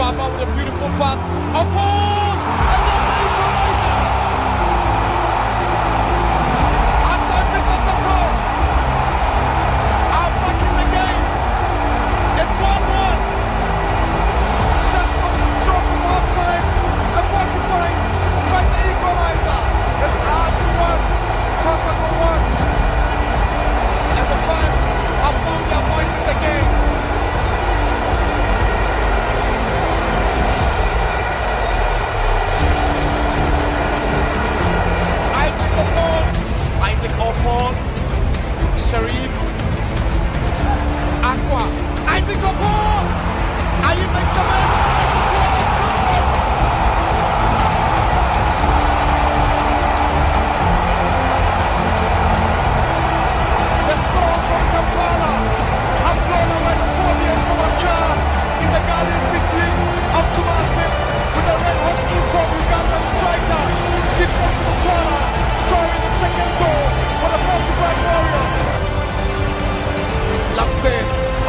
Baba with a beautiful pass. Upon! Another equalizer! Asante Kotoko are back in the game. It's 1-1. Just from the stroke of half-time, the Porcupines find the equalizer. It's Hearts 1, Kotoko 1. And the fans have found their voices again. Isaac Opon, Sharif, Aqua, Isaac Opon! Ayi makes the man! The storm from Kampala have blown away the Phobian from Accra in the Garden City of Kumasi with a red-hot in-form Ugandan striker, Steve Mukwala, scoring the second goal for the Porcupine Warriors. Lamptey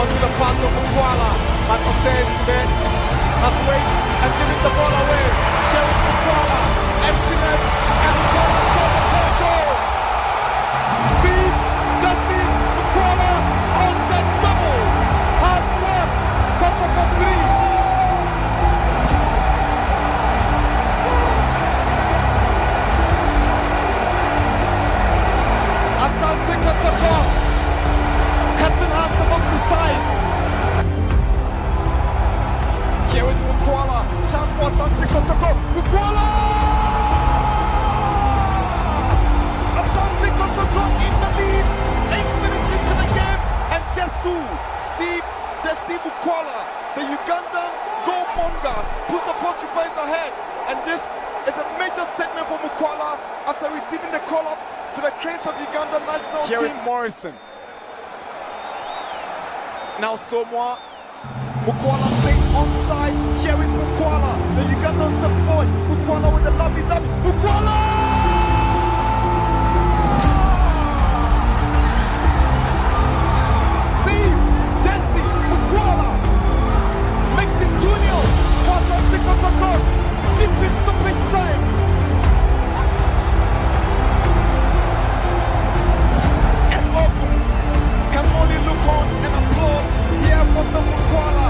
onto the path of Mukwala, but Osei Smith has waited and given the ball away. Here is Mukwala, empty net, and Mukwala scores the third goal. Steve Desi Mukwala on the double has won Kotoko 3. Asante Kotoko cutting half the book to sides. Here is Mukwala, chance for Asante Kotoko. Mukwala! Asante Kotoko in the lead, 8 minutes into the game, and guess who? Steve Desi Mukwala, the Ugandan goal monger, puts the Porcupines ahead, and this is a major statement for Mukwala after receiving the call-up to the cranes of Uganda national team. Here is Morrison. Now Somwa. Mukwala stays onside. Here is Mukwala. The Ugandan steps forward. Mukwala with a lovely dummy. Mukwala! Steve Desi Mukwala makes it 2-0 for Asante Kotoko. Deep in stoppage time. Can only look on and applaud the effort of Mukwala.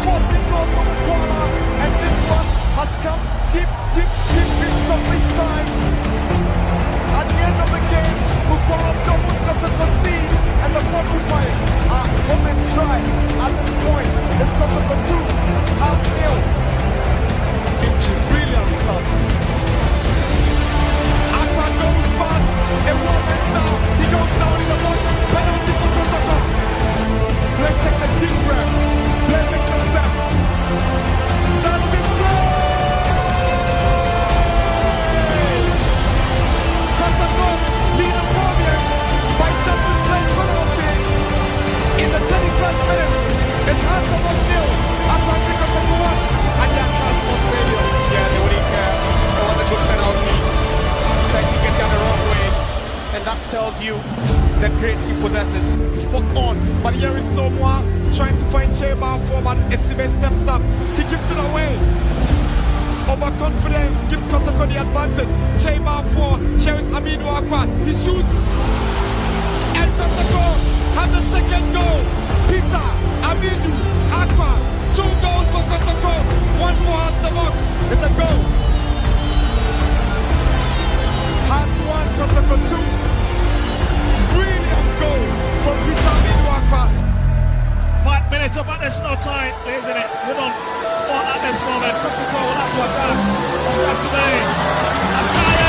14 goals for Mukwala, and this one has come deep in stoppage time. At the end of the game, Mukwala doubles Kotoko's lead, and the Porcupines are home and dry. At this point, it's Kotoko 2, half nil. Into brilliant stuff. Aqua goes past, a woman down. He goes down in the box. Penalty for Kotoko. Play takes a deep breath. Play makes a step. Justin play! Kotoko lead a Phobian by Justin Play's penalty. In the 31st minute, it's half of 1-0. Asante Kotoko 1. And Yakas was failure. Yeah, they wouldn't care. It was a good penalty. Said he gets out the wrong way. And that tells you the great he possesses. Spot on. But here is Somwa trying to find Cheba for, but Esibe steps up. He gives it away. Overconfidence gives Kotoko the advantage. Cheba for. Here is Aminu Aqua. He shoots. And Kotoko has the second goal. Peter, Aminu, Aqua. 2 goals for Kotoko. 1 for Hatsabok. It's a goal. Hearts 1, Kotoko 2. Brilliant goal from Peter Midwaka. 5 minutes of additional time, isn't it? We don't want at this moment. Kotoko will have to attack. Saturday. Asante!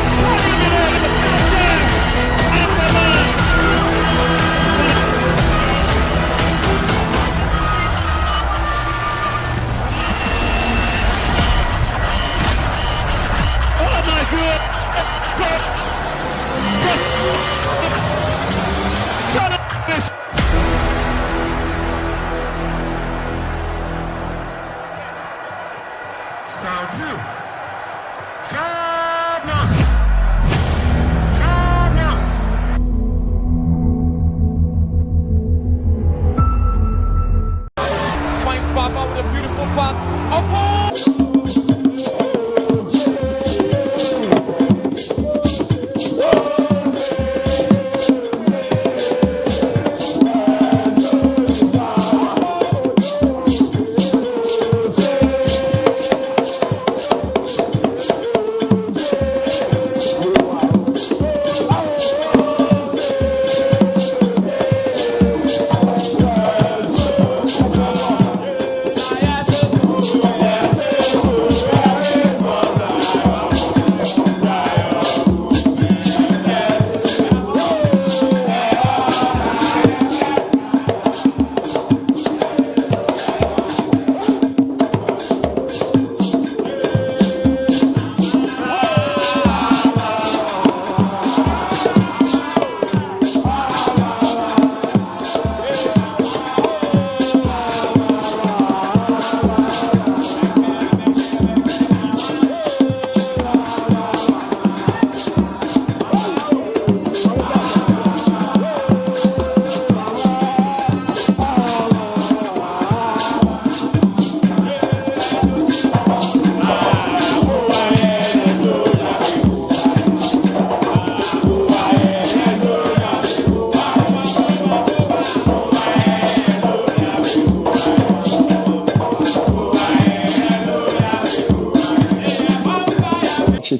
Take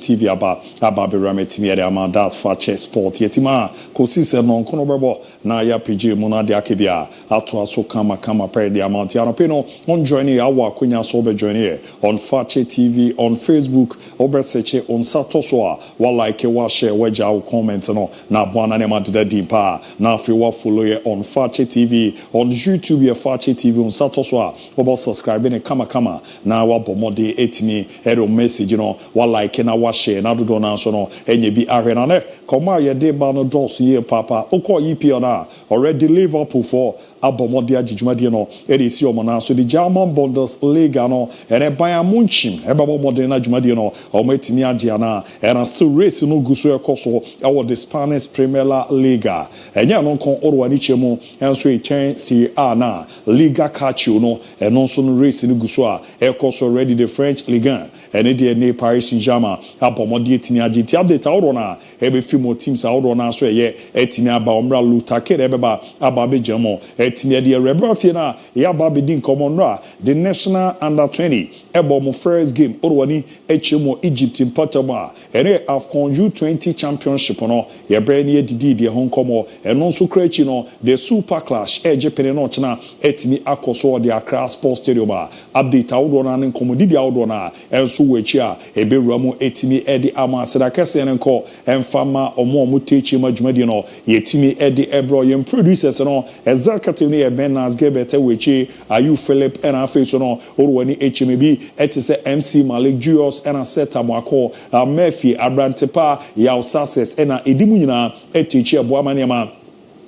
TV aba berame timi ere ama that's Fakye sport yetima kosi se non kono bebo na ya pg mu na de akebia ato aso kama pre the amount ya no pe no on join ya wa konya so be join here on Fakye TV on Facebook ober search on satoso a wa like wa share wa ja comment no na bwana ne ma de dimpa na afi wa follow ye on Fakye TV on YouTube ye Fakye TV on satoso a ober subscribe ne kama na wa bomode etimi ero message no wa like na wa share na do na so no enye bi ahwe na ne koma ye de ba no dos ye papa okọ EPL na already Liverpool for abomode agijumade no eri si omo na so the German Bundesliga no ere Bayern Munich e ba bomode na agijumade no omo etimi agia na era still race no guso ekoso e the Spanish Premier Liga enye no kon orwa ni chemu enso e chen Serie A na Liga Calcio no eno so no race no guso a ekoso already the French Ligue 1 ene de ne Paris Saint-Germain abomode etini agiti update awro na e be fimo teams awro na so ye etini aba omra lutakere e be ba aba be jamo etini de rebra fie na ya ba be din komonra the national under 20 ebo mo first game orwani echemo Egypt in Portugal ere AFCON U20 championship no ye bre ne didi de honkomo eno nso krachi no the super clash ejepene no chena etini akoso de Accra Sports Stadium update awro na nkomodidi awro na enso wechi a ebewura mu etimi edi amaseda kese ne nko emfama omo techi madwumadi no yetimi edi ebro yem producers no executive ne Benas Gebete wechi ayu Philip and afeso no orwani HMB etise MC Malik Julius and Seta Mwako Murphy Abrantepa ya success ena edimu nyina etichi aboamaniama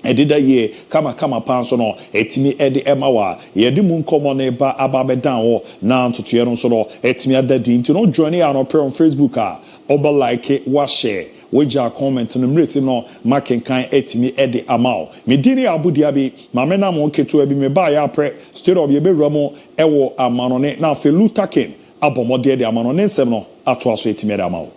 edida ye kama panso no etimi edi emawa yedi mu nkomo ne ba ababe dan wo na ntoto ye no so no etimi adadi nti no join ya no pe on Facebook a oba like wa share weja comment no mresi no makenkan etimi edi amao medini ABOU DIABY mamena mo keto abi me ba ya pre state of ye bewura mo ewo amanone na fe lutaken abomode edi amanone nsem no ato aso etimi edi amao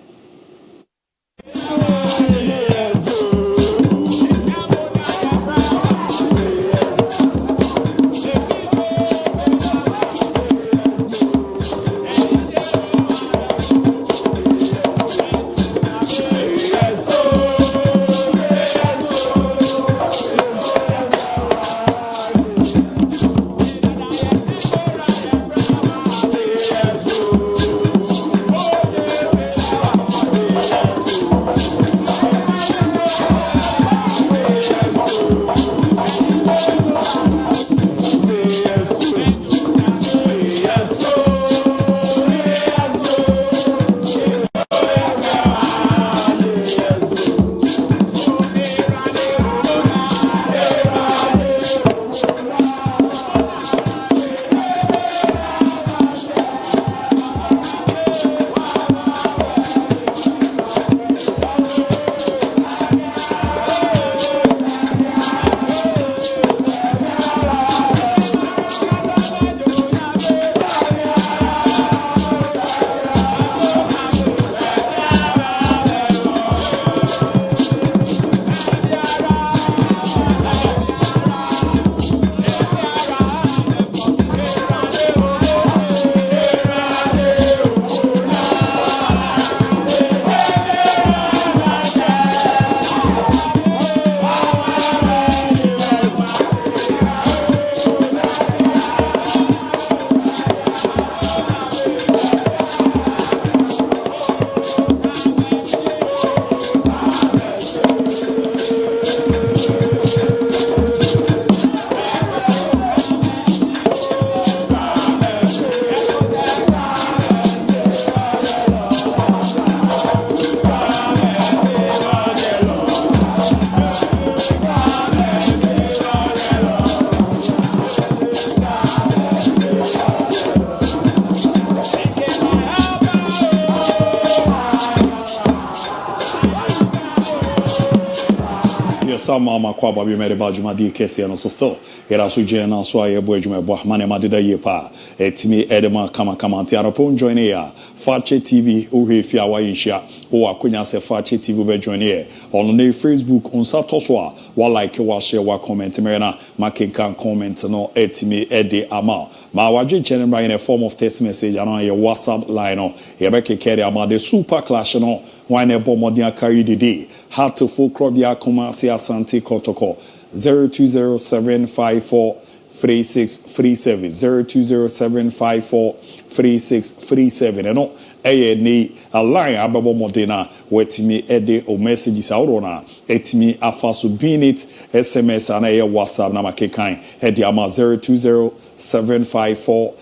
Sama Makwaba be made about Juma D. Kessian, so still. It has Jena, so I boy Juma Bohman and Madida Yepa. Etimi Edema Kama Tiarapon join here. Fakye TV, Uhe Fiawa Insha, or Akunya se Fakye TV be join here. On the Facebook, on Satoswa, while like wa share wa comment, Merena, making can comment no etimi Ede Ama. Ma waji channel in a form of text message and on your WhatsApp line. Yebeke carry ama the super clash no. Wine a bomodia carry the day. How to full crop ya Kumasi Asante Kotoko 0207543637 0207543637 and no ni a line ababo modena wetimi ede o messages aurona etimi afaso binit SMS and a WhatsApp na makekan ede ama 0207543637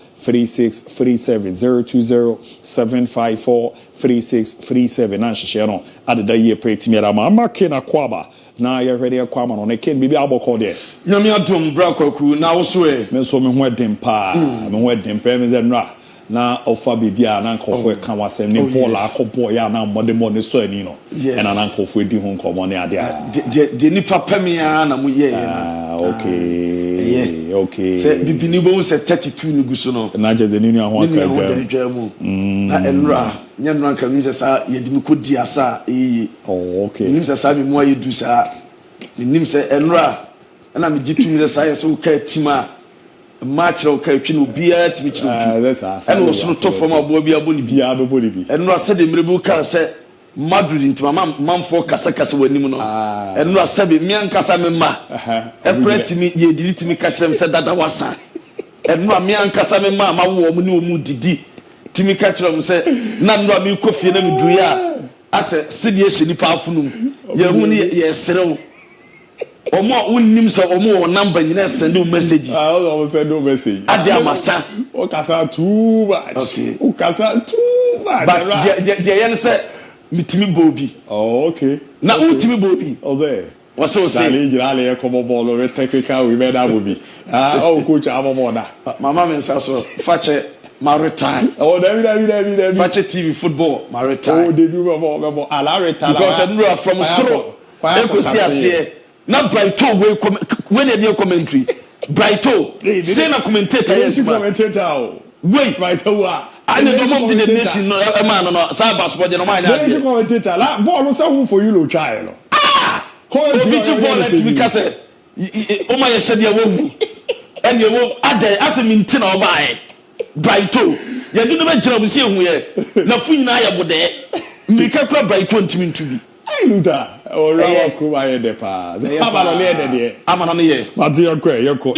0207543637 na hye no adeda ye pretimi ama makena kwaba na ye ready akwama no ne ken bibi aboko de nyame adom bra kwaku na wo so e me so me ho edem pa me ho edem pa me ze nra na ofa bibia na nkofo ka wasem ni Paul akobo ya na modemo ne so ani no e na nkofo edi ho nkomo ne ade de ni papa me ya na mu ye okay se bibini bo se 32 ni guso no na je ze ni ho aka dwa mu na enra nya nra kan mi se sa ye di mi ko di asa okay nim se sa mi mu ayi du sa nim se enra na mi gitu mi se sa ye se ka tima match okay twi no bia timi twi and was no to from abo bia boni bia be boni bi and no said the mrebu ka say Madrid intima man for kasa wanim no and no said me ankasa me ma e pretimi ye didi timi ka kire me say dada wasa and no me ankasa me ma wo mu ni wo mu didi timi ka kire me say na no me kofie na me duya ase sidi e hye nipa afunum ye hu ni ye serew Omo unnim so omo number nyina send messages. I send message. Ade amasa. O kasa too much. Okay. O kasa too much. But the yen say mitimi bobi. Oh, okay. Na utimi bobi. Oh there. What so say? Dali jira le komo ball we technical we made that bobi. Oh coach abomo da. Mama men say so Fakye maritime. Oh David. Fakye TV football maritime. Oh debut mebo ala retire. Because I from Soro. Ekosi ase. Na Brighto when e commentary Brighto say na commentator yes commentator wait Brighto wa I no mom the nation no man no say basketball no man na yes commentator la ball say who for you lo try no obi chi ball let me kase o ma ye hye dia wo and ye wo ade aseminti na obae Brighto ye du no be gira busi ehu ye na fu nyina ya bode mbika kra Brighto ntimi ntubi ai luta o rawa kuma ye de pa amana ne de amana ne ye mati yeko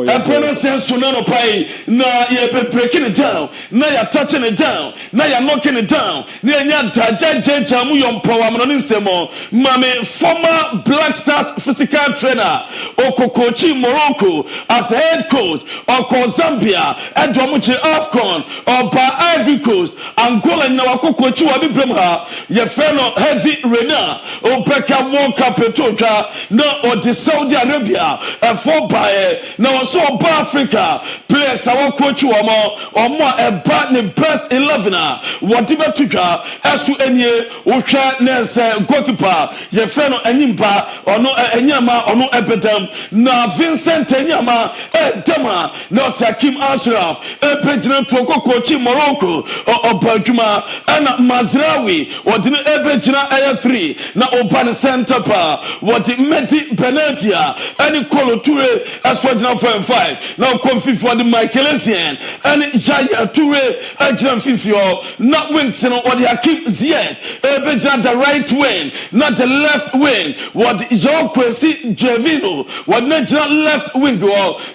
Epona sense no pai na ye breaking it down na ya touching it down na ya knocking it down na nya dajajaja mu yompo amana ne nsemo mame former Black Stars physical trainer okokochi Morocco as head coach oko Zambia edomuchi AFCON oba Ivory Coast Angola na wakokochi wa bibrem ha ye feno heavy rena opeka World Cup petotwa na odi Saudi Arabia for by na so oba Africa players our coach omo eba ne best 11 whatever tutwa esu enye otwa nese goalkeeper ye feno anyimpa ono enyama ono ebedam na Vincent enyama edema na Sakim Ashraf ebejina to coach Morocco obadwuma ana Mazraoui odine ebejina aya 3 na oban center pa what medi penalty any Kolo Toure aswajina 5 now come 5 for the Michaelesian and Jaya Toure ajina 5 not wings no or the Hakim Ziyech ebejina the right wing not the left wing what Jean Kwesi Jevino what not left wing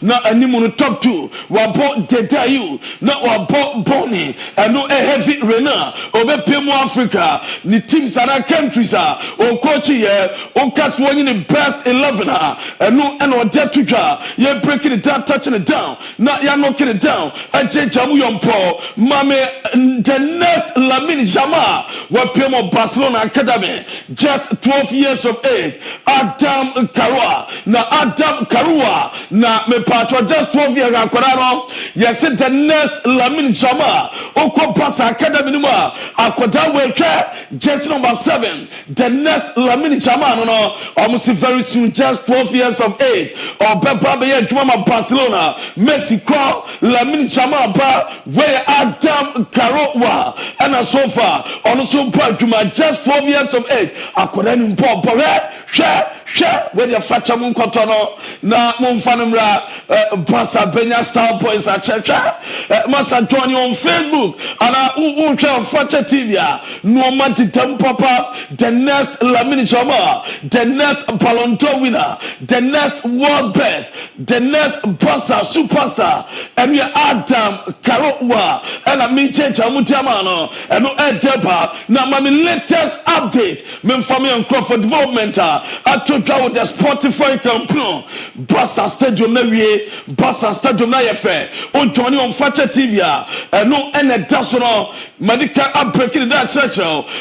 na animu no top 2 wa bo Dedayu na wa bo Boni and no a heavy rena obepemu Africa ni teams and countries o coach here o cast one in the best 11 and no and or dead to draw you breaking it down touching it down not you knocking it down jamu yompo mame the next Lamine Yamal wa pemo Barcelona Academy just 12 years of age Adam Karua na me patro just 12 years akwara yes the next Lamine Yamal oko Barca Academy no akwada we just number 7 the next Dennis Lamine Chaman no almost very soon just 12 years of age or Papa Baye Juma Barcelona Messi call Lamine Chaman ba where Adam Karowa and so far on so Juma just 12 years of age akodan mpo share when you fetch am nkotono na momfanimra Pastor Benya Star Boys a church Master Johnny on Facebook and I Fakye TV no matter papa the next Lamine Chama the next Ballon d'Or winner the next world best the next Pastor superstar and we Adam Karowa and I mean change amutiamano and no edepa na my latest update me family and Crawford development I took out the Spotify campaign Bassa Stadium na wie Bassa Stadium na yefe o Johnny on Fakye TV and no any dasono medical breaking that church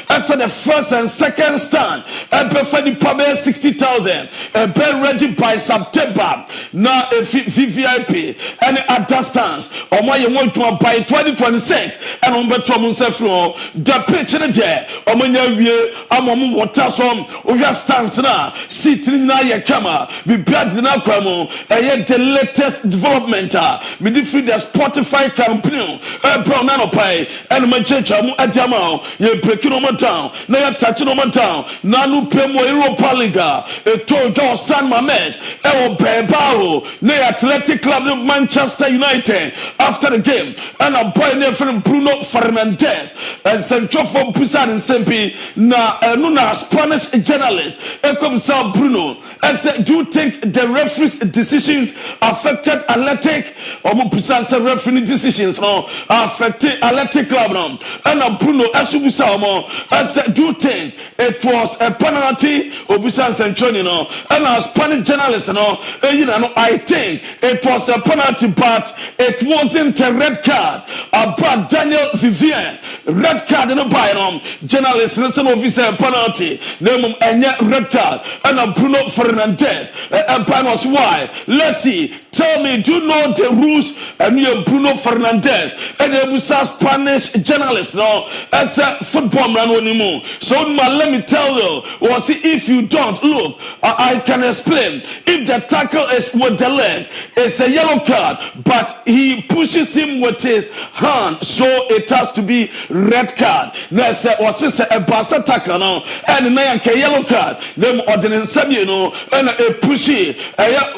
as the first and second stand and prefer the pay 60,000 and be ready by September now a VVIP and at that stands or why you want to by 2026 and on better himself the picture there or when you am water some or just stands now sitting na your camera be bad na kwamo and the latest development me free the Spotify campaign brown nano pay and my church adjama you breaking on my town na ya touching on my town na no pay mo Europa Liga e to do San Mames e o Bebao na Athletic Club of Manchester United after the game and a boy named Bruno Fernandes and central for Busan and Sempi na no na Spanish journalist e come Sao Bruno and said do you think the referee's decisions affected Athletic or mo Busan say referee decisions no affected Athletic Club no and Bruno Asubusa mo and said do you think it was a penalty or Busan Central no and a Spanish journalist no you know I think it was a penalty but it wasn't a red card about Daniel Vivian red card in a byron journalist listen officer penalty name and red card and Bruno Fernandes and was why let's see tell me do you know the rules and you Bruno Fernandes and a Busa Spanish journalist no as a football man anymore so let me tell you was if you don't look I can explain if the tackle is with the leg it's a yellow card but he pushes him with his hand so it has to be red card now say was this a Barca tackle now and now a yellow card them ordinance you know and a pushy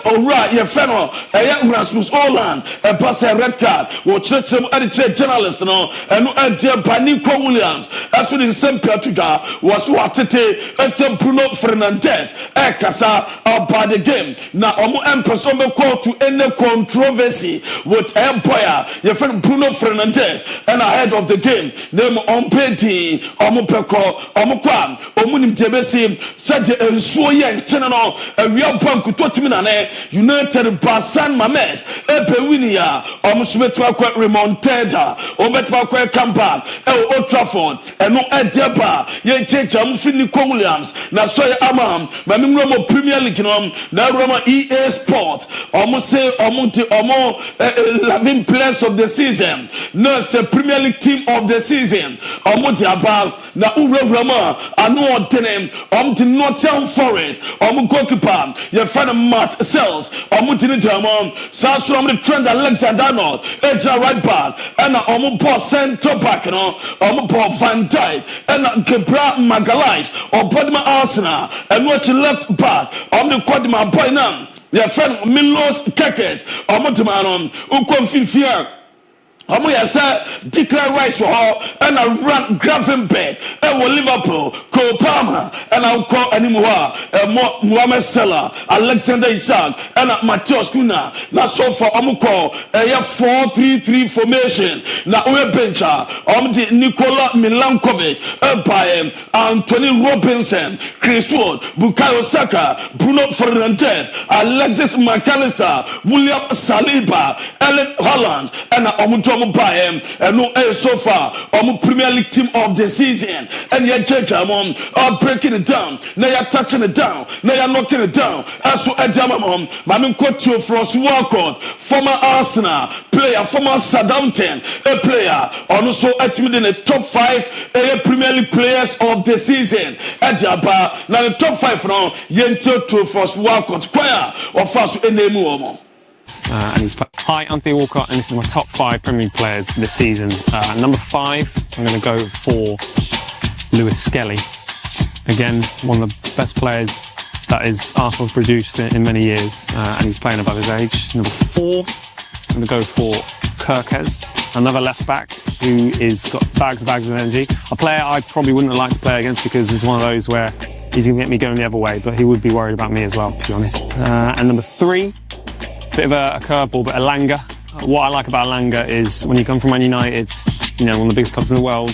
alright your friend Rasmus Holland a Barca red card watch them edited journalist no and Nico Williams as in St. Peter was what it as Bruno Fernandes kasa about the game now omo person be call to any controversy with empire your friend Bruno Fernandes and ahead of the game name on pedi omo peko omo kwa omo nim tebesi said ensuo ye nchene no awia bank totimi na ne United Basan Mames wini ya omo subetu akwa remontada obetu akwa comeback Old Trafford and no edeba ye change am fini Williams na so amam ma mi mo Premier League no na Roma EA Sport almost say almost 11 players of the season no say Premier League team of the season almost about na Roma anu odenem the Nottingham Forest goalkeeper your friend Matt Sells the German so the Trent Alexander-Arnold right back and boss center back no ball Van Dijk and Gabriel Magalhaes Bodima Arsenal and watch left back the quad my boy now your friend Milos Kekes Tomano Ukonfifia declare rights for her and I run Gravenberg and Liverpool, Cole Palmer and I'll call anymore Mohamed Salah, Alexander Isak and Matheus Cunha. Now so far call a 4-3-3 formation. Now we bencher the Nikola Milankovic by Anthony Robinson, Chris Wood, Bukayo Saka, Bruno Fernandes, Alexis McAllister, William Saliba, Ellen Holland and some by him and no so far Premier League team of the season and yet judge among breaking it down now you're touching it down now you're knocking it down as so Edamon Mamin Kotu Frost Walcott former Arsenal player former Southampton a player also in the top 5 Premier League players of the season Edaba now the top 5 now Yentio to Frost Walcott choir or fast in the Muomo. And he's Hi, Anthony Walcott, and this is my top 5 Premier League players this season. Number 5, I'm going to go for Lewis Skelly. Again, one of the best players that is Arsenal produced in many years, and he's playing above his age. Number 4, I'm going to go for Kirkes, another left back who is got bags of energy. A player I probably wouldn't like to play against because he's one of those where he's going to get me going the other way, but he would be worried about me as well, to be honest. And number 3, bit of a curveball, but Elanga. What I like about Elanga is when you come from Man United, you know, one of the biggest clubs in the world,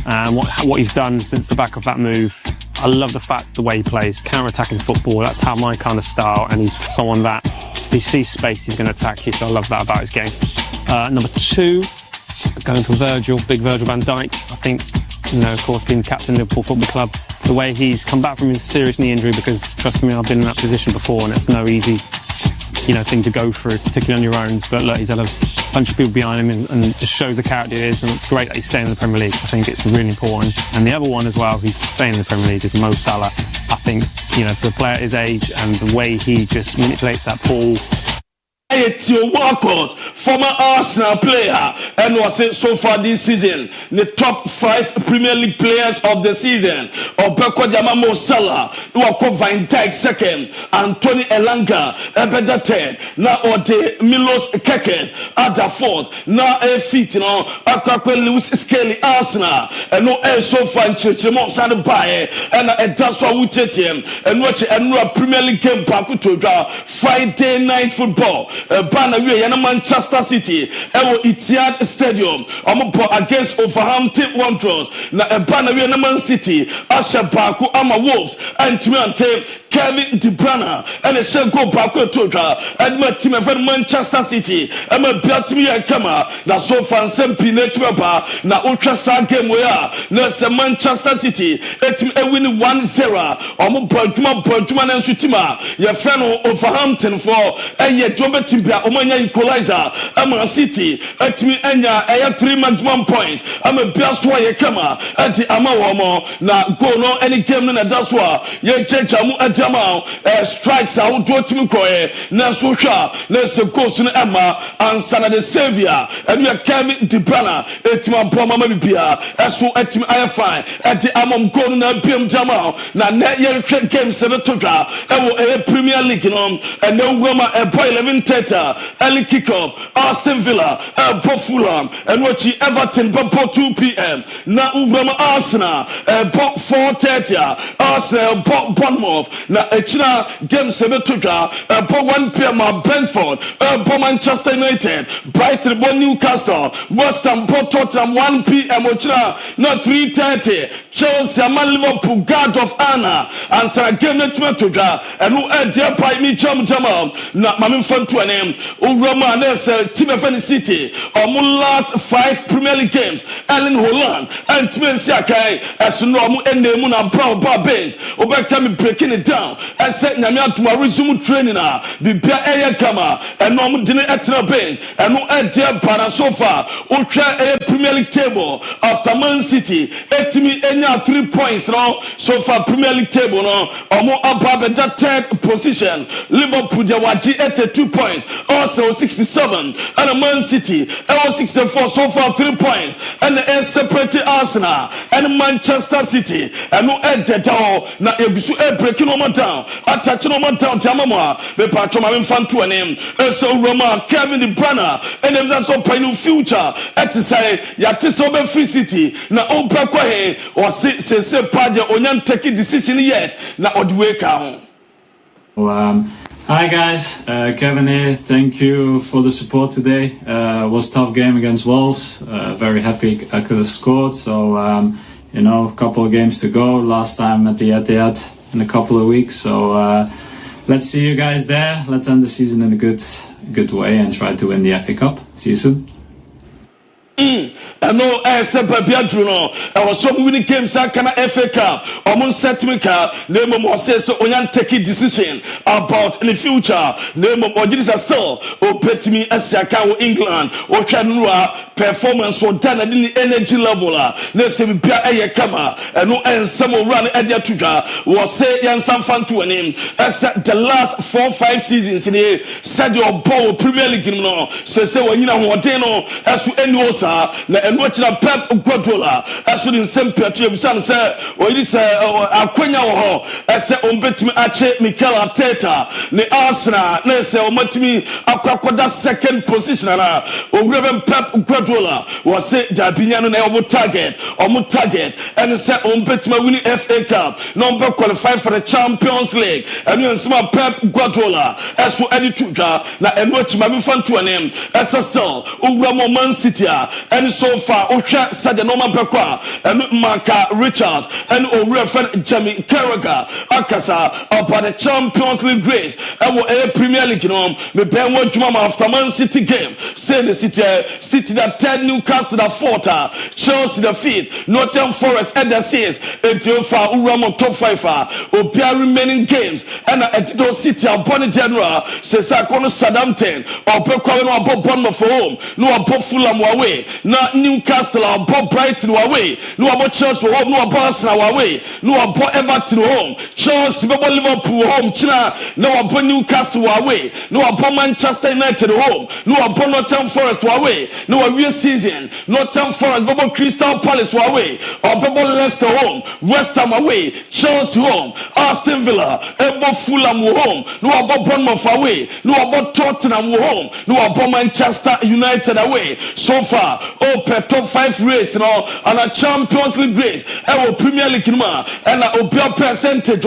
and what he's done since the back of that move. I love the way he plays, counter-attacking football. That's how my kind of style, and he's someone that if he sees space, he's going to attack you. So I love that about his game. Number 2, going for Virgil, big Virgil van Dijk. I think, you know, of course, being captain of Liverpool Football Club, the way he's come back from his serious knee injury, because trust me, I've been in that position before, and it's no easy, you know, thing to go through, particularly on your own. But look, he's had a bunch of people behind him and just shows the character he is, and it's great that he's staying in the Premier League. I think it's really important. And the other one as well who's staying in the Premier League is Mo Salah. I think, you know, for a player at his age and the way he just manipulates that ball. Etio Walcott, former Arsenal player, and was it so far this season the top 5 Premier League players of the season. Obeko Jama Mo Salah, Wako Van Dijk second, Anthony Elanga, Ebeda third, now Ode Milos Kekes, Ada fourth, now a feet, you know, Akakwe Lewis Skelly Arsenal, and no air so far in Chichimo Sanabaye, and that's what we take him, and watch a Premier League game back to draw Friday night football. Banner Manchester City, Etihad Stadium, against Wolverhampton Wanderers. Na Banner Man City, Asha Baku Ama Wolves, and Tuante Kevin De Bruyne, and a Shenko Baku Toga, and my team of Manchester City, and my Beltimi Kama, na so fan Sempi Netweba, na Ultra Star game we are, na Manchester City, a win 1-0, Bajuma and Sutima, your friend Wolverhampton for a year Jobet. Omanya equalizer, Man City, at me enya, I have 3 maximum points. I'm a best way kama at the Amawamo, na go no any game in a daswa, ye chechamu at Jamao, strikes out to Timikoe, Nasusha, let's go to Emma, and Sana the Savior, and we are Kevin De Bruyne, at my Broma Mabia, as so at me I find at the Amam Gona Biam Jamao, na net year game Senatoka, and a Premier League, and no woman a boy 11 early kickoff, Aston Villa, Fulham, and watch Everton, but 2 p.m. Now, Arsenal, 4:30, Arsenal, Bournemouth, now, China, game 7 to 1 p.m. Brentford, Manchester United, Brighton, Newcastle, West Ham, Tottenham, 1 p.m. China, now 3:30, Chelsea, Liverpool, God of Honor, and Sarah game to and who are there by me, Jamal, now, Mammy Fun to an end. Roma, there's a team of any city, or last 5 Premier League games, Ellen Holland, and Tim Siakai, as normal, and the Muna Brown Bar bench, Obekami breaking it down, and said Namia to my resume training, the Bia Aya Kama, and normal dinner at the bench, and no idea para so far, Ultra a Premier League table after Man City, 3 points now, so far Premier League table now, or more above that 3rd position, Liverpool, Jawaji 82 points. Arsenal 67 and Man City 64 so far 3 points, and the separated Arsenal and Manchester City and no edge down na egusu breaking on down attaching on down Tamama be patch my fan to an name so Roma Kevin De Bruyne and them so pay future at say ya tisobe free city na oba kwa he or say padia onyan take decision yet na odwe ka ho. Hi guys, Kevin here. Thank you for the support today. It was a tough game against Wolves. Very happy I could have scored. So, you know, a couple of games to go. Last time at the Etihad in a couple of weeks. So, let's see you guys there. Let's end the season in a good way and try to win the FA Cup. See you soon. ɛno ɛsɛ baabi aduru no ɛwɔ so winning games aka na FA Cup ɔmo settlement car na mmom ɔsɛ sɛ ɔnya take a decision about in the future na mmom ɔgyere sɛ still ɔbɛtumi asi aka wɔ England ɔhwɛ no a performance ɔda na de ne energy level a na sɛ bibia ɛyɛ kama ɛno ɛnsɛm ɔwura no ɛde ato dwa wɔsɛ yɛnsa mfa nto anim ɛsɛ the last 4-5 seasons ne sɛdeɛ ɔbɔ wɔ Premier League no sɛ wɔnyina hoɔden no ɛso ɛni hɔ na ɛno akyira Pep Guardiola ɛso ne nsɛm pɛto ebisa no sɛ ɔyiri sɛ akwanya wɔ hɔ ɛsɛ ɔmbɛtumi akye Mikel Arteta ne Arsenal na ɛsɛ ɔmatumi akɔda second position ana owura bɛ Pep Guardiola wɔsɛ dabinya no na ɔmo target ɛne sɛ ɔmbɛtumi win FA Cup na ɔmbɛ qualify for the Champions League ɛno nsɛm Pep Guardiola ɛso ɛde to dwa na ɛno akyima bi fa nto anem ɛsɛ still owura mo Man City and so far Ocha said the normal Pekwa and Marka Richards and O'Reilly friend Jamie Carragher Akasa about the Champions League race and a Premier League me ben what Juma after Man City game say the City that 10 Newcastle the 4th Chelsea the 5th Nottingham Forest at the 6th until far Uramo top 5 Opia remaining games and Etito City Bonnie General says I call Southampton or Pekwa no about Bournemouth for home no about Fulham away na Newcastle about Brighton away no about Chelsea home no about Arsenal away no about Everton home Chelsea about Liverpool home China no about Newcastle away no about Manchester United home no about Nottingham Forest away no about season Nottingham Forest about Crystal Palace away about Leicester home West Ham away Chelsea home Aston Villa about Fulham home no about Bournemouth away no about Tottenham home no about Manchester United away so far top 5 race and a Champions League race and a Premier League and a percentage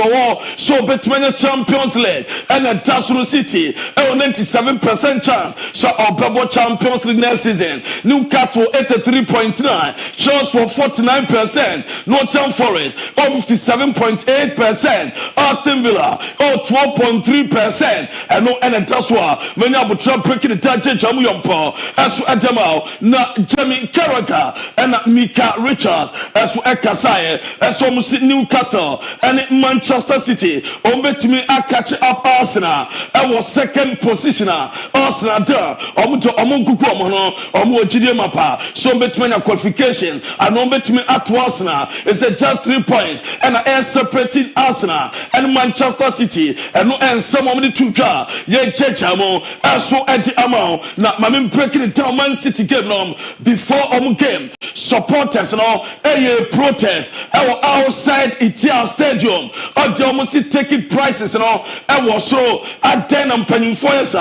so between Champions League and a Dasuru City 97% chance so our Champions League next season Newcastle 83.9 Chelsea 49% Nottingham Forest 57.8% Aston Villa 12.3% and that's why many of the breaking the target jamu yompo as Adamao na Jamie Carragher and Mika Richards as Ekasaye as almost Newcastle and Manchester City between a catch up Arsenal and was second positioner Arsenal there omuto omunkuku omo ojide mapa so between a qualification and between at Arsenal is just 3 points and a separated Arsenal and Manchester City and some of the two car ye chechamo as so at the amount na mame breaking it down Man City game before game supporters a protest outside Itia Stadium almost taking prices was so at then I'm penning for us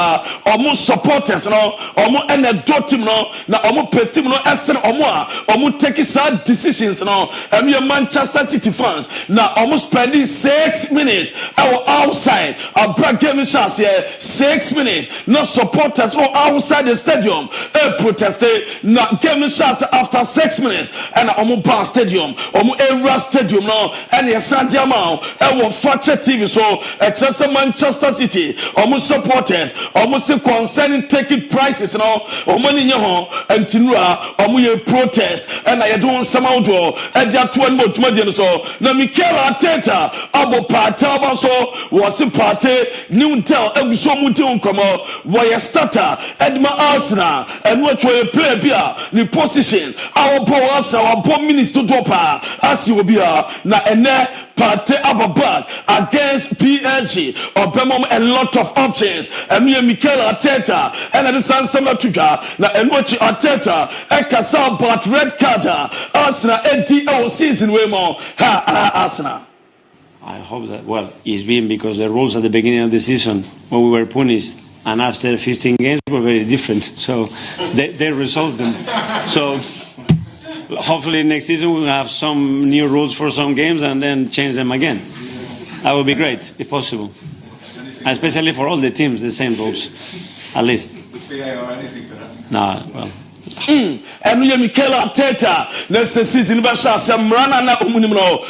almost supporters almost and a dot him na almost pet him almost taking sad decisions and we are Manchester City fans now almost spending 6 minutes outside a brand game chance here 6 minutes no supporters outside the stadium protested na game shots after 6 minutes and bar stadium era stadium now and Sanjama and Fakye TV so it's just Manchester City supporters concerning taking prices now money and tinura protest and I don't somehow do and that one more so na Mikel Arteta pata so was a party new tell so mutu komo why starter Edma Arsenal and what we play the position our powers our bomb minister dropa as you will be na ene party ababad against PSG or Bemom a lot of options and me Mikel Arteta and the San Samatuga na enwachi Arteta ekasa but red card Arsenal NTO season way more Arsenal. I hope that it's been because the rules at the beginning of the season when we were punished and after 15 games were very different, so they resolved them. So hopefully next season we'll have some new rules for some games and then change them again. That would be great if possible, especially for all the teams, the same rules, at least. The VAR or anything for that? No, enu ye Mikel Arteta na season ba sha semrana na omunim no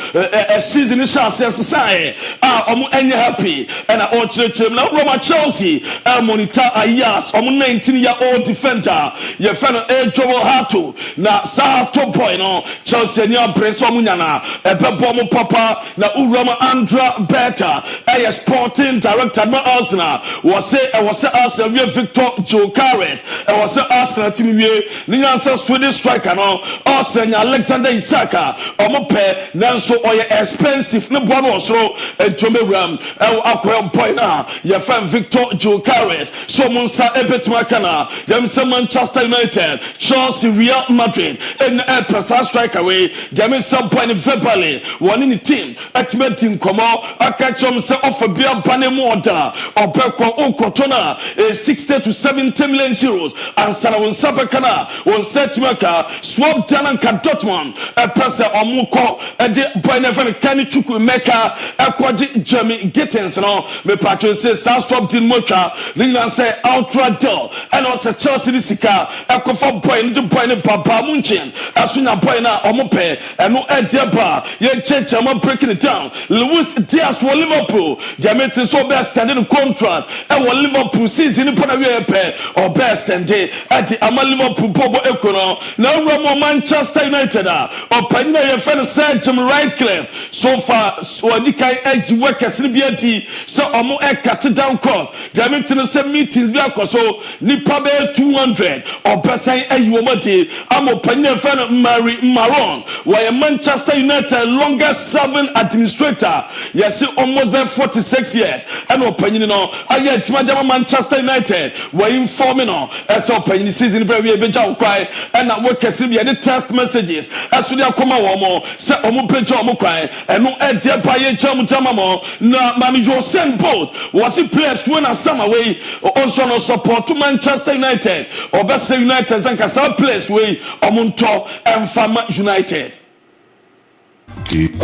season sha sesai omu enye happy and o church na Roma Chelsea monitor Ayas omu 19-year-old defender ye fano Joel Hato na sa top boy no Chelsea ni apreso omu nyana ebebo mu papa na Roma Andra Beta sporting director ma Arsenal was Arsenal we Victor Gyökeres was Arsenal team we ni answer Swedish striker no Arsenal Alexander Isak omope nanso oye expensive ne bono osro Jomewam akwa boy na ye fan Victor Gyökeres so monsa ebetuma kana yam se Manchester United Chelsea Real Madrid and pressure striker we dem some point verbally one in the team atmetin komo akachom se offer bia bane order obekwa okotona 60 to 70 million euros and sana won sabakana won setmaka swap down and Dortmund press omuko de boy never can chuku meka akwaji Jamie Gittins no me patcho say swap din mocha England say ultra deal and also Chelsea sika akofo boy ndi boy ne papa munchin asunya boy na omope eno edeba ye checha ma breaking it down Luis Diaz for Liverpool Jamie so best standing contract and Liverpool season put away pe or best and day at the Liverpool Bobo Econo now Roma Manchester United or Penina your friend said Jim Ratcliffe so far so Nikai edge workers in BT so omo cut down cost Jamie say meetings be so nipa be 200 or best you mati amo Penina friend Mary Maron why Manchester United longest serving administrator yes almost there 46 years and opinion no aye Juma Manchester United were informing no as opinion season very be jaw kwai and na workers be any text messages as we akoma wo mo say omo page omo kwai and no e dey pa ye jam mo na mami jo send both was it players when asam away also no support to Manchester United or best United and kasa place way omonto and Farmer United.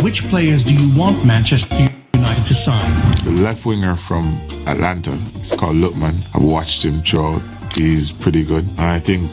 Which players do you want Manchester United to sign? The left winger from Atlanta, it's called Lookman. I've watched him throughout. He's pretty good. And I think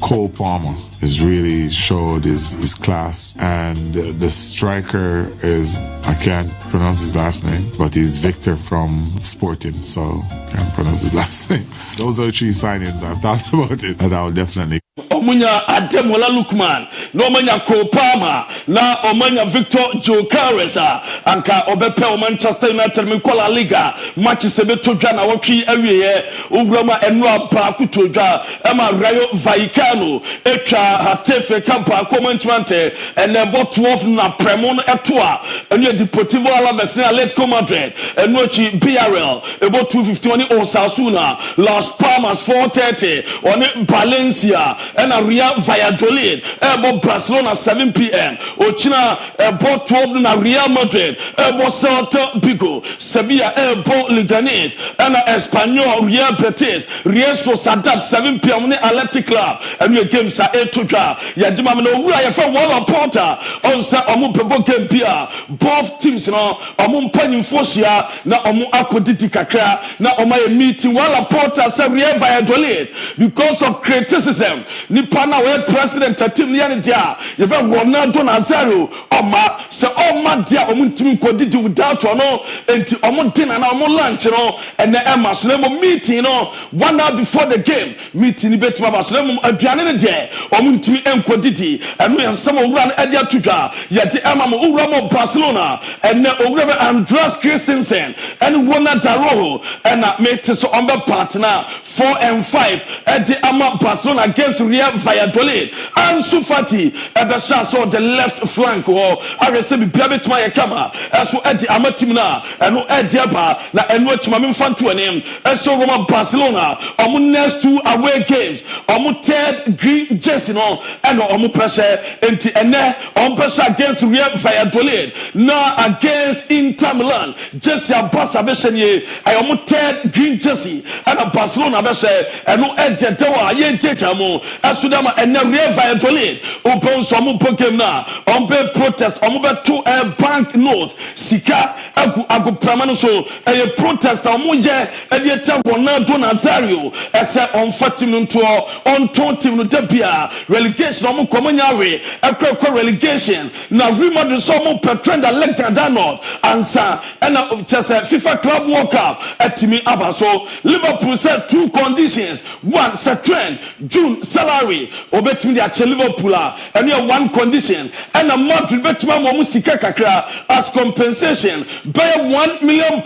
Cole Palmer has really showed his class. And the striker is, I can't pronounce his last name, but he's Victor from Sporting, so I can't pronounce his last name. Those are the 3 signings I've thought about it that I'll definitely. Omunya Ademola Lukman, no omanya Kopama, na omanya Victor Gyökeres anka obepe Manchester United me kwala liga match sebeto dwa na wotwi awiye ograma enwa pa kutodwa ema Rayo Vallecano etwa Hatefe kampa komentwante ene bot 12 na Premon etoa enye Deportivo Alaves na Atletico Madrid enwochi BRL ebo 251 Osasuna Las Palmas 430 one Valencia and a Real Valladolid ebo Barcelona 7 p.m. Ochina ebo 12 na Real Madrid ebo Celta Vigo Sevilla ebo Leganés and a Espanyol Real Betis Real Sociedad 7 p.m. ne Athletic Club and your games are 8 to draw yadima me no wura ye fa Walla Porter on say omo pebo game pia both teams no omo mpanyimfo hia na omo akodidi kakra na omo ye meeting Walla Porter say Real Valladolid because of criticism nipa na we president team ne ne dia ye fa Ronaldo Nazario oma se oma dia omo ntimi kodidi without ono enti omo dinner na omo lunch no and na ema so na meeting no 1 hour before the game meeting betuma ba so na aduane ne dia omo ntimi enkodidi enu ya nsama owura na adia tudwa ye de ema mo owura mo Barcelona and na owura Andreas Christensen and Ronald Daroho and na mate so on the partner 4 and 5 at the ama Barcelona against Real Valladolid and Sufati at the shot on the left flank or I receive Biabet my camera as so at the ama team na and no at the aba na and what mama fanto anem as so Roma Barcelona on next 2 away games on third green jersey no and on pressure enti ene on pressure against Real Valladolid now against Inter Milan jersey abasa beshenye I on third green jersey and Barcelona beshe and no at the tower ye jejamo asudama enawre violate open some game na on be protest on be to a bank note sika agu pramano so a protest on ye e dey tell Ronaldo Nazario ese on fatim nto on tontim no debia relegation on komanyawe ekwa relegation na remodel so mo petrend Alexander Arnold ansa na chese FIFA Club World Cup atimi abaso Liverpool said 2 conditions. One, trend June salary obetumi dia che Liverpool and you 1 condition and a month betuma mo musika kakra as compensation by £1 million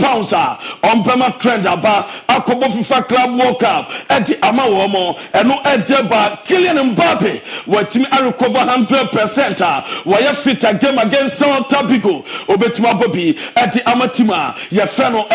on Bema trend aba akobo FIFA Club World Cup at the amawomo and no edeba Kylian Mbappe watimi recover 100% why fit a game against Celta Vigo obetuma Bobby at the amatima ya frano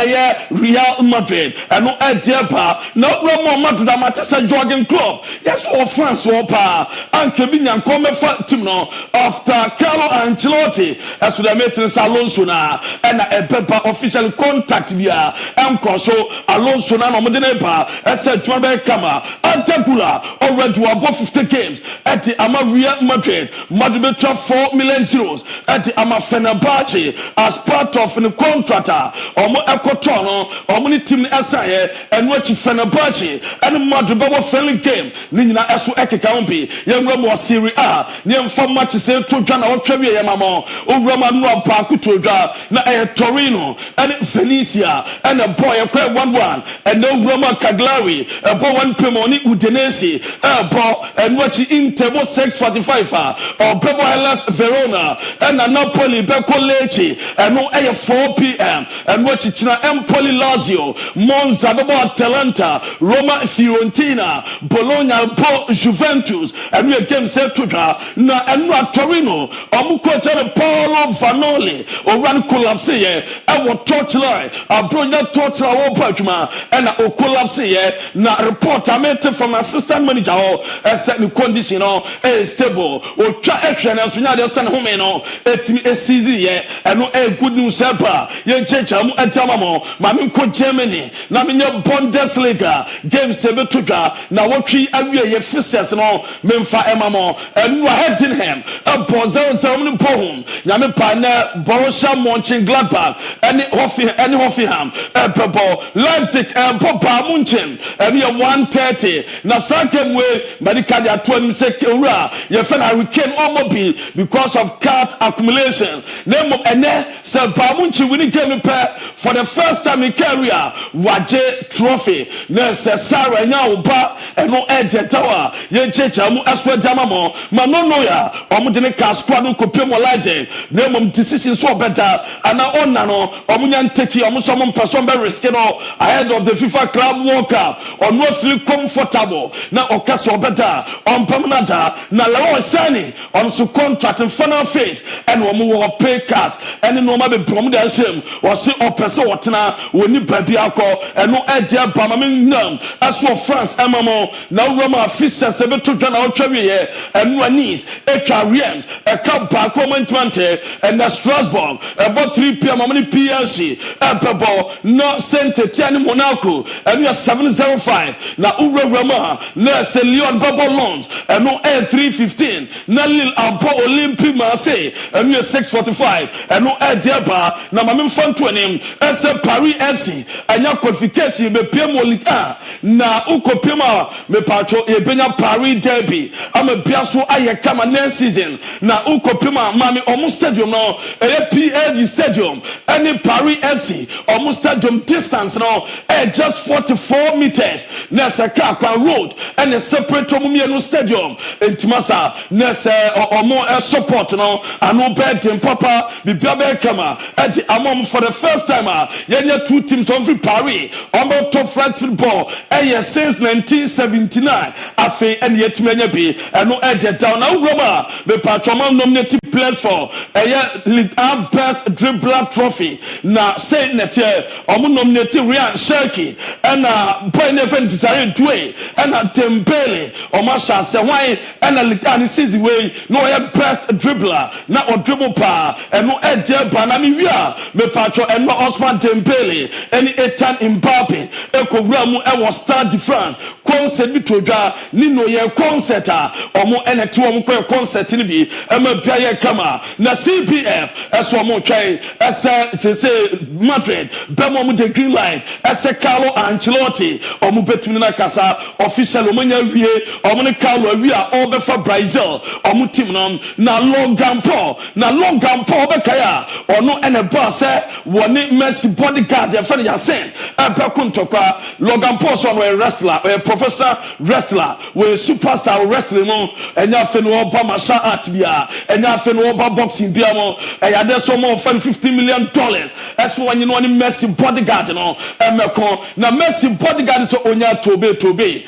Real Madrid and no edeba no more Madrid amatesa jogging club yes or France or pa and Kevin come team no after Carlo Ancelotti as the maintenance Alonso na and a paper official contact via and so Alonso na no modenepa as said Juan Kama and Tempula already above 50 games at the Real Madrid. Madrid 4 million euros at the Fenerbahce as part of the contractor or more Equatorial or many team SIA and watch Fenerbahce and Madrid baba friendly game nina eso ekekambi yemro mo Serie A nyem for match say to dwa na otwabe yemamo owrama no apa kuto dwa na Torino and Venezia and a boy akwa 1-1 and no Roma Cagliari a boy 1 Pemoni Udinese a boy and watch Inter 6:45 or Bebo Hellas Verona and Napoli Beko Lecce and no 4 p.m. and watch China Empoli Lazio Monza Bebo Atalanta Roma Fiorentina Bologna Juventus and we game set to na and Torino Omuko Paolo Vanoli or run collapse here and what touchline a brilliant touchline Pachma and a collapse here na report I made from assistant manager a certain condition a stable or try action as we know the San Homeno a season here and no a good news helper yen chechamu entamamo mami ko Germany na minya Bundesliga game sebe to na watri awie ye fixes no memfa emamo and we heading him a bozo ceremony pohum nyame pa na Borussia Mönchengladbach any Hoffenheim Pebo Leipzig Papa Munchen and 130 na second way medical ya 26 ura ye fan hurricane omobi because of card accumulation name ene se Papa Munchen winning game for the first time in career waje trophy na se Sarah nya oba eno eje tawa ye checha mu aswa jamamo manono ya omudene ka squad ko pemo laje na mom decision so better ana onna no omunya nteki omuso mom person be risk no ahead of the FIFA Club World Cup on no feel comfortable na okaso better on permanent na lawo sani on so contract in final phase and wo pay cut and no ma be brom da shame was say opese wotena woni babi akọ eno edia bamam aso France MMO na Roma Fisher sebe to dwa na otwawe ye eno anis Reims ba commentante and na Strasbourg about 3 p.m. amani PLC Pebo no Saint-Etienne Monaco and we are 7:05 na Roma na Lyon Babylons and no 3:15 na Lille Abo Olympique Marseille and we are 6:45 and no Diaba na mamim fantonim ese Paris FC anya qualification be PM Ligue 1 na ukopema me pacho e benya Paris derby am biaso ayekama next season na ukopema mami omu stadium no PLD stadium any Paris FC omu stadium distance no just 44 meters na Sakakwa road and a separate omu stadium intimasa na se omu support no anu bedem papa bibia be kama at the amom for the first time yenya 2 teams on free Paris on top flight football since 1979 afi and yet menya bi and no edge down now Roma be patron nominated players for League A best dribbler trophy na say netie omo nominated Ryan Cherki and boy never desire doing and Dembele omo sha se wan and League A season way no best dribbler na o dribble pa and no edge ba na mi wia me patron and no Osman Dembele and Ethan Mbappe ekowura mu e was Stade de France concert bi to dwa ni no ye concert a omo enete omo ko concert ni bi ema bia ye kama na CPF eso omo twen say Madrid bemo omo the green line ese Carlo Ancelotti omo betumi na kasa official omo nya wie omo ne Carlo wie a obefa Brazil omo team no na Logan Paul bekaya ono ene boss woni Messi bodyguard e fa ya sen ebe kuntokwa Logan Paul so no wrestler a professional wrestler we superstar wrestling mo enya fe no oba martial art bia enya fe no oba boxing bia mo eya de so mo fa $50 million eso wanyi no ni Messi bodyguard no emeko na Messi bodyguard so onya tobe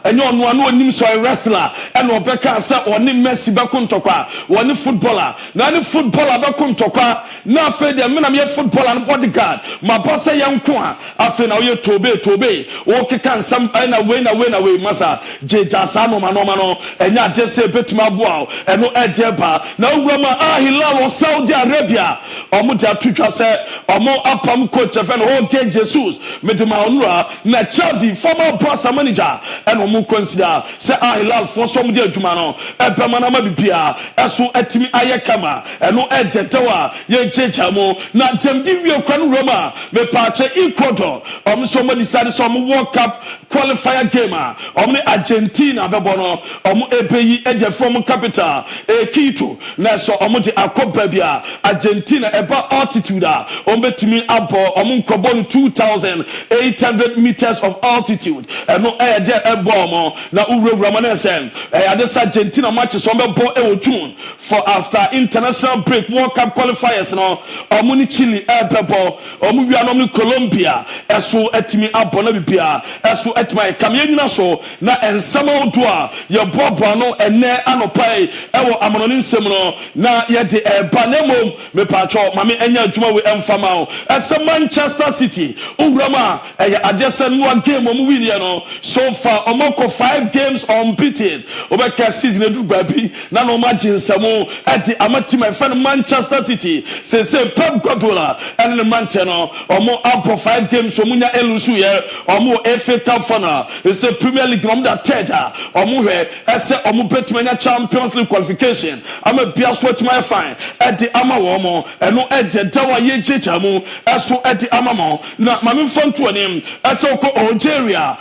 enya ono anu onim so wrestler ena obeka say oni Messi be kuntokwa woni footballer na ni footballer be kuntokwa na fe de me na me footballer and bodyguard ma boss yanko a afe na we tobe o keka nsam na we masa jeja sano mano enya de se betuma boa eno edeba na urama Hilal o Saudi Arabia omo de atutwa se omo apam coach fe no okay Jesus medema onura na Xavi former boss manager eno mo consider se Hilal for some de adwuma no ebe manama bibia eso etimi ayekama eno edetewa ye jeja mo na temdi wie kwanu Roma me pache Ecuador so mo decide some World Cup qualifier game omni Argentina bebono omo epeyi eje from capital Quito na so omo de akoba bia Argentina eba altitude ombetimi abo omo nkobon 2,800 meters of altitude no de ebo na uwura mo na sen ade Argentina match so mbebo June for after international break World Cup qualifiers no omo ni Chile bebo omo wi anom Colombia eso etimi abo na bibia eso etimi kamyanyina so na ensama odoa ye bobo no ene anopai ewo amononi nsem no na ye de banemo me pacho mame enya adwuma we emfama o ese Manchester City urama eye adesen no game omo win ye no so far omoko 5 games unbeaten obeka season edu babi na no match nsemo ati amati my friend Manchester City say Pep Guardiola and the Manchester no omo up 5 games omunya elusu ye omo FA Cup final it's a Premier League omo that third omo he ese omo betmanya Champions League qualification ama bia so etma fine edi ama wo mo eno eje dawa ye jejamu eso edi ama mo na mame fonto anim ese ko Algeria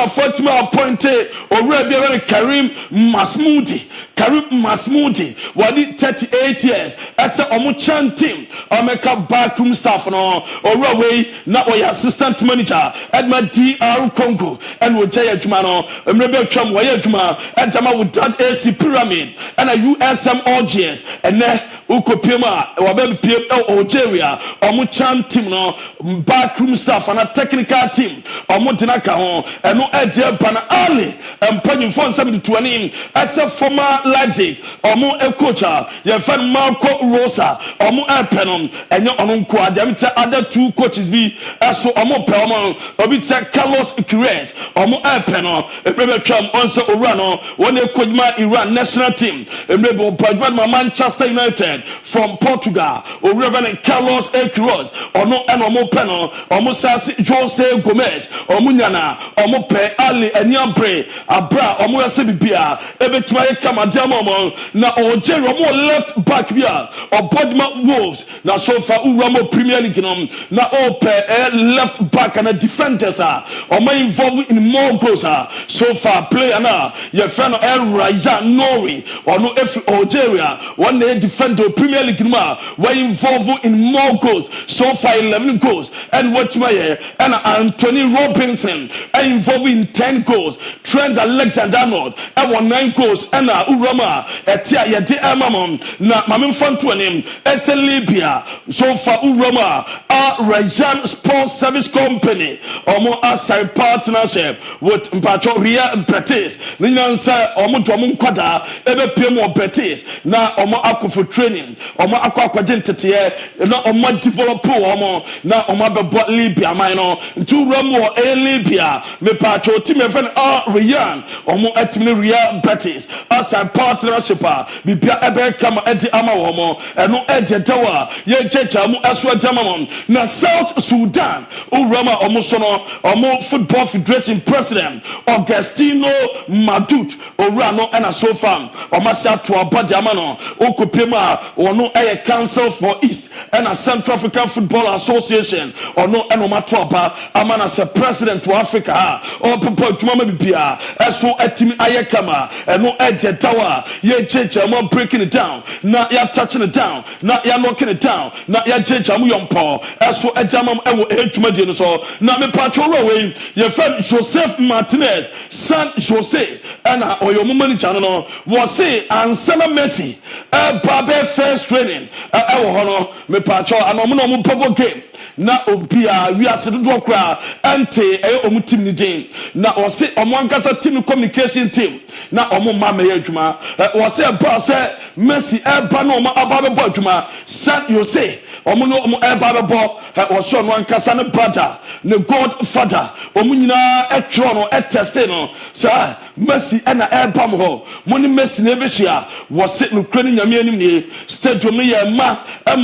fortma appointed owura bia Karim Masmoudi wadi 38 years ese omo chanting omeka backroom staff no owura we na oya assistant manager Edma DR Congo and Wojaya Juma no emrebe twam woya Juma edama with that AC Pyramid and a USM OGS and ukopema wabe piem Algeria omo chanting no backroom staff and a technical team omo dinaka ho eno eje bana Ali empanyin for 72 as a former Leipzig omo coacher ye fan Marco Rosa omo penom enyo ononko adem say other 2 coaches be so omo pe omo obi say Carlos Queiroz omo penom emrebe twam onso orano won ekojma Iran national team emrebe opajma Manchester United from Portugal Reverend Carlos Queiroz ono enomo peno omo sasi Jose Gomez omo nyana omo pe Ali Enyambre abra omo yase bibia ebetuma kama diamo na Algeria omo left back bia obodima Wolves na so far uramo Premier League no na ope left back and defenders omo involved in more goals so far player na your friend Raja Nouri ono every Algeria one defender Premier League no were involved in more goals so far 11 goals and what my and Anthony Robinson involved in 10 goals Trent Alexander-Arnold and 9 goals and urama etia yede amamon na mame fanto anim ese Libya so far urama Rajan Sports Service Company omo aside partnership with Mpacho Real Betis ninansa omo to omo nkwada ebe piem o Betis na omo akofo training omo akwaje ntete na omo develop omo na omo bebo Libya man no ntu urama Libya me pacho team e friend Ryan omo atimi Real Betis aside partnership bibia ebe kama edi ama omo eno edi dawa ye checha mu aso adama na South Sudan urama omo so no omo football Federation President Augustino Madut Orano and so far Omasa to Abadiamano Okupema or no a Council for East and a Central African Football Association or no Enomatopa Amana as a president to Africa or Papa Jumama Bia as so at Tim Ayakama and no Edge Tower ye change I'm breaking it down not ya touching it down not ya knocking it down not ya change I'm young Paul as so at Jamam Edge so not me patrol away your friend Joseph Martinez son Jose and or your money channel was say and Sana Messi Babe first training honor me patrol and I'm purple game na obia we are settled do kra ante omutim ni den na o se omonkasa team communication team na omo ma me adwuma o se ba se Messi eba na omo aba be adwuma san you say omo no omo eba be bo o so no ankasa ne brother ne godfather omo nyina etwe no eteste no sa Messi na eba mo ho mo ni Messi na ebehia wo se no kra ni nyame anim ni stadium ye ma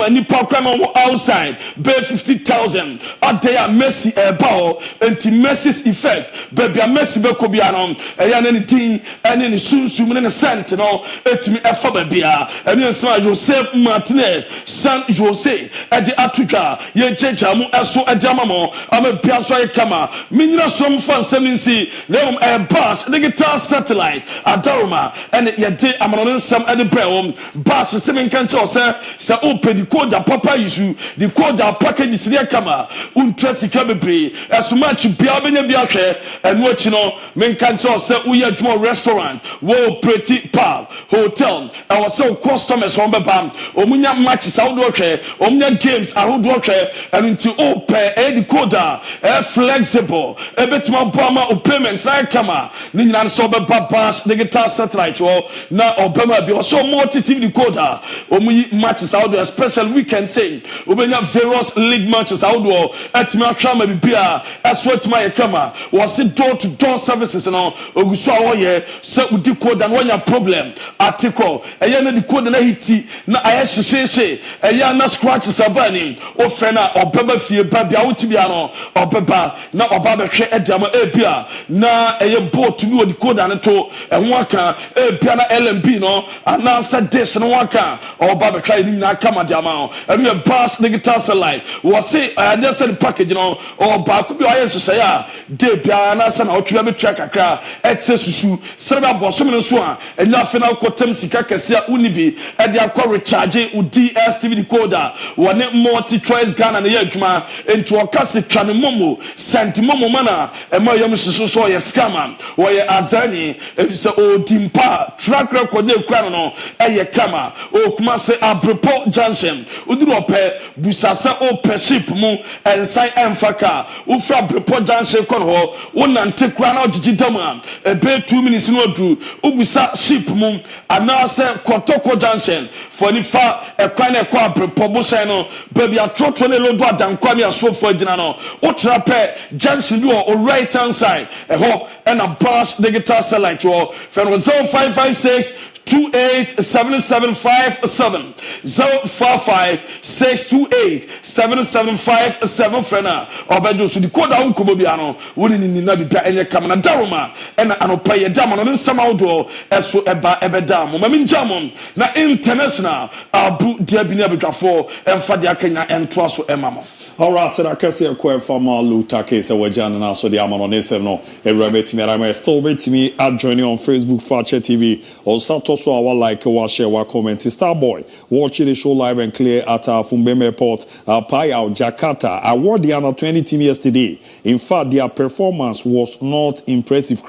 nipa kra no outside be 50,000 a day a Messi eba enti Messi's effect baby a Messi be ko bia no eya na anything any ni sunsun ne cent no etimi efa babia eni nsa Joseph Martinez San Jose edi atuka ye jeja mu eso edi amamo ama bia so ye kama minyina som fan seminsi lem bash digital satellite adaruma and ye de amano nsam edi brewom bash semin kan cho se open the code papa issue the code package sire kama untresi kabebre esuma chi bia benya bia hwe enu achi no men kan cho se uye adwuma restaurant wo pretty pub hotel our so customers on beba omunya matches ahodo hwe omunya games ahodo hwe and into open decoder flexible ebetuma bama o payment like kama ni nyina so beba bash digital satellite wo na obama bi so multi tv decoder omuyi matches ahodo special weekend thing obenya various league matches ahodo atuma twama bibia aswatuma yakama was door to door services no oguso awoye se udi code and when your problem article eya na di code na hiti na aya hyehyehye eya na scratch sabani o frena obeba fie ba bia wotibia no obeba na obaba hwe ediama ebia na eye boat bi odi code an to ehwo aka ebia na LMB no announce dish no aka obaba hwe ni na kama diama enu e bash digital satellite was say just the package no or ba ku bi aya hyehyehye ya de bia na sa na otwa betwa kakra etse susu serba bosom no so a enya fe na kotem sika kese a unibi e de akọ recharge u DSTV decoder wone multi choice Ghana na ya adwuma enti okase twane momo sent momo mana e ma yom hyehyehye so ye scammer wo ye azani e se odimpa track record e kura no e ye kama o kuma se Abrepo junction uduru ope busasa o ship mu ensan emfaka u fra Abrepo junction kon ho wonante kura na ogigidama e be 2 minutes no dru ubusa ship mu anase Kotoko junction for ni fa e kwan e kwa Abrepo bo shen no baby atroto ne lodo adankwa mi asofo agina no o trape junction bi o right hand side e ho and a bash digital satellite wo for 0556 287757 0556287757 frena obejo so di code a unko bia no woni ni na bia enye kam na daroma ena anopa ye dam no nsama wodo eso eba ebeda mo mami njamon na international ABOU DIABY ni abetwafo emfa de akanya ento aso emamo. Alright, so I can see a quite from Luta case of Wajan and also the Amanones no. Everybody to me, I'm still waiting me at joining on Facebook, Fakye TV. Also, also our like, our share, our comment. Starboy, watching the show live and clear at Fumbeme Airport, Payao, Jakarta. Award the under 20 team yesterday. In fact, their performance was not impressive.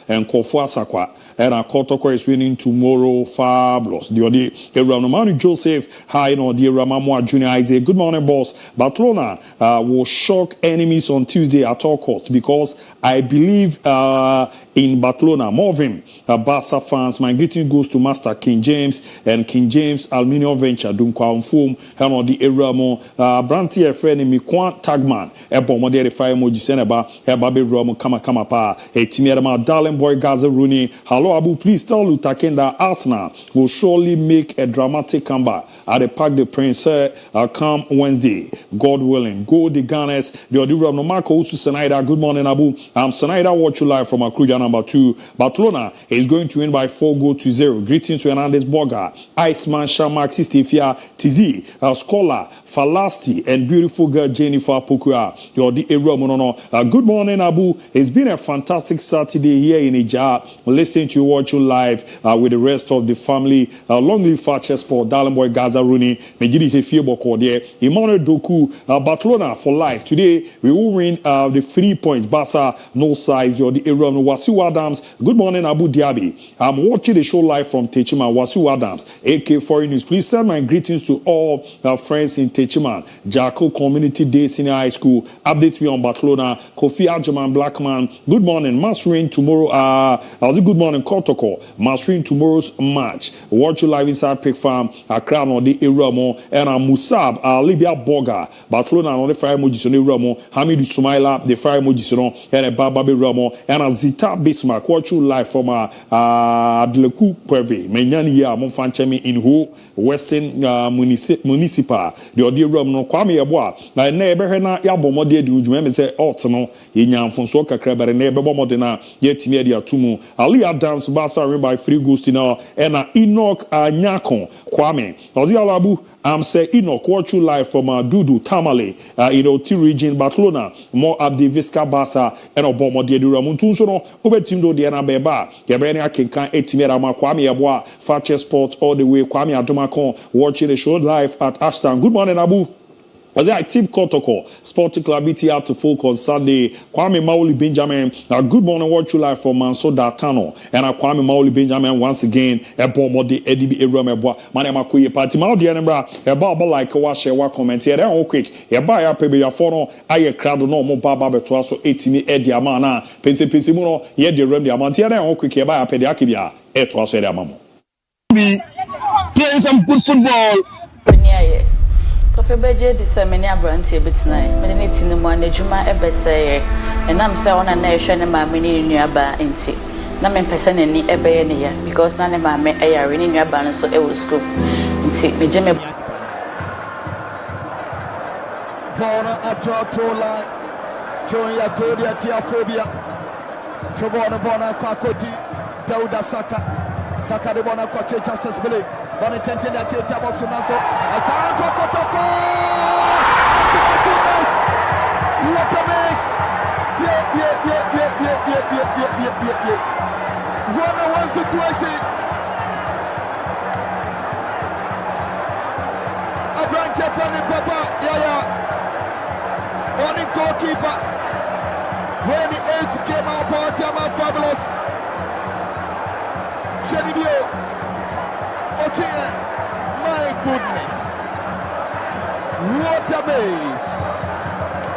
And Kofua Sakwa and Kotoko is winning tomorrow. Fabulous. The Odi Ramamani Joseph, hi no, dear Ramamwa Junior Isaac. Good morning, boss. Barcelona will shock enemies on Tuesday at all costs because I believe in Barcelona. Morvin, Barca fans, my greeting goes to Master King James and King James Aluminium Venture. Dunkwa Foam, Hano di Eramo, Branty, a friend in Mikwan Tagman, Ebo Modere Fire Moji Seneba, Baby Romo Kama Pa, a Timirama, darling boy Gaza Rooney. Hello, Abu, please tell Lutaken that Arsenal will surely make a dramatic comeback at the Parc des Princes come Wednesday. God willing. Go the Gunners, the Odira no Marco Usu Senaida. Good morning, Abu. I'm Senaida, watch you live from Akruja number 2. Barcelona is going to win by 4-0. Greetings to Hernandez Boga, Iceman Shamak, Sistefia, Tizi, Scholar, Falasti, and beautiful girl Jennifer Pokua. Good morning, Abu. It's been a fantastic Saturday here in Ija. Listening to you, watch you live with the rest of the family. Long live Fakye Sport, Darling Boy Gaza Rooney, Mejidi Sefie Bokode, Emmanuel Doku, Barcelona for life. Today we will win the 3 points. Barca, no size. You're the Aaron Wasiu Adams. Good morning, Abu Dhabi. I'm watching the show live from Techima. Wasiu Adams, AK Foreign News. Please send my greetings to all our friends in Techima, Jackal Community Day Senior High School. Update me on Barcelona. Kofi Ajaman Blackman. Good morning. Must win tomorrow. Good morning, Kotoko. Must win tomorrow's match. Watch you live inside Pig Farm. Accra on the Iramo and Musab. Libya Boga. Barcelona on the fire emojis on the Ramo. Hamidu Sumaila, the fire emojis on and a Bababi Ramo and a Zita Bismarck. Watch you live from Adleku Preve. Menyani ya Monfanchemi in Ho Western Municipal. The Odi Ramo Kwame Yabwa. Na neighbor Hena Yabomode do you say Otno Yinyam Fonsoka Crabber and neighbor Modena yet media tumu. Ali Adams Basa by 3 now and Enoch Nyakon Kwame. Ozialabu. I'm saying Enoch, watch you live from Dudu, Tamale, T region, Barcelona, more Abdi Visca Basa, and Obomo de Ramuntunsono, Obetindo de Anabeba, Gabriel Kinkan, Etimera, Kwame Abwa, Fakye Sports, all the way, Kwame Adomakon, watching the show live at Ashton. Good morning, Abu. Was that Team Kotoko, Sporting Club BT out to folk on Sunday. Kwame Mauli Benjamin, good morning, watch you live from Manso Datano. And Kwame Mauli Benjamin once again, a bomb the Edibi Erameboa, Manamakuye Party, Maudi Anambra, a baba like a wash, a comment here, and quick, a buyer, pay your phone, I crowd no more Baba Betuaso, 80 Eddie Amana, Pese Pesimono, yet the Rem Diamantia, and quick, a buyer, Pediakibia, it was a Mamo. Playing some good football. Coffee Beje disseminate Branty Bitnai, Medinating the one, the Juma Ebese, and I'm saying on a nation and my mini nearby in tea. Namin person any ebony because none of my men are in your balance so it will scoop and see me Jimmy. Bona a draw to line, showing a Todia Tiaphobia, Bona Kakoti, Dauda Saka de Bona Coche Justice Billy. Bonnie tenting that theatre box and also a time for Kotoko! What a mess! Yeah. 1-on-1 situation. A branch of funny Papa, Only goalkeeper. When the age came out, Paul Tama fabulous. Shenidio. Okay, my goodness. What a maze.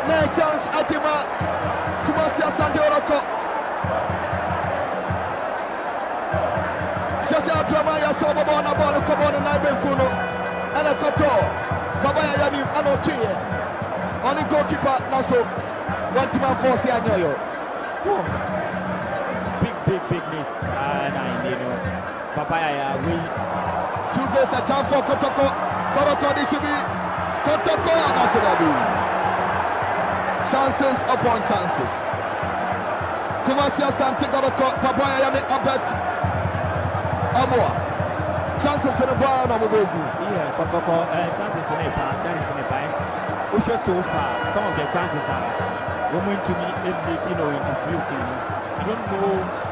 Nice chance, Atima. Kumasia Sande Orako. Shasha Dramaya Sobabona Bono Kobona Naiben Kuno. And a Koto. Babaya Yami Anotie. Only goalkeeper Naso. One team and force Yanyo. Big miss. Papaya, we 2 goals a chance for Kotoko. Kotoko, this should be Kotoko and Asodabi. Chances upon chances. Kumasia Sante Kotoko, Papaya Yami Abet Amoa. Chances in the bar on Amogu. Yeah, Kotoko, chances in the bank. We show so far, some of the chances are going to be making or into fusing. I don't know.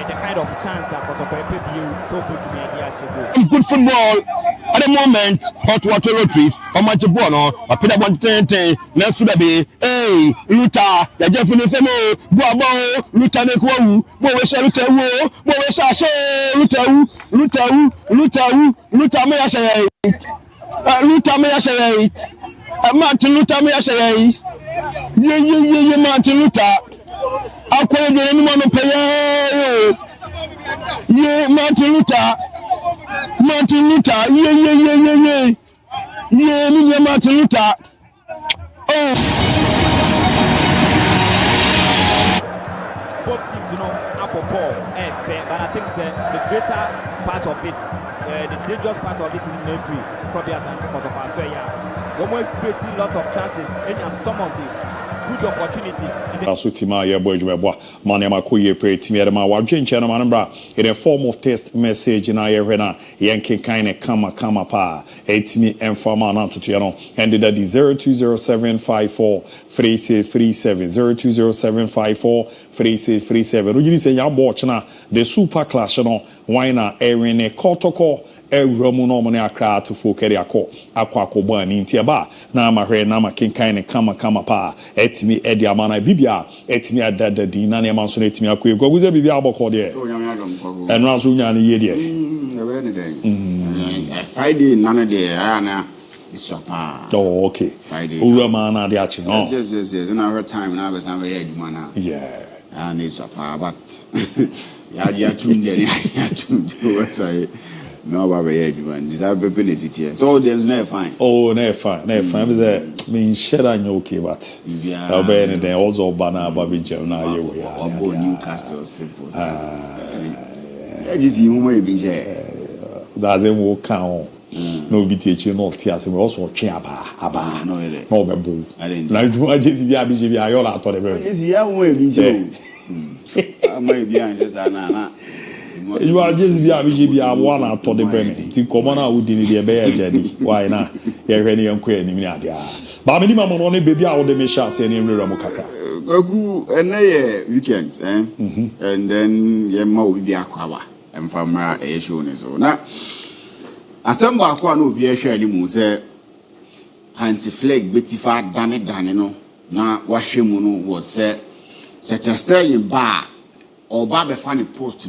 The kind of chance that Kotoko so good to me good football at the moment. Hot water rotaries on my Jabono, a Peter 110, next to the bay. Hey, Luta, the Jeffrey Femo, Boabo, Luta Neko, Boesha Lutau, Boesha, Luta Meashay, Martin Luta Meashay, Martin Luta. Akwa de ni mo no peye. Ye Martin Luther. Ye ni Martin Luther. Oh. Both teams, apple ball and fair, but I think the greater part of it, the dangerous part of it in every probably as anti-control. So when we're creating lots of chances, and some of the good opportunities. Also, Tima, your boy, Manama Kuye, pray Timia, Wajin Channel Manambra, in a form of text message in Irena, Yankee kind of kama pa, 8 and Famana to Tiano, and the 0207543637, 0207543637. Ujili say ya bochna, the super clash, why na Erin Kotoko. Romuno mone akra to fokere akwa koba ni ntiaba na amahwe na makenkan kama pa etimi edi amana bibia etimi adada di na ne manso etimi akwa egwaguze bibia aboko de en ranso nya ne ye de Friday nana de ana isopa. Oh, okay. Friday Urama na de achi no. Yes na our time na be some here eduma na. Yeah. And isopa but ya tunde ya tunde say no, Baba, you deserve happiness here. So there's no fine. Oh, no fine. Because me share on you okay, but I'll be anything. Also, Bana, Baby, Jana, you will. Newcastle, simple. Just you may be there. That's a walk count. No, be teaching, no tears. We also chair about no, bamboo. I didn't. Like, I just be a busy. I all out of the very. Is ya way be there? I may be just an. You are just be a one out of the brain. To come on out with the bear journey. Why not? You're ready and queer. But minimum only baby out of the Misha saying in Ramokaka. Go and weekends, and then you will be a cover and from a show. So now, assemble a quano be a share anymore. Hansi flag, Betty Fat, Danny, now Washimuno was said, such a stay in bar or Baba funny post,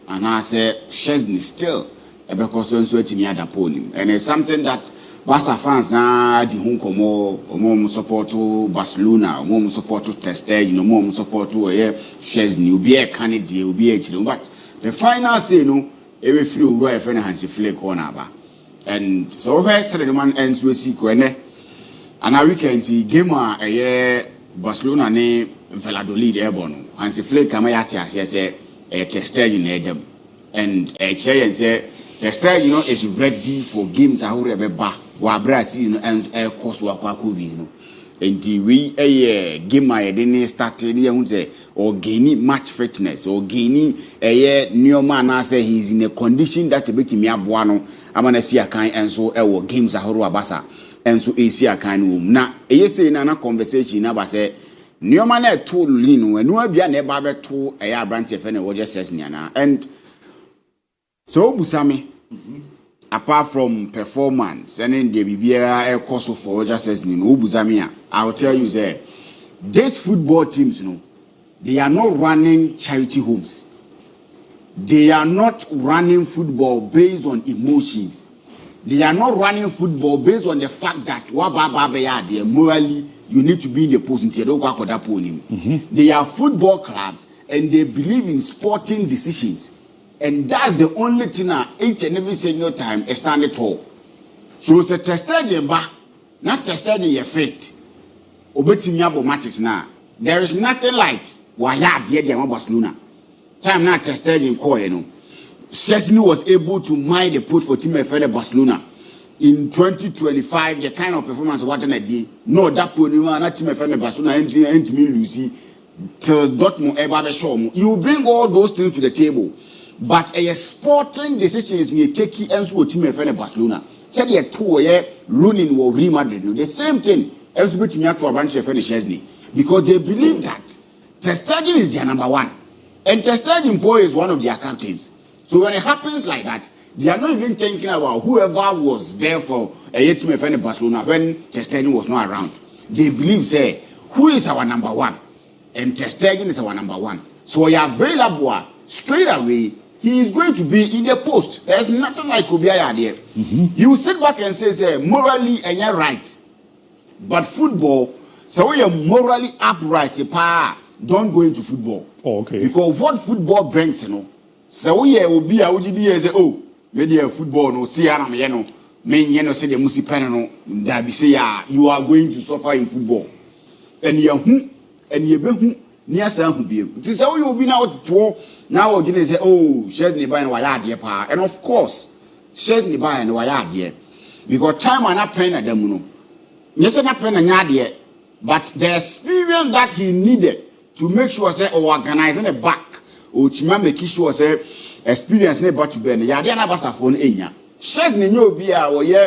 and I say Chesney still because so to other pony. And it's something that Barca fans now the home or more support to Barcelona, more support to Testage, more support to Chesney, will be a candidate, will be a but the final say every few right friend has a flake corner. And so where the man ends with Sequene and now we can see game a year Barcelona name Valladolid Airborne, and the flake Kamayatas, yes, a tester in Adam and a chair and say tester is ready for games I will remember while Brazil and air course and we a game I didn't start or gaining match fitness or gaining a year new man I say he's in a condition that bit me abuano I'm gonna see a kind and so our games are basa and so a see a kind room now a say in a conversation about say New man told Lino and no be a never to a branch of any what just says Niana. And so Busami, apart from performance and in the BBA course for just says Nino Buzamia, I'll tell you say these football teams they are not running charity homes. They are not running football based on emotions. They are not running football based on the fact that they are morally you need to be in the post in They are football clubs and they believe in sporting decisions. And that's the only thing each and every single time is standing tall. So it's a tested not tested your fate. Obetimiabo matches now. There is nothing like Wayad Yediama Barcelona. Time not tested in Koyeno. Chesney was able to mine the put for Team FL Barcelona. In 2025, the kind of performance what I did. No, that put not Team FL Barcelona and me Lucy till Dortmund ever show. You bring all those things to the table. But a sporting decision is near taking and so Team FL Barcelona. Said you 2 year running will Real Madrid. The same thing as with me to a branch of Chesney. Because they believe that Ter Stegen is their number one. And Ter Stegen boy is one of their captains. So when it happens like that, they are not even thinking about whoever was there for a year to defend Barcelona when Ter Stegen was not around. They believe, say, who is our number one? And Ter Stegen is our number one. So he available straight away. He is going to be in the post. There's nothing like Kubiaya there. He will sit back and say, morally and you're right. But football, so you're morally upright, don't go into football. Oh, okay. Because what football brings, you know, so yeah, will be a OGD say, oh, maybe a football no see I'm men say the musi panel that be say you are going to suffer in football. And you be near some be. This how you will be now to now again say, oh, shares nearby and why pa. And of course, shares nearby and why because time are not paying at them, no. Yes, not paying a but the experience that he needed to make sure say organizing a back or to make sure say experience never to be ya dey na basa phone enya shares ne nyo bi a wo ye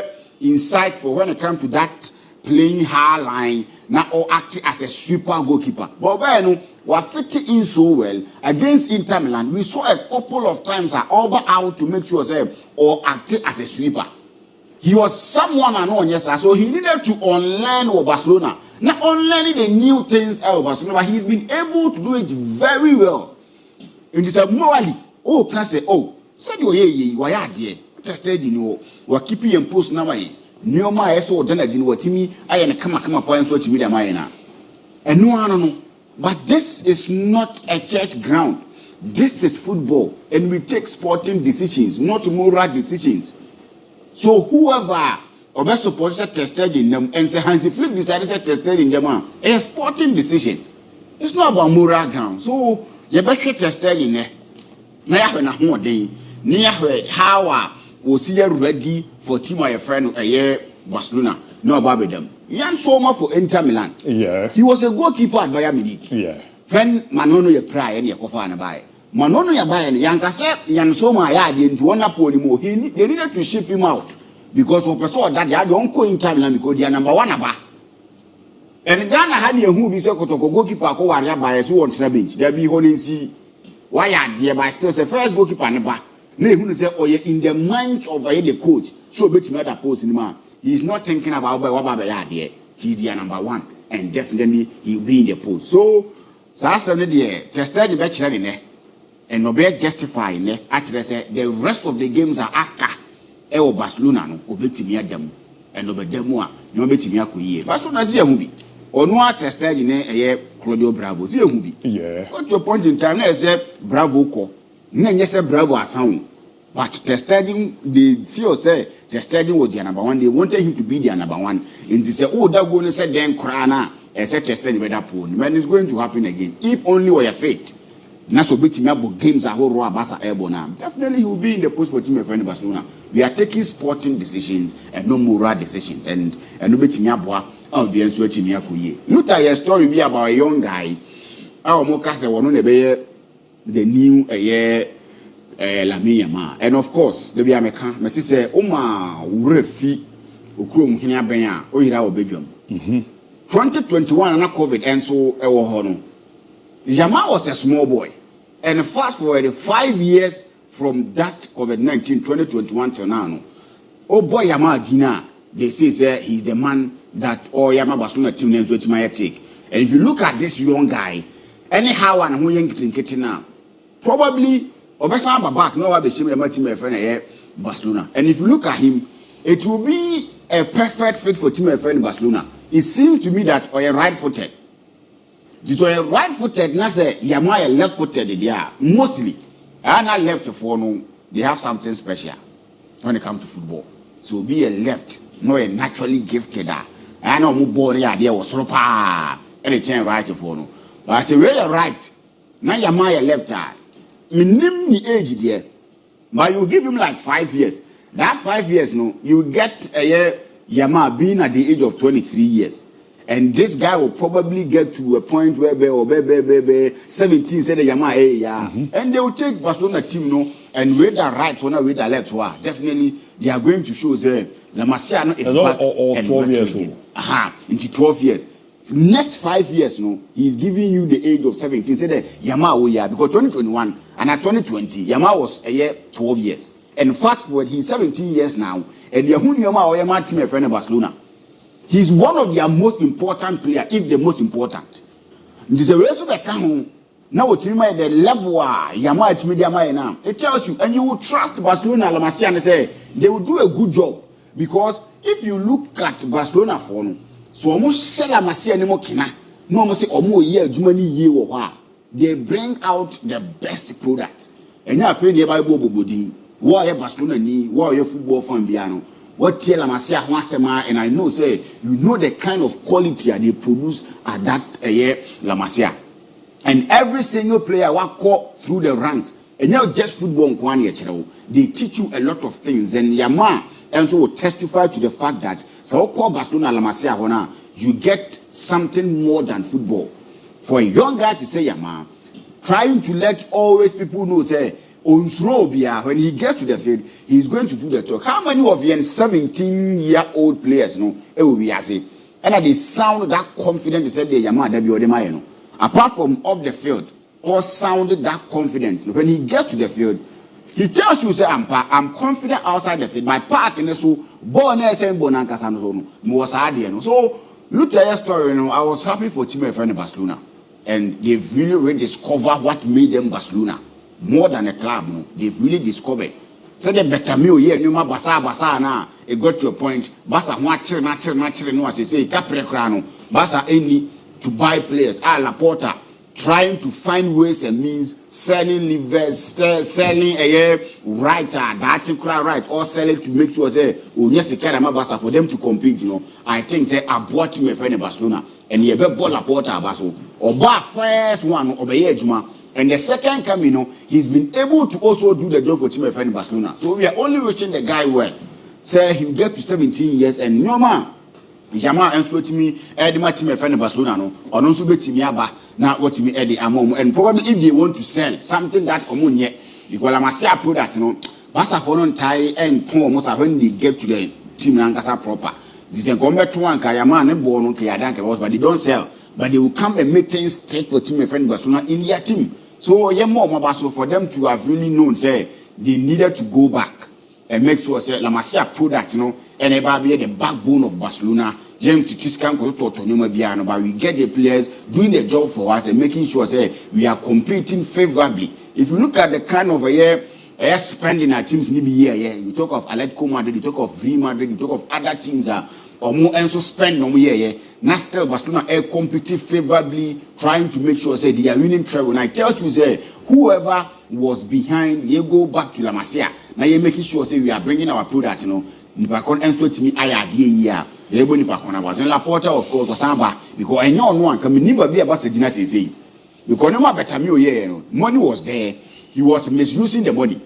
insightful when it comes to that playing high line now or acting as a super goalkeeper but by no we fit in so well against Inter Milan. We saw a couple of times over out to make sure say or acting as a sweeper. He was someone I know, yes, so he needed to unlearn what Barcelona. Not unlearning the new things out of Barcelona, but he's been able to do it very well. And it's a morally, oh, can say, oh, said you why are dear? Tested in you, we're keeping and post now. New my so done at what Timmy, I and come point for Timmy Mayana. And no, I don't know. But this is not a church ground. This is football, and we take sporting decisions, not moral decisions. So whoever or best supporter tested in them and say Hansi Flick decided to tested in them, a sporting decision. It's not about moral ground. So you better tested in there. Now when I want day, near how was he ready for team or a friend a year Barcelona? No about them. Yan Soma for Inter Milan. Yeah. He was a goalkeeper at Bayern Munich. Yeah. When Manono ya pry and ya kofana buy. Manono ya buy and Yankase Yan Soma ya didn't want to pull him. They needed to ship him out because of person that they had don't go in Milan because they are number one aba. And Ghana had a who be so goalkeeper ko waria by so on the bench. There be holding see why are there by still the first goalkeeper neba. Ne who say oh in the mind of the coach so bet me that post in man. He's not thinking about what there. He's the number one and definitely he'll be in the post. So Saturday there, just the bachelor in there, and no be justifying there. Actually, say the rest of the games are aka. Ewo Barcelona no obetimi adam, and no be demo a no betimi akoyie. Barcelona see ehun bi. Onu attested in Claudio Bravo. See ehun bi. Yeah. Got your point in time. Na say Bravo ko. Na nye say Bravo asan. But testing, they feel say testing was the number one. They wanted him to be the number one. And they say, oh, that going to say then Krana. I said testing better pool. When it's going to happen again. If only we are fit. Now so bit about games are whole raw basa airborne. Definitely he will be in the post for team of Barcelona. We are taking sporting decisions and no moral decisions. And no bit me aboa. I'll be answering to me akuye. Look at your story be about a young guy. Our mokase wonu ne the new year. And of course, the Biameka, my sister, Oma, Refi, Ukrum, Hinabaya, Oira, Obedium. 2021 and COVID, and so Ewohono. Yama was a small boy, and fast forward 5 years from that COVID-19, 2021 to now. Oh boy, Yama Gina, they say he's the man that all Yama Basuna team names which might take. And if you look at this young guy, anyhow, and who young getting now, probably. Obesa back no wa be shim the team friend Barcelona. And if you look at him, it will be a perfect fit for team friend Barcelona. It seems to me that or a right-footed. It was a right-footed, na say Yama left-footed there mostly. And left for no, they have something special when it comes to football. So be a left, no a naturally gifted. I know more body there was so pa anything right for no. But I say where you're right. Now Yama left eye. Minimum age there, but you give him like 5 years. That 5 years, no, you get a year Yama being at the age of 23 years, and this guy will probably get to a point where be 17 say the Yama and they will take Barcelona team no and with the right one with the left one. Definitely they are going to show say La Masia is back or 12 years old. Into 12 years. Next 5 years, no, he's giving you the age of 17. Say that Yama because 2021 and at 2020, Yama was a year 12 years. And fast forward, he's 17 years now, and Yama team a friend of Barcelona. He's one of their most important players, if the most important. This is a race of a can now at the level Yama at media now. It tells you, and you will trust Barcelona La Masia and say they will do a good job. Because if you look at Barcelona for so almost sell a Masia anymore kina no mo say omo ye adwuma ni ye wo ho a they bring out the best product enya afre ne ba bobodin wo ye Barcelona ni wo ye football fan bia no what tell am say ho asema and I know say you know the kind of quality they produce at that La Masia. And every single player wa call through the ranks and now just football they teach you a lot of things and Yama and so will testify to the fact that so call Barcelona La Masia hona you get something more than football. For a young guy to say Yama trying to let always people know say when he gets to the field, he's going to do the talk. How many of you 17-year-old players know? And they sound that confident to say they Yama apart from off the field, or sounded that confident. When he gets to the field, he tells you, say, I'm confident outside the field. My park in the so born saying Bonanka Sanono. So look at your story, I was happy for Team MON-FRI in Barcelona. And they've really discovered what made them Barcelona. More than a club, no, they've really discovered. So the better meal here, you ma basa na. It got to a point. Basa natural, no, as they say, Capricorn, Basa any to buy players. Laporta trying to find ways and means selling livers, selling a writer, that's right, or selling to make sure say, oh yes, Basa for them to compete. You know, I think they are bought him a friend in Barcelona, and he ever bought Laporta Baso or bar first one over Ejuma. And the second coming, he's been able to also do the job for Team MON-FRI in Barcelona. So we are only wishing the guy well. Say he get to 17 years and no man, Yama and so to me, Eddie Team MON-FRI in Barcelona, or no so to me aba, now what to me Eddie Amon. And probably if they want to sell something that Omon yet, because I'm a say product, Basa for non tie and almost when they get to the Team Lancasa proper. This is a combat to one Kayama and Bono Kayadanka was, but they don't sell. But they will come and make things straight for Team MON-FRI in Barcelona in their team. So so for them to have really known, say they needed to go back and make sure say La Masia product, and about be the backbone of Barcelona. But we get the players doing the job for us and making sure say we are competing favorably. If you look at the kind of a year spending our teams year, you talk of Atletico Madrid, you talk of Real Madrid, you talk of other teams or more and so spend on year. Now still Barcelona are competing favorably, trying to make sure say they are winning treble. And I tell you say whoever was behind, you go back to La Masia. Now you're making sure say we are bringing our product, Nipakon and so to me I idea. Nipakon was in Laporta of course or Samba because I know no one can never be about the dinner say. Because no better me money was there, he was misusing the money.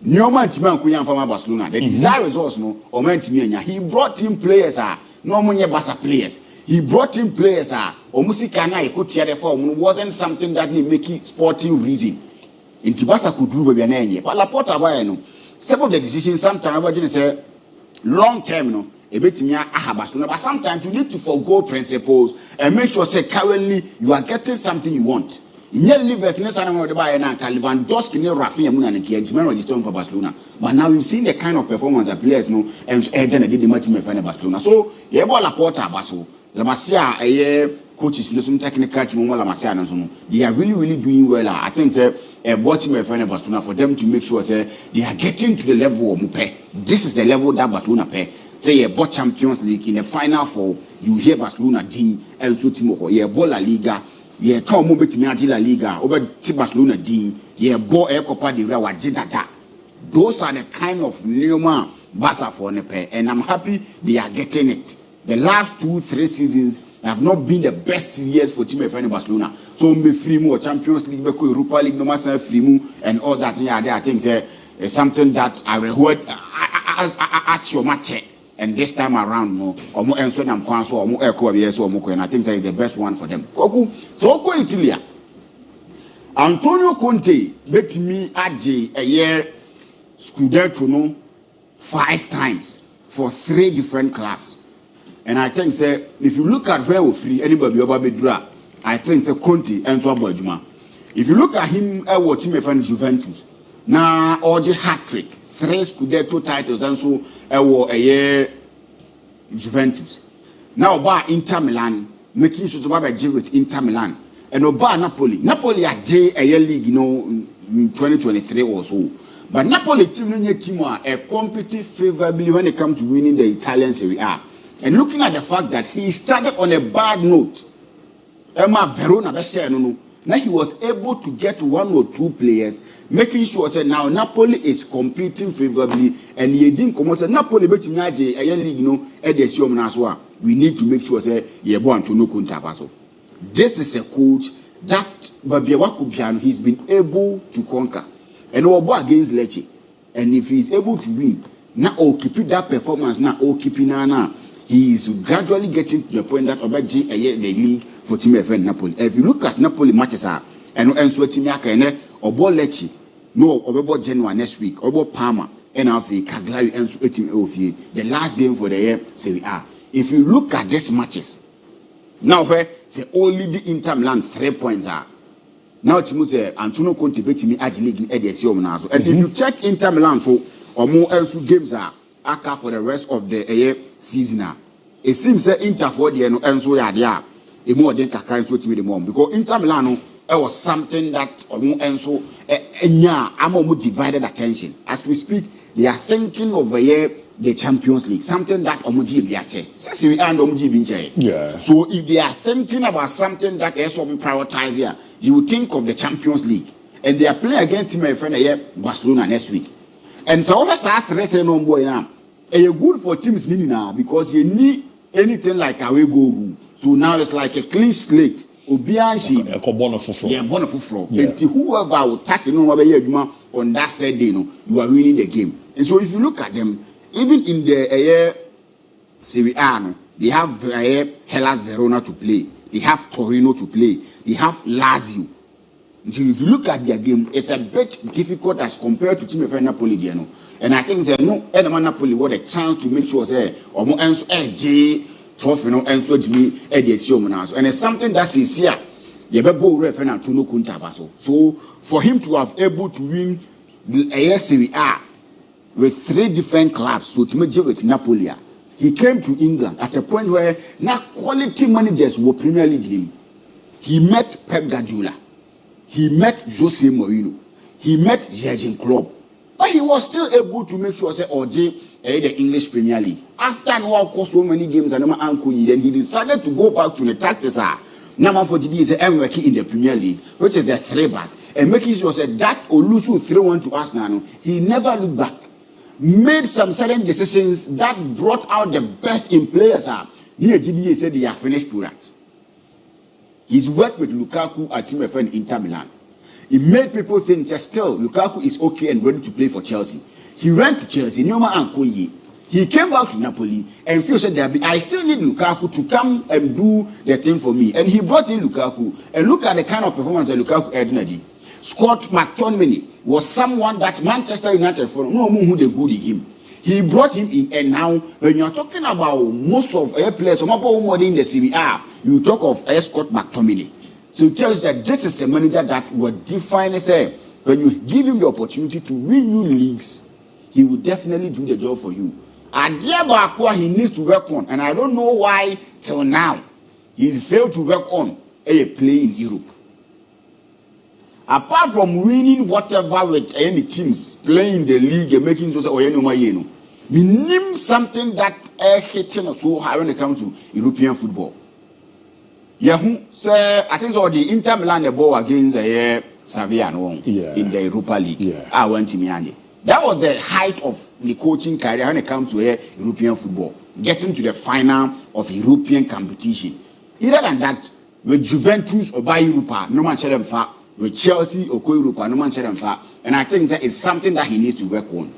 No man to man kuyan from Barcelona. The desire results or man to me he brought in players no money Barca players. He brought in players almost wasn't something that they make it sporting reason. In Tibasa could do baby an but Laporta some of the decisions sometimes I say long term a bit me Barcelona, but sometimes you need to forgo principles and make sure say currently you are getting something you want. For Barcelona. But now you've seen the kind of performance that players and then did the match in Barcelona. So you have Laporta Basso, La Masia, coaches, some technical team, La Masia, they are really doing well. I think a bottom of Barcelona for them to make sure say they are getting to the level of Mupe. This is the level that Barcelona pay. Say a bot Champions League in the final four, you hear Barcelona team, El Timo, you have La Liga. Yeah, come over to La Liga, over to Barcelona team, yeah, boy, Copa de Real, those are the kind of Neoma Barca for Nepe, and I'm happy they are getting it. The last 2-3 seasons have not been the best years for Team MON-FRI in Barcelona. So, me free more Champions League, Europa League, no matter free more, and all that. Yeah, I think it's something that I heard at your match. And this time around, or more and so I'm console or more echo yes or more, and I think that is the best one for them. So go Italia. Antonio Conte bet me at a year Scudetto 5 times for 3 different clubs. And I think say if you look at where we free anybody over Bedra, I think say Conte and so Bojuma. If you look at him, I watch him from Juventus. Now all the hat trick, 3 Scudetto titles and so a year Juventus. Now by Inter Milan, making sure to buy with Inter Milan. And Oba Napoli. Napoli are J a year league, in 2023 or so. But Napoli team are competitive favorably when it comes to winning the Italian Serie A. And looking at the fact that he started on a bad note Emma Verona no. Now he was able to get 1 or 2 players, making sure that now Napoli is competing favorably, and he didn't come out. Napoli betim na je league no e dey show na so. We need to make sure say ye born to no kuntabaso. This is a coach that Babiawakubiano he's been able to conquer. And Obo against Lecce. And if he's able to win, now keep that performance, now keeping now. He is gradually getting to the point that Obaji the league for Team FN Napoli. If you look at Napoli matches and so Team Yaka Obo Lecce, no Obo Genoa next week, Obo Parma, and Alfie Cagliari and so Team Ofie, the last game for the year Serie A. If you look at these matches, now where say only the Inter Milan 3 points are. Now Timu say Antonio Conte beat me at the league at the Nazo. And if you check Inter Milan so or more else games are aka for the rest of the season. It seems that Inter for the and so yeah, a more than kakra so Timu the mom because Inter Milan it was something that or more and so I'm divided attention. As we speak, they are thinking of the Champions League, something that Omuji Biache. Yeah. So if they are thinking about something that is prioritized here, you would think of the Champions League. And they are playing against my friend here, Barcelona next week. And so all I threaten on boy now. And you're good for teams now because you need anything like away go rule. So now it's like a clean slate. Obianshi. Yeah, Bonafufro. And whoever will touch on that said day, you are winning the game. And so if you look at them, even in the Serie A, they have Hellas Verona to play. They have Torino to play. They have Lazio. So if you look at their game, it's a bit difficult as compared to Team of Napoli. And I think Napoli what a chance to make sure say or more trophy and so me and it's something that's sincere. So for him to have able to win the Serie A with 3 different clubs, so to make with Napoli, he came to England at a point where now quality managers were Premier League him. He met Pep Guardiola, he met Jose Mourinho, he met Jurgen Klopp, but he was still able to make sure say the English Premier League. After so many games and then he decided to go back to the tactics. Number 40 is working in the Premier League, which is the 3-back, and making sure that Olusu 3-1 to Arsenal. He never looked back. Made some certain decisions that brought out the best in players. Near GDA said they are finished product. He's worked with Lukaku at Team FN Inter Milan. He made people think that still Lukaku is okay and ready to play for Chelsea. He went to Chelsea, Neoma and Koye. He came back to Napoli and Phil said, I still need Lukaku to come and do the thing for me. And he brought in Lukaku. And look at the kind of performance that Lukaku had. Scott McTominay was someone that Manchester United for no who they good in him. He brought him in, and now when you are talking about most of players, some more in the Serie A, you talk of Scott McTominay. So it tells you that this is a manager that will define say when you give him the opportunity to win new leagues, he will definitely do the job for you. And therefore, he needs to work on, and I don't know why till now he failed to work on a play in Europe. Apart from winning whatever with any teams playing the league and making sure we name something that hitting so high when it comes to European football. Yahoo, sir, I think so the Inter Milan the ball against Sevilla in the Europa League. Yeah. I went to Miami. That was the height of the coaching career when it comes to European football. Getting to the final of European competition. Other than that, with Juventus or by Europa, no man shall them far. With Chelsea or Europa, no man shall them far. And I think that is something that he needs to work on.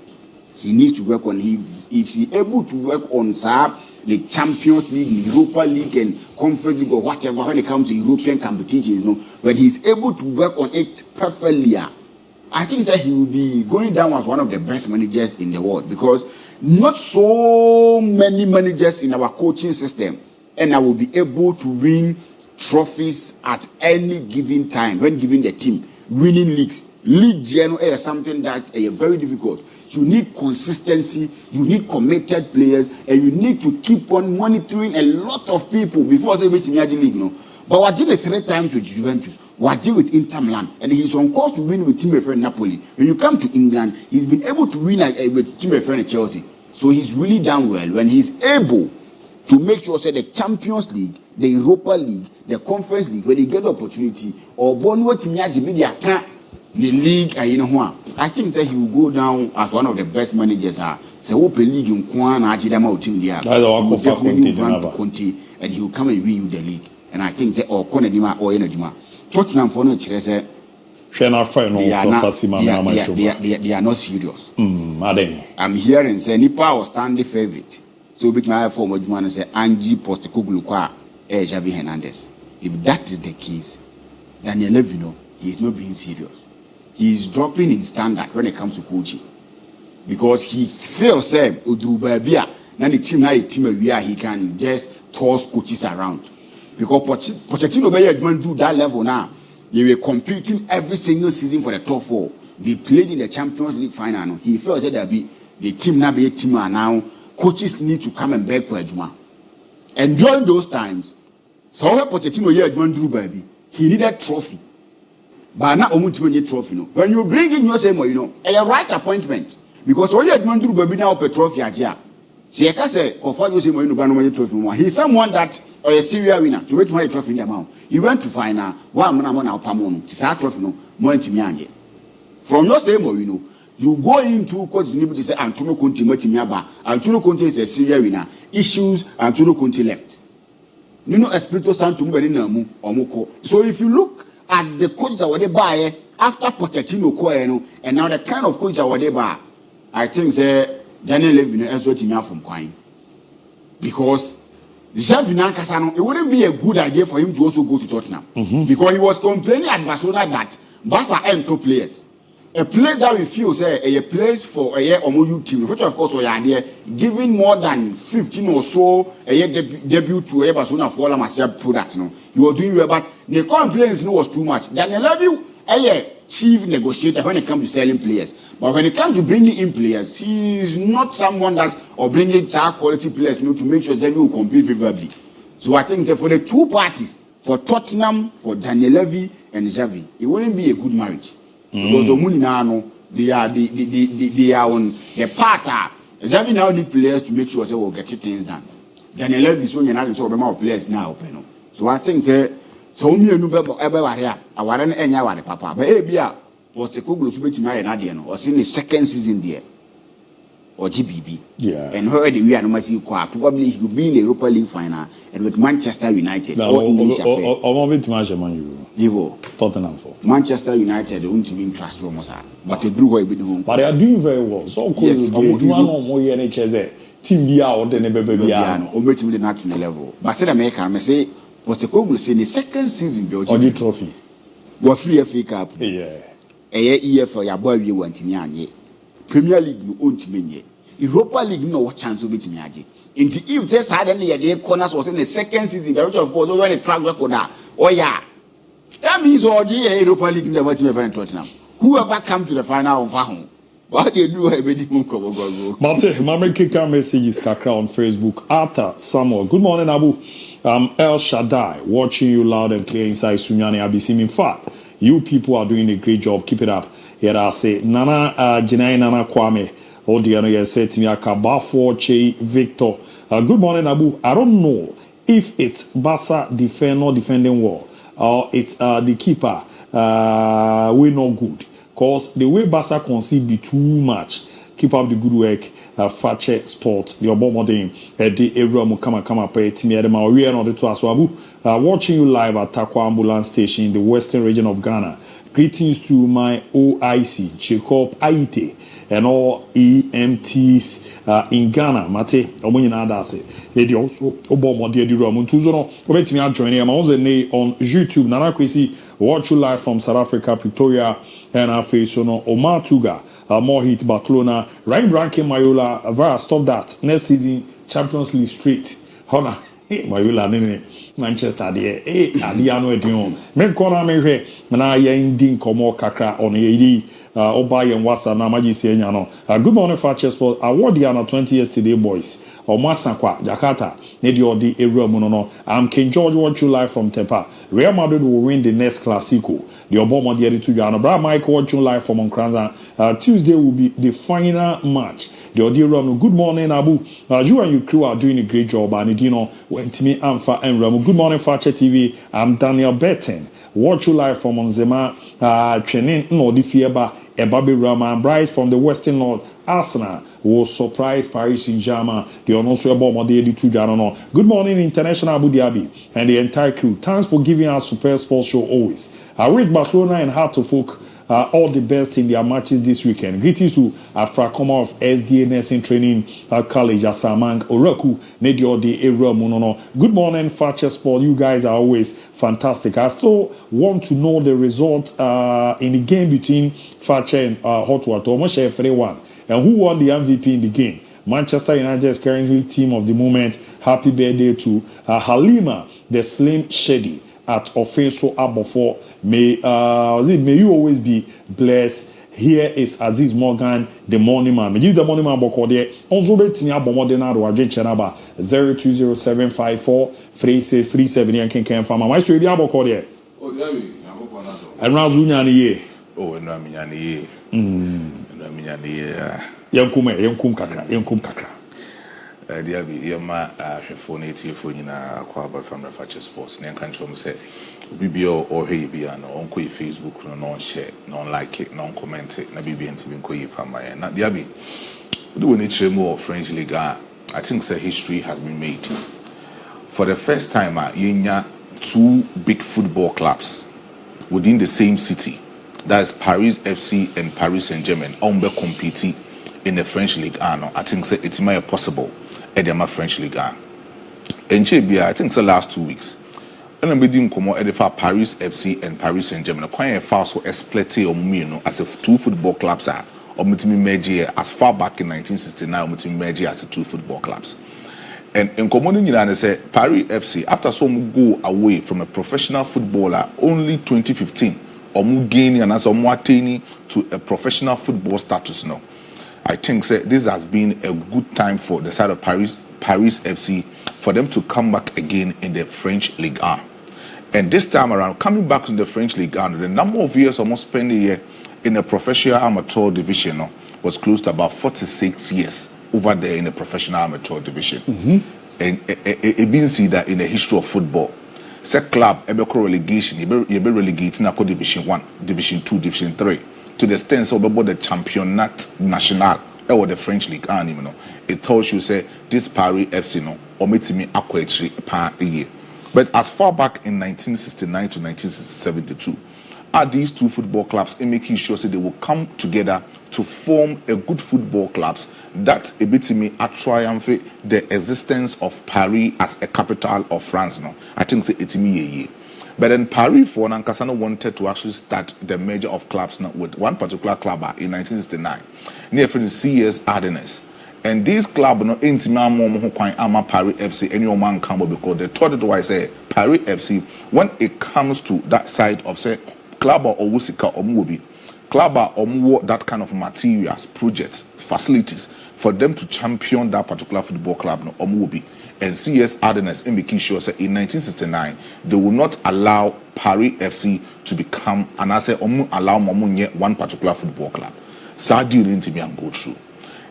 He needs to work on. If he's able to work on the Champions League, Europa League, and Conference League, or whatever, when it comes to European competitions, when he's able to work on it perfectly, I think that he will be going down as one of the best managers in the world, because not so many managers in our coaching system, and I will be able to win trophies at any given time when given the team, winning leagues. League general is something that is very difficult. You need consistency, you need committed players, and you need to keep on monitoring a lot of people before they reach the league. But what did 3 times with Juventus? What did with Inter Milan? And he's on course to win with Team of Napoli. When you come to England, he's been able to win with Team of Chelsea. So he's really done well when he's able to make sure say the Champions League, the Europa League, the Conference League, when they get the opportunity, or born what in media can the league and you know I think that he will go down as one of the best managers. So open league in Kwan Ajidama team there. Conte and he will come and win you the league. And I think that or Konedima or Enedima. Tottenham for no chase. They are not serious. I'm hearing say Nipa was standing favorite. So big my former man say Angie Postecoglou kwa Xavi Hernandez. If that is the case, Daniel Levino, he is not being serious. He is dropping in standard when it comes to coaching. Because he feels say Udrubabia, now the team now a team where he can just toss coaches around. Because Pochettino do that level now. They were competing every single season for the top 4. They played in the Champions League final. He felt that the team now be a team now. Coaches need to come and beg for Ejuma. And during those times, so Pochettino do baby, he needed trophy. But now Omutimani trophy. No. When you bring in your same way, a right appointment. Because all you do baby now a trophy aja. So you can say, he's someone that or a serial winner to make my trophy in the amount. He went to final one now Pamon, to trophy no more to from your same way, you go into coach to say Antonio Conte Motimiaba. Antonio Conte is a serial winner. Issues Antonio Conte left. Espirito Santo Mbeninamu or Moko. So if you look at the coaches that were they buy after Pochettino Coeno and now the kind of coach that were they buy, I think Daniel Levine is what him from Quine. Because Xavi Nankasano, it wouldn't be a good idea for him to also go to Tottenham. Because he was complaining at Barcelona that Barca and two players. A player that we feel say a place for a year or more team, which of course we are there, giving more than 15 or so a year debut to a Barcelona for all myself products. You were doing well, but the complaints was too much. Daniel Levy, a chief negotiator when it comes to selling players. But when it comes to bringing in players, he is not someone that or bringing high quality players to make sure that will compete favorably. So I think that for the two parties, for Tottenham, for Daniel Levy and Xavi, it wouldn't be a good marriage. Because they are on the part. Xavi now need players to make sure they will get things done. Daniel Levy is only not so players now. So I think so me no be ever warrior aware no enya ware papa but bia was the Koglu subeti na na de no was in the second season there or GBB and already we are no masi kwa probably he will be in the Europa League final and with Manchester United or English affair or bit match man you Tottenham for Manchester United won't even trust Romosa but it drew where be home but they are doing very well so cool yes, do no more NHS team dia or the nebe bia no o meet the national level but say America me say what the Koglu say the second season Belgium or the trophy what free FA Cup EFL ya boy we want me anye Premier League no own me Europa League no what chance of it me age into if say suddenly the corners was in the second season which of course when the track record that means all the Europa League never to ever in Tottenham whoever come to the final of home what they do everybody go Mate mama kika messages kakra on Facebook Arthur Samuel good morning Abu El Shaddai watching you loud and clear inside Sunyani Abisim in fact you people are doing a great job keep it up here I say Nana Jinai Nana Kwame Odiano said to me Akabafo Che Victor good morning Abu I don't know if it's Barca defending well or it's the keeper we not good cause the way Barca concede be too much keep up the good work Fakye Sport the Obomodin the area mu come pay team edema we are on the to Abu watching you live at Takwa Ambulance Station in the western region of Ghana. Greetings to my OIC Jacob Aite and all EMTs in Ghana. Mate omunyina adase they also Obomodin the room tuzono obetimi join him on YouTube Nana Kwesi watch you live from South Africa Pretoria and our face on Omar Tuga more hit Barcelona Ryan Branke Mayola Vara stop that next season Champions League straight Hona Mayula nene Manchester de adiano edion me kona me hwe na ya ndi nkomo kakra on ye oba yen wasa na magisi enya no. Good morning Fakye Sport. Award ya na 20 yesterday boys. Omasakwa Jakarta ne de odi ewura mu no. I'm King George, watch you live from Tepa. Real Madrid will win the next Clasico. The Obama de to Ghana. Bra Michael, watch you live from Nkranza. Tuesday will be the final match. The Odi Ramu. Good morning, Abu. You and your crew are doing a great job. And you know, when Timmy Amfa and Ramu. Good morning, Fakye TV. I'm Daniel Betten. Watch you live from Onzema. Training no the Fieba. Ebabe Rama Bright from the Western North. Arsenal will surprise Paris Saint-Germain. They are also about Mode to Ghana. Good morning, International Abu Dhabi and the entire crew. Thanks for giving us super sports show always. I wish Barcelona and Heart of Folk all the best in their matches this weekend. Greetings to Afrakoma of SDA Nursing Training College, Asamang, Oraku, Nedio de Era Munono. Good morning, Fakye Sport. You guys are always fantastic. I still want to know the result in the game between Fakye and Hot Water. Almost 3-1. And who won the MVP in the game? Manchester United is currently team of the moment. Happy birthday to Halima, the Slim Shady at Offenso Abofo. May you always be blessed. Here is Aziz Morgan, the morning man. Me give the morning man boko there. Also bet me abomo de na do adwen chenaba 0207543637 yan ken fama. My so dia boko there. Oh, Diaby, na boko na do. Enra zunya ni ye. Oh, enra mi nya ni ye. Enra mi nya ni ye. Yankum kakra. Diaby, yema hwefo na etifo nyina akwa ba from Fakye Sports. Na kan chom say bibio or hey bia no on ko Facebook no share, no like it, no comment it, na bibia ntimi ko yi fama ya. Na Diaby, we woni chemo of French League. I think say history has been made. For the first time, yenya two big football clubs within the same city. That is Paris FC and Paris Saint-Germain. Ombe competing in the French League. No, I think say it's may possible at the French League. And I think the last 2 weeks. And I'm being come at the Paris FC and Paris Saint-Germain. Quite a fast so split as if two football clubs are or merge as far back in 1969 merge as two football clubs. And in common they say Paris FC after some go away from a professional footballer only 2015 or gaining and as attaining to a professional football status now. I think this has been a good time for the side of Paris FC for them to come back again in the French Ligue 1. And this time around, coming back to the French Ligue 1, the number of years almost spent a year in the professional amateur division was close to about 46 years over there in the professional amateur division. And it means that in the history of football, set club ebe relegation, you be relegating to Division 1, Division 2, Division 3. To the extent about the Championnat National or the French League, it tells you say this Paris FC or me acquire per year. But as far back in 1969 to 1972, are these two football clubs in making sure that they will come together to form a good football clubs that a bit me a triumph the existence of Paris as a capital of France. I think it's me a year. But then Paris for Nankasano wanted to actually start the merger of clubs now with one particular club in 1969 near the CS Ardennes. And this club no intimate Paris FC any man come because they thought it was say Paris FC when it comes to that side of say club or Wusika or Mubi club or that kind of materials, projects, facilities for them to champion that particular football club no or Mubi. And CS Ardennes in making sure that in 1969 they will not allow Paris FC to become and I say allow one particular football club. So deal into me and go through.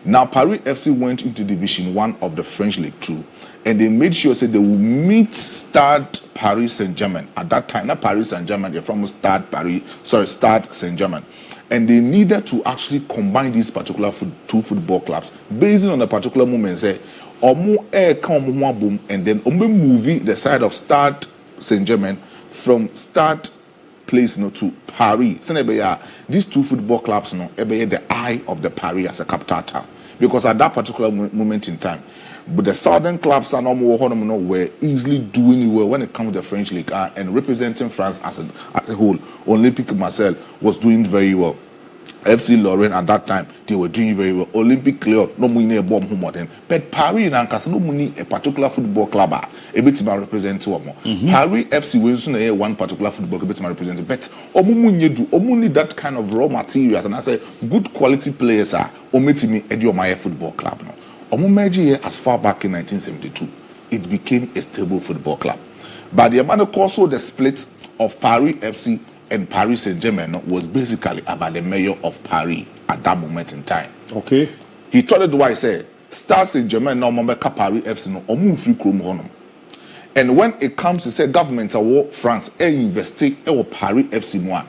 Now Paris FC went into Division 1 of the French League 2 and they made sure that they will meet Stade Paris Saint-Germain. At that time, not Paris Saint-Germain, they're from Stade Saint-Germain. And they needed to actually combine these particular two football clubs based on a particular moment say and then movie the side of Stade Saint-Germain from Stade Place to Paris. These two football clubs the eye of the Paris as a capital town. Because at that particular moment in time, but the southern clubs are were easily doing well when it comes to the French League and representing France as a whole. Olympique Marseille was doing very well. FC Lorraine at that time, they were doing very well. Olympic Clear, no money a bomb home then. But Paris and Ankasa, no money a particular football club. A bit to represent two or more. Paris FC Wilson one particular football club to represent. But Omuni that kind of raw material. And I say good quality players are Omitimi Ediomaya Football Club. Omumeji as far back in 1972, it became a stable football club. But the amount also the split of Paris FC and Paris Saint-Germain was basically about the mayor of Paris at that moment in time. Okay. He told it why he said, Star Saint-Germain no member Paris FC no MON-FRI krom. And when it comes to say government of France, invest in Paris FC moi.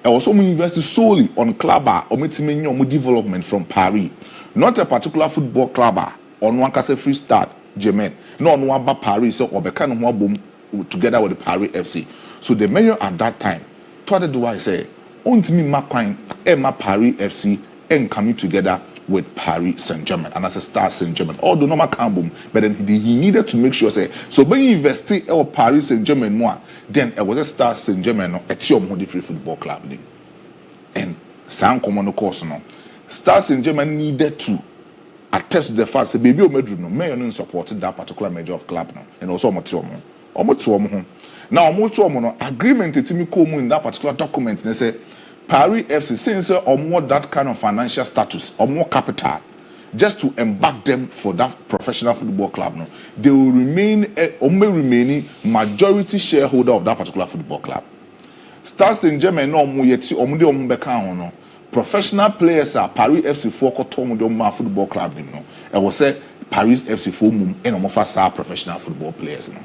And also invest solely on club or development from Paris. Not a particular football club on one case free start Germain. No on one Paris or Bekan boom together with the Paris FC. So the mayor at that time told do I say, "Ontimi Makwan, Emma Paris FC, and coming together with Paris Saint-Germain, and as a Star Saint-Germain, although no boom, but then he needed to make sure say, so when you invest in Paris Saint-Germain more, then it was a Star Saint-Germain, at your MON-FRI football club, and San Common course no, Star Saint-Germain needed to attest to the fact that baby Omedru no, may supported that particular major of club no, and also Omotuomo. Now, Omotuomo agreement in that particular document, they say Paris FC since or more that kind of financial status or more capital, just to embark them for that professional football club. No, they will remain remaining majority shareholder of that particular football club. Star Saint-Germain no professional players are Paris FC for football club. No, I will say Paris FC for and professional football players. No.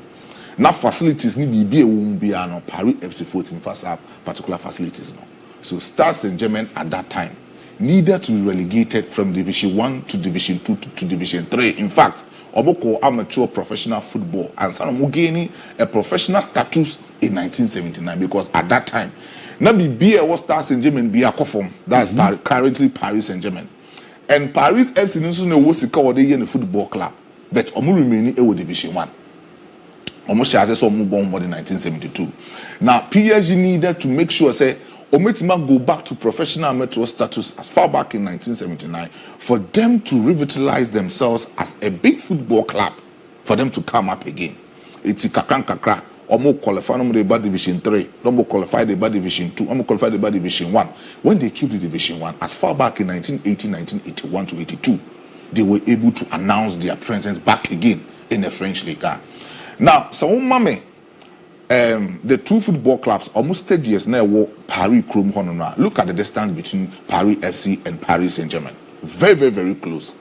Now facilities need be no Paris FC 14 first have particular facilities no. So Star Saint-Germain at that time needed to be relegated from Division 1 to Division 2 to Division 3. In fact, Oboko amateur professional football and some gaining a professional status in 1979 because at that time now be was Star Saint-Germain be a conform that's currently Paris Saint-Germain. And Paris FC no was the football club, but Omu remaining a Division 1. Almost as I move on more in 1972. Now PSG needed to make sure say Ometima go back to professional amateur status as far back in 1979 for them to revitalize themselves as a big football club for them to come up again. It's kakra almost qualified about Division 3, almost qualified about Division 2, almost qualified about Division 1. When they killed the Division 1, as far back in 1980, 1981 to 82, they were able to announce their presence back again in the French League. Now, so mame, the two football clubs almost 30 years now were Paris Chrome Honora. Look at the distance between Paris FC and Paris Saint-Germain. Very, very, very close.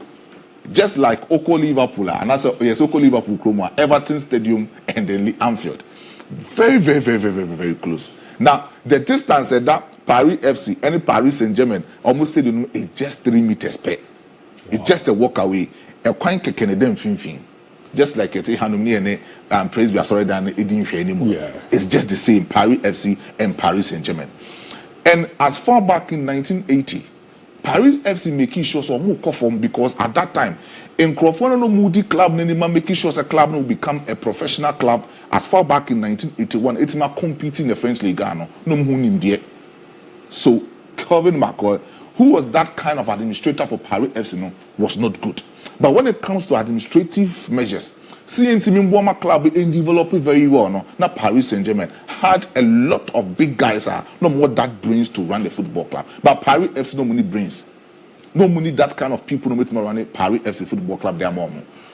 Just like Oko Liverpool, and that's Oko Liverpool Chrome, Everton Stadium, and then Anfield. Very, very, very, very, very, very close. Now, the distance that Paris FC and Paris Saint-Germain almost stadium is just 3 meters per. Wow. It's just a walk away. A quite Canadian fin. Just like it's and praise we are sorry that it didn't anymore. Yeah. It's just the same Paris FC and Paris Saint-Germain. And as far back in 1980, Paris FC making sure so more conform because at that time, in Crawford no Moody club, making sure a club will become a professional club. As far back in 1981, it's not competing in the French League. No. So Kelvin McCoy, who was that kind of administrator for Paris FC, was not good. But when it comes to administrative measures, CNT Mboma club in developing very well. No, now Paris Saint-Germain had a lot of big guys no more that brains to run the football club. But Paris FC no money brains. No money that kind of people no make to run the Paris FC football club they are more.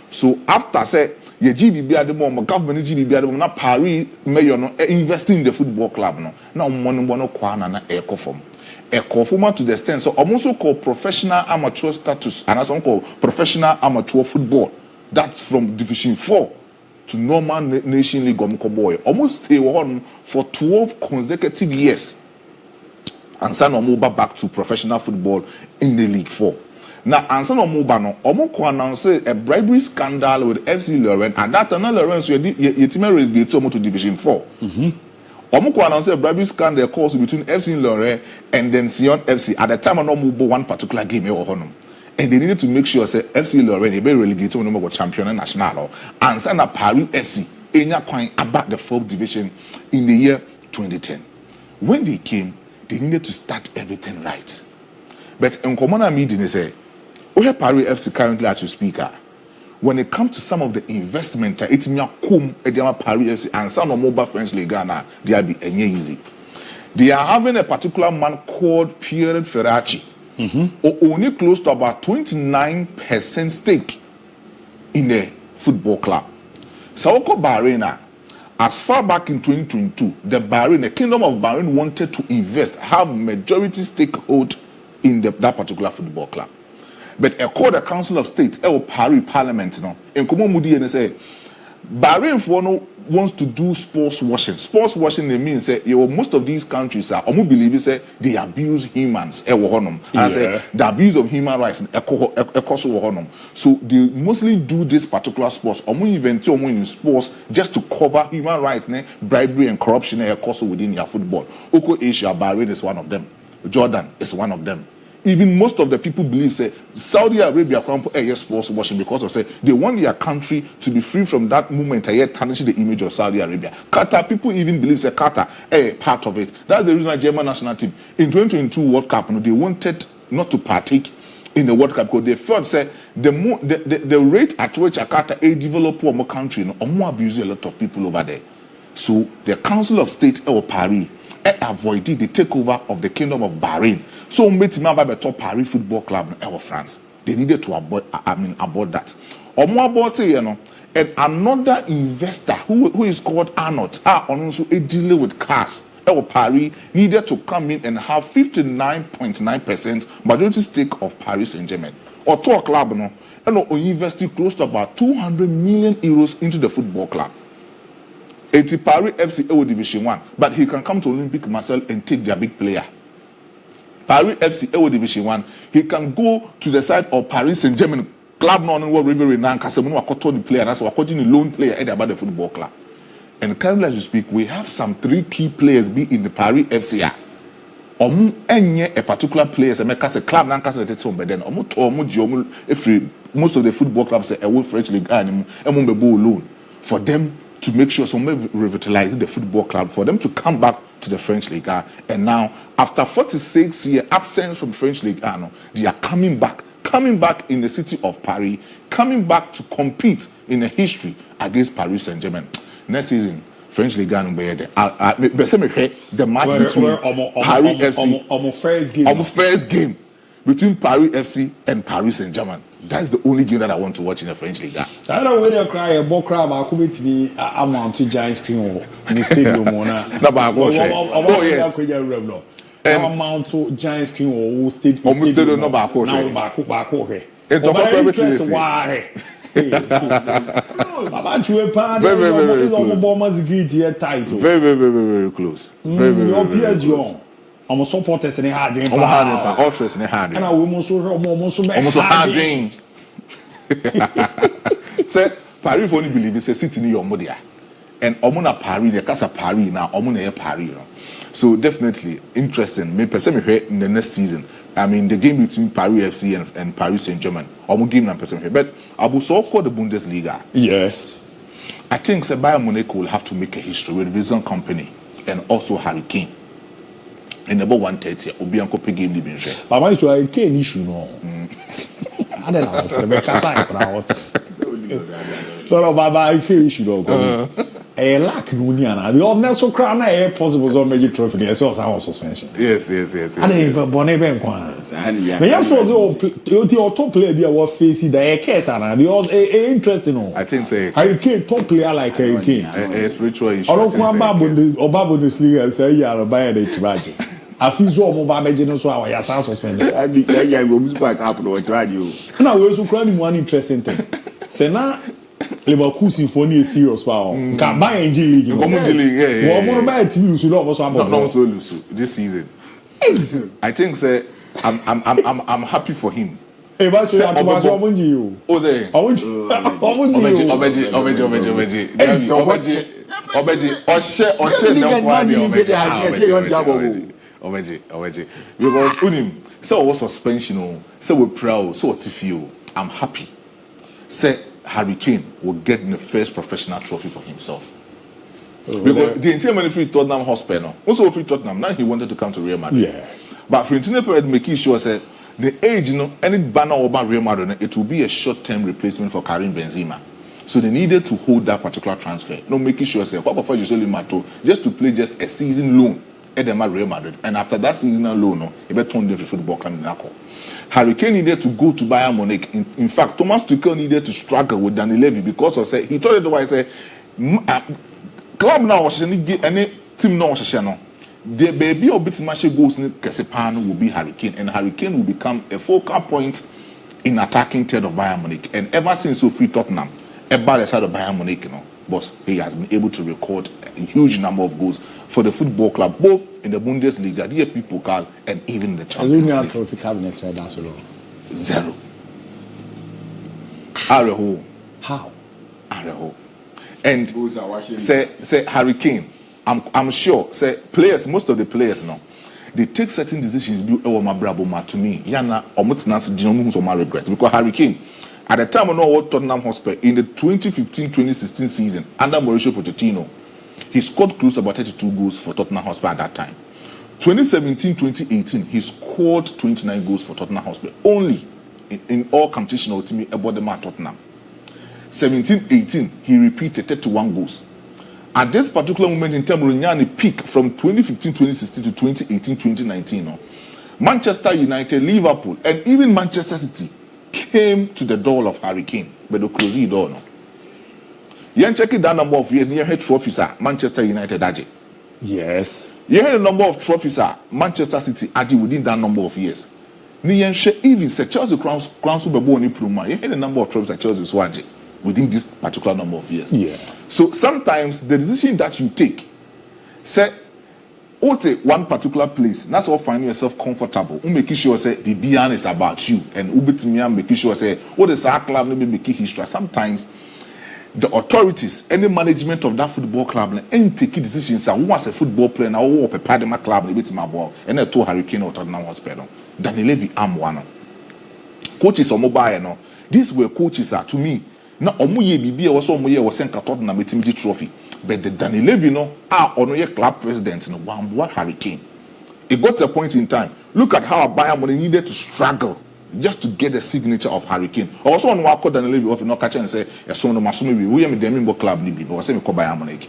So after say the GBB at the moment, government GBB at the moment, now Paris mayor no investing in the football club no. Now money no kwana na eco form. A conformer to the extent so I'm also called professional amateur status and as called professional amateur football. That's from Division 4 to normal Nation League boy. Almost stay on for 12 consecutive years. And San Omoba back to professional football in the League 4. Now, and San Omoba no Omoko announced a bribery scandal with FC Lorraine and that another Lorraine so you team relegated to Division 4. Omoko announced a bribery scandal course between FC Lorraine and then Sion FC at the time of one particular game. And they needed to make sure say FC Lorraine they be relegated to number champion national and send a Paris FC about the 4th division in the year 2010. When they came, they needed to start everything right. But in common meeting, they say, we have Paris FC currently as you speak. When it comes to some of the investment, it's me come at Paris FC and some of mobile French League Ghana, they are be easy. They are having a particular man called Pierre Ferracci, who only close to about 29% stake in the football club. Saoko Bahrain, as far back in 2022, the Kingdom of Bahrain wanted to invest, have majority stakehold in that particular football club. But the Council of State, Paris Parliament, in Komo Mudi and say, Bahrain for no wants to do sports washing. Sports washing means most of these countries are believe say they abuse humans. And say the abuse of human rights so they mostly do this particular sports. Event in sports just to cover human rights, bribery and corruption within your football. Oko Asia, Bahrain is one of them. Jordan is one of them. Even most of the people believe say Saudi Arabia can't sports washing because of say they want their country to be free from that movement tarnishing the image of Saudi Arabia. Qatar, people even believe say Qatar part of it. That's the reason why German national team in 2022 World Cup, they wanted not to partake in the World Cup because they felt say the rate at which Qatar develop more country, more abuse a lot of people over there. So the Council of State Paris avoided the takeover of the Kingdom of Bahrain. So top Paris Football Club in France. They needed to abort that. Or more about and another investor who is called Arnott also dealing with cars. Paris needed to come in and have 59.9% majority stake of Paris Saint-Germain. Or to a club and invested close to about 200 million euros into the football club. It's Paris FC ABOU Division 1, but he can come to Olympic Marseille and take their big player. Paris FC ABOU Division 1, he can go to the side of Paris Saint-Germain club non what river in Nankasemunu the player, that's what the loan player about the football club. And currently as you speak, we have some 3 key players be in the Paris FC. A particular players and make us a club Nankasa but then most of the football clubs say a French league and loan for them to make sure some revitalize the football club for them to come back to the French League. And now, after 46 years absence from French League, they are coming back in the city of Paris, coming back to compete in a history against Paris Saint-Germain. Next season, French League the match between Paris FC first game between Paris FC and Paris Saint-Germain. That's the only game that I want to watch in the French League. I don't know when cry a ball crab. I come to me. I'm on to giant screen in the stadium. Oh yes. I'm on to giant screen or stadium. Almost stadium. No back. Back. It's why. Very close. Very I'm a supporters in a hard dream. Ultras in a hard dream. And I will almost hard dream. Say, Paris only believe it's a city in your modia. And Omona Paris, the Casa Paris now, Omona Paris. So definitely interesting. Maybe in the next season. I mean, the game between Paris FC and Paris Saint-Germain. Omo game and person. But Abu so called the Bundesliga. Yes. I think Bayern Munich will have to make a history with Vision Company and also Harry Kane. And about 130, Obianco pay game living share. But why should I care issue no? I don't know. So the Casa was. No, Baba, issue no. A lack Nuniana. The old so crown a possible so major trophy. As well as our suspension. Yes. I didn't Bonnet Benquan. But you also your top player there was facing the case and the old interesting. I think say I can't top player like Harry Kane. A spiritual issue. I don't want Babu this league say you are buying it tragic. I feel so mobile general so our sound suspended. I will move back up to try you. Now we also crying one interesting thing. Say now Liverpool Symphony is serious wow. Can buy NG League. Yeah. What buy a team lose not so lose this season. I think say I'm happy for him. Hey, but so you Obeji. Because Unim, so was suspension, so we're proud, so what if you? I'm happy. Say Harry Kane will get the first professional trophy for himself. Because the entire money free Tottenham Hotspur, also free Tottenham. Now he wanted to come to Real Madrid. Yeah. But for Intino period, making sure say The age, any banner over Real Madrid, it will be a short-term replacement for Karim Benzema. So they needed to hold that particular transfer. No, making sure, say, what for Jose Mato just to play just a season loan at the Real Madrid, and after that seasonal loan, he better turn the football coming. Harry Kane needed to go to Bayern Munich. In fact, Thomas Tuchel needed to struggle with Daniel Levy because of he told the why say club now was any team now was the baby or bit match goals in Kesepan will be Harry Kane, and Harry Kane will become a focal point in attacking third of Bayern Munich. And ever since so free Tottenham, about the side of Bayern Munich, but he has been able to record a huge number of goals for the football club, both in the Bundesliga, the DFB Pokal, and even in the Champions League. Trophy cabinet that's alone. 0. Areho. How? Areho. And say Harry Kane, I'm sure, say players, most of the players now, they take certain decisions to me. Yana or regret because Harry Kane, at the time of Tottenham Hotspur in the 2015-2016 season under Mauricio Pochettino, he scored close to about 32 goals for Tottenham Hotspur at that time. 2017-2018, he scored 29 goals for Tottenham Hotspur only in all competition ultimately about the man Tottenham. 17-18, he repeated 31 goals. At this particular moment in time, Ronyani peak from 2015-2016 to 2018-2019. Manchester United, Liverpool, and even Manchester City came to the door of Harry Kane, but they closed the door. You check that number of years, you had trophies at Manchester United, Aji. Yes. You had a number of trophies at Manchester City, Aji, within that number of years. Even say Chelsea Crowns Super Bowl ni Pruma. You had a number of trophies at Chelsea Swaji within this particular number of years. Yeah. So sometimes the decision that you take, say, one particular place, that's all finding yourself comfortable. Making sure say the beyond is about you, and making sure say what is our club maybe making history. Sometimes the authorities, any management of that football club, and taking decisions. Who was a football player now? Who a Padma club? And my ball, and I told Harry Kane or Tottenham Hotspur. Daniel Levy, I'm one. Coaches are mobile, no. These were coaches are to me. Now, Omuye Bibi was Omuye was sent to Tottenham with trophy. But the Daniel Levy, Onoye club president, what Harry Kane. It got to a point in time. Look at how Bayern Munich needed to struggle just to get the signature of Harry Kane. Also, on what Daniel Levy off no catch and say, "Son of Masumi, we am the member club nibi." But say me call Bayern Munich,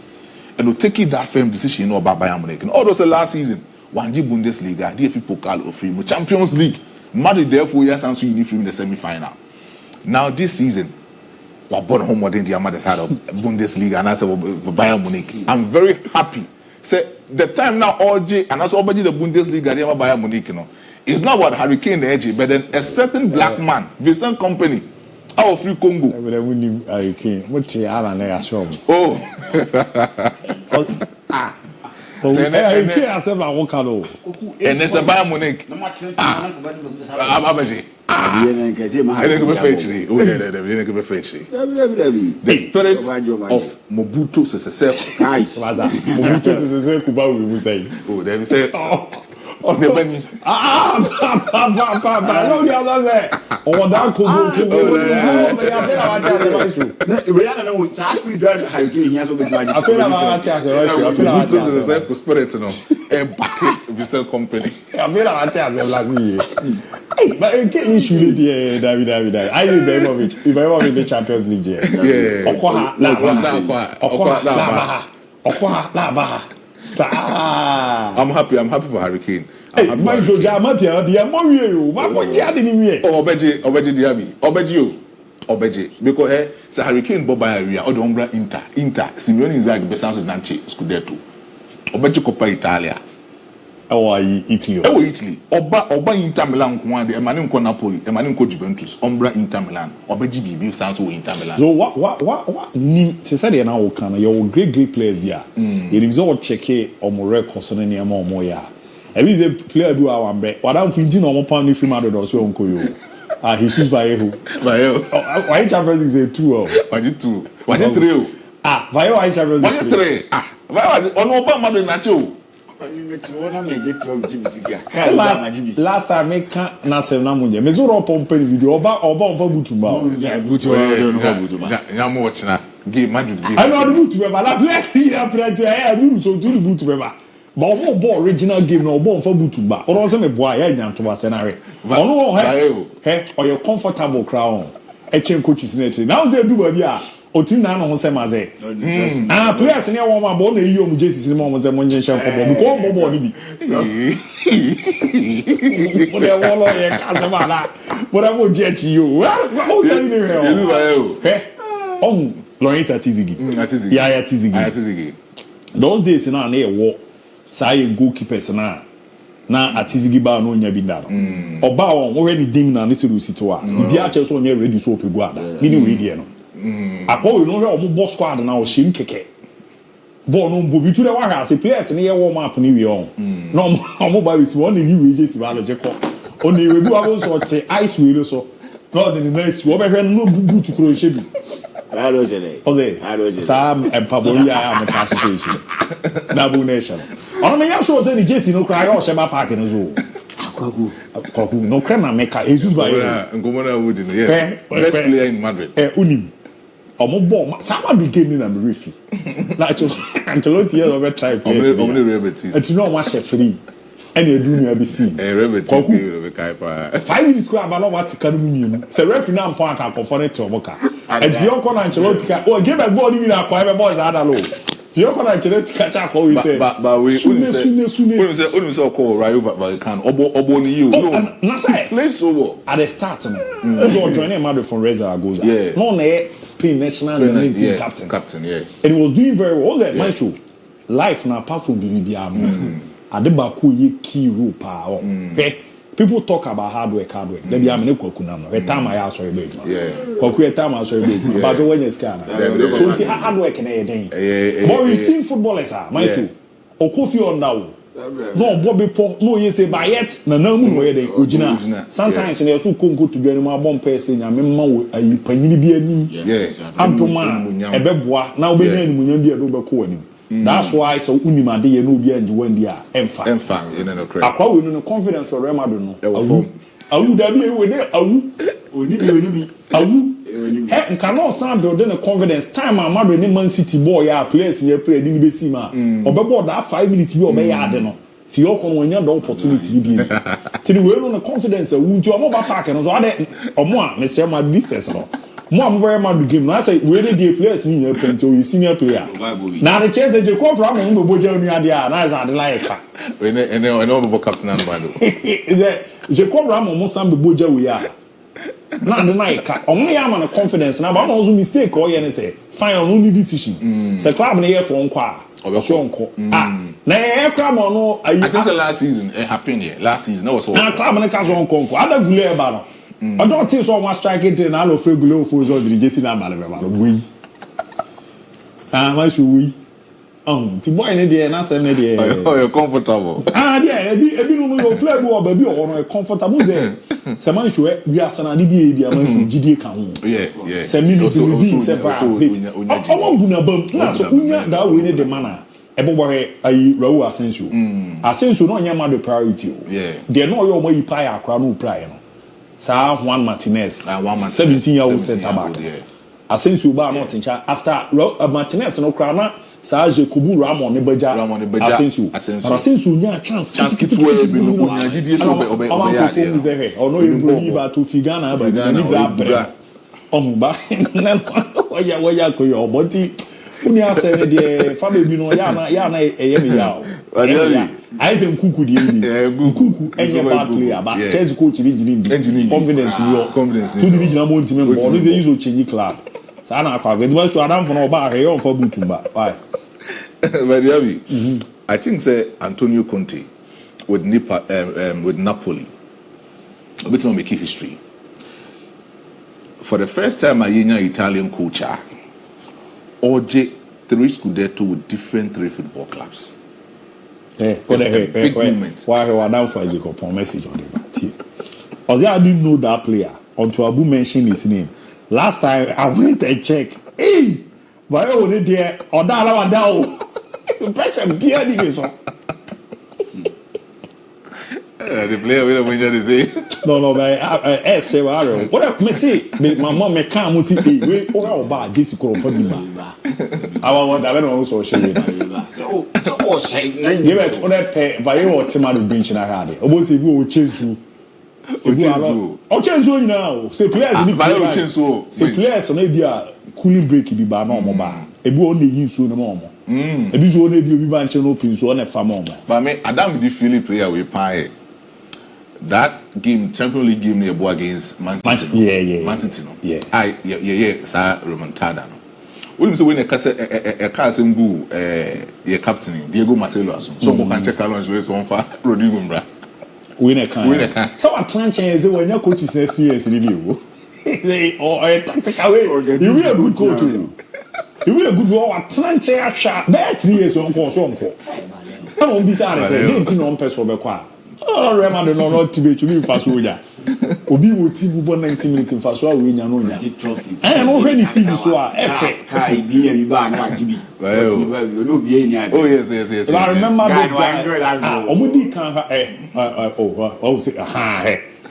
and we taking that firm decision about Bayern Munich. And all those last season, one G Bundesliga, DFB Pokal or free, Champions League, Madrid therefore yes, and so you need in the semi-final. Now this season. We're born home within the other side of Bundesliga and I said Bayern Munich. I'm very happy. Say the time now OJ and also the Bundesliga the Bayern Munich, it's not about Harry Kane AJ, but then a certain black man, Vincent Company, our free Congo. Harry Kane. What Harry Kane has ever walked out. And there's a Bayern Munich. The spirit of Mobutu Sese Seko. Mobutu Sese Seko Kuba we say. Oh, they say the money. No, the other there. Oh, that Kubu. We don't know which aspect of Harry Kane has been. I feel about I feel spirit, and back Vincent Company. I feel about but it can't issue the David. I very much in the Champions League. Yeah. I'm happy for Harry Kane. Hey, my Georgia, my dear, my boy, DIABY. Obeji, because Harry Kane Boba area or the Umbra Inter, Simeone Inzaghi Besanzo Nanchi, Scudetto. Obeji Coppa Italia. Italy. Italy. Oba Inter Milan, one, the Emanuel Napoli, Emanuel Juventus, Umbra Inter Milan, Obeji Bibi Sanso Inter Milan. So what? Cesare now can your great players be? It is all check or more concerning your moya. Every day player do our umbre. What I'm thinking on one pound if you matter or so uncle you. Jesus Vaio. Why Champions League 2? Why 2? Why 3? Why Champions League 3? Why on Obama Nacho? Last time I can't Nasser Namunja. Mezuro Pompe video over Butuma. Yeah, Butuma. I'm watching that. Give Madrid. I know the Butuma. La place here, I do so to the Butuma. but more ball original game no ball for butu ba or also me boy ya nyanto ba senare ono he or you comfortable crown e chen coaches net now say do ba bia otin na no ho se maze players ne won ma ball na yi o mu Jesus ni mo se mo nyen hye ko ball because mo ball ni bi mo de wolo ye ka se ma na mo da mo je chi yo o se ni he on Lawrence Atizigi ya Atizigi those days na e say goalkeepers na Atizigi ba no nya bi da no oba won wo ready dim na ne se rusi to a bi a che so nya ready so opegu ada bi ni we die no akọ we no hwe omo boss squad na o shim keke ball no mbo bi tu de wa ha se players ne ye warm up ni we on na omo ba bi si won ni we je si ba lo je ko oni we bu abo so che ice we so no de nice wo be hwe no bugu tu kro she bi Sam and Paboria am a classification. Nabu Nation. On me, so say the Jesse no cry or Shema Park in the zoo. No crema maker, Jesus by Gomona wood in yes. Let's play in Madrid. Unim. Omo ball, someone became in a referee. Like Ancelotti over try players. And you know what free. And you do me ABC. A 5 minutes crab, I know what to come in. So, referee now point up for it to Boca. And if you're going to Ancelotti, or give a ball in a quiet boys, I don't know. If you're going to Ancelotti catch up, we say, but we soon so call right over, but you can't. Oboni you. Not say, play so well. At the start, also joining Madrid from Reza Agoza. Yeah. No, Spain national team captain. Yeah. And he was doing very well. That my show. Life now, apart from BBB. Adebaku ye key role power. People talk about hard work. They be amene kwaku na no. Time I ask for a bit. Yeah. Kwaku time I ask for a bit. But when you scan. So the hard work na den. But we see footballers my too. Okofi on now. No Bobby Paul no you say by yet na namu no den ogina. Sometimes na so konko to dwanu ma bom person nya memma wo ayi panyini bi anim. Yes. Abdoma ebeboa na obenya animunya bi do beko anim. That's why so unimade ye no bi anje wandi a emfa you know correct akwa we no confidence or remado no awu da bi e we dey awu oni bi awu nka no sound build the confidence time amado ni Man City boy ya players ye play di be si ma obebo that 5 minutes bi obe ya ade no fi okon wonya the opportunity bi tiri we no confidence awu nti omo ba park no so ade omo a me say ma distance no mo am very mad game na say we dey players ni ya plenty o senior player na the chance je ko from mo boja onu ade a na za de like we no be captain and bando is je ko from mo sam be boja we ya na de like omo ya ma na confidence na ba no so mistake o ye ne say fine on any decision say club na ye for nko a obeso nko na e club no I think the last season it happened here last season no was na club na ka so nko ada gule e ba no I don't think so much strike it na lo fegule for so the Jesse na ba le ba we ma should we ti boy ne dey na say ne dey you're comfortable there ebi no no play go ba bi o no comfortable there say man should we asana di bi e bi man should gidie ka ho yeah say me be say fast bit omo guna bam na so unya da we ne de mana ebobo he ayi Raul Asensio no nya ma the priority o there no yo mo yi pa ya akra no pra no Juan Martinez 17-year-old center back Asensio ba not in charge after Martinez no crana sa Jacobu Ramon ne baja Asensio nya chance keep way be no nya gidi so obe ya ono you ba to figana ba ni bra ba oya ko yo body uni ase ne de fa be bi no ya na eye me ya I say Nkuku di Nkuku enye bad player but Chelsea coach ni jini confidence to the regional mon team but no say use o change club sa na akwa get but so adam for no ba he on for butumba why but Yabi I think say Antonio Conte with Napoli a bit of making history for the first time a young Italian coach OJ 3 Scudetto with different 3 football clubs. Big moment. Why he down for his message on the I didn't know that player until Abu mentioned his name. Last time I went and checked. Hey, but I only there or that pressure beer so. The player will have to say. No, but what I say, my mom may come with it. Or about this for the I want that also show you. So say, give it on that pay via or tomato bench and I had it. Almost if you will change you. Oh, change you now. Say players, say players, maybe a cooling break be by normal bar. A boy only use soon more. A busy only be bunch and open so on a farm. But me, Adam did feel player with pie. That game, Champions League game, near against Man City. Yeah. Man City, no. Yeah, sir, remontada. When you say when a cousin go, your captain, Diego Marcelo, so we can check out with some far Rodrigo Mbra. Win a can. So what chance is when your coach is experience review? Or a tactical way, you will a good coach. You will a good goal at Sanchez shot. Bad 3 years on course on call. I won't be sorry, say, on person of a oh, Remember, not to be to me fast soldier. Obi will team 90 minutes in fast we know. I am already see this one. Oh, yes. I remember this guy. Omudi can't say,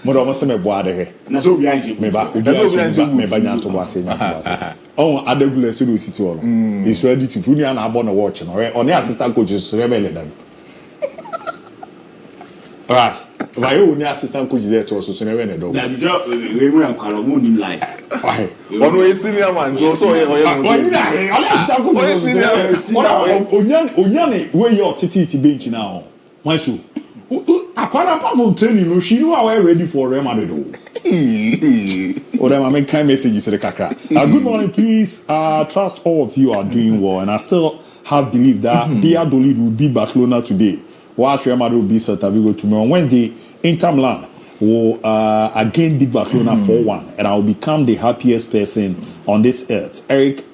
Mother was a boy. Naso behind you. Me banyanto was a oh, Adagula Situ. He's ready to put you on a bonnet watching, or on the assistant coaches rebel them. Right. My own assistant coach is there to also never know. That job, we will have Colombo in life. Why? Always senior man, also, Onyane, where your TT bench now. My so. Aquara powerful training, no, she knew I were ready for Real Madrid. Or them, I make kind messages to the Kakra. Good morning, please. Trust all of you are doing well, and I still have believed that DIABY will beat Barcelona today. Whilst Real Madrid will beat Celta Vigo tomorrow. On Wednesday, Inter Milan will again beat Barcelona 4-1, and I will become the happiest person on this earth. Eric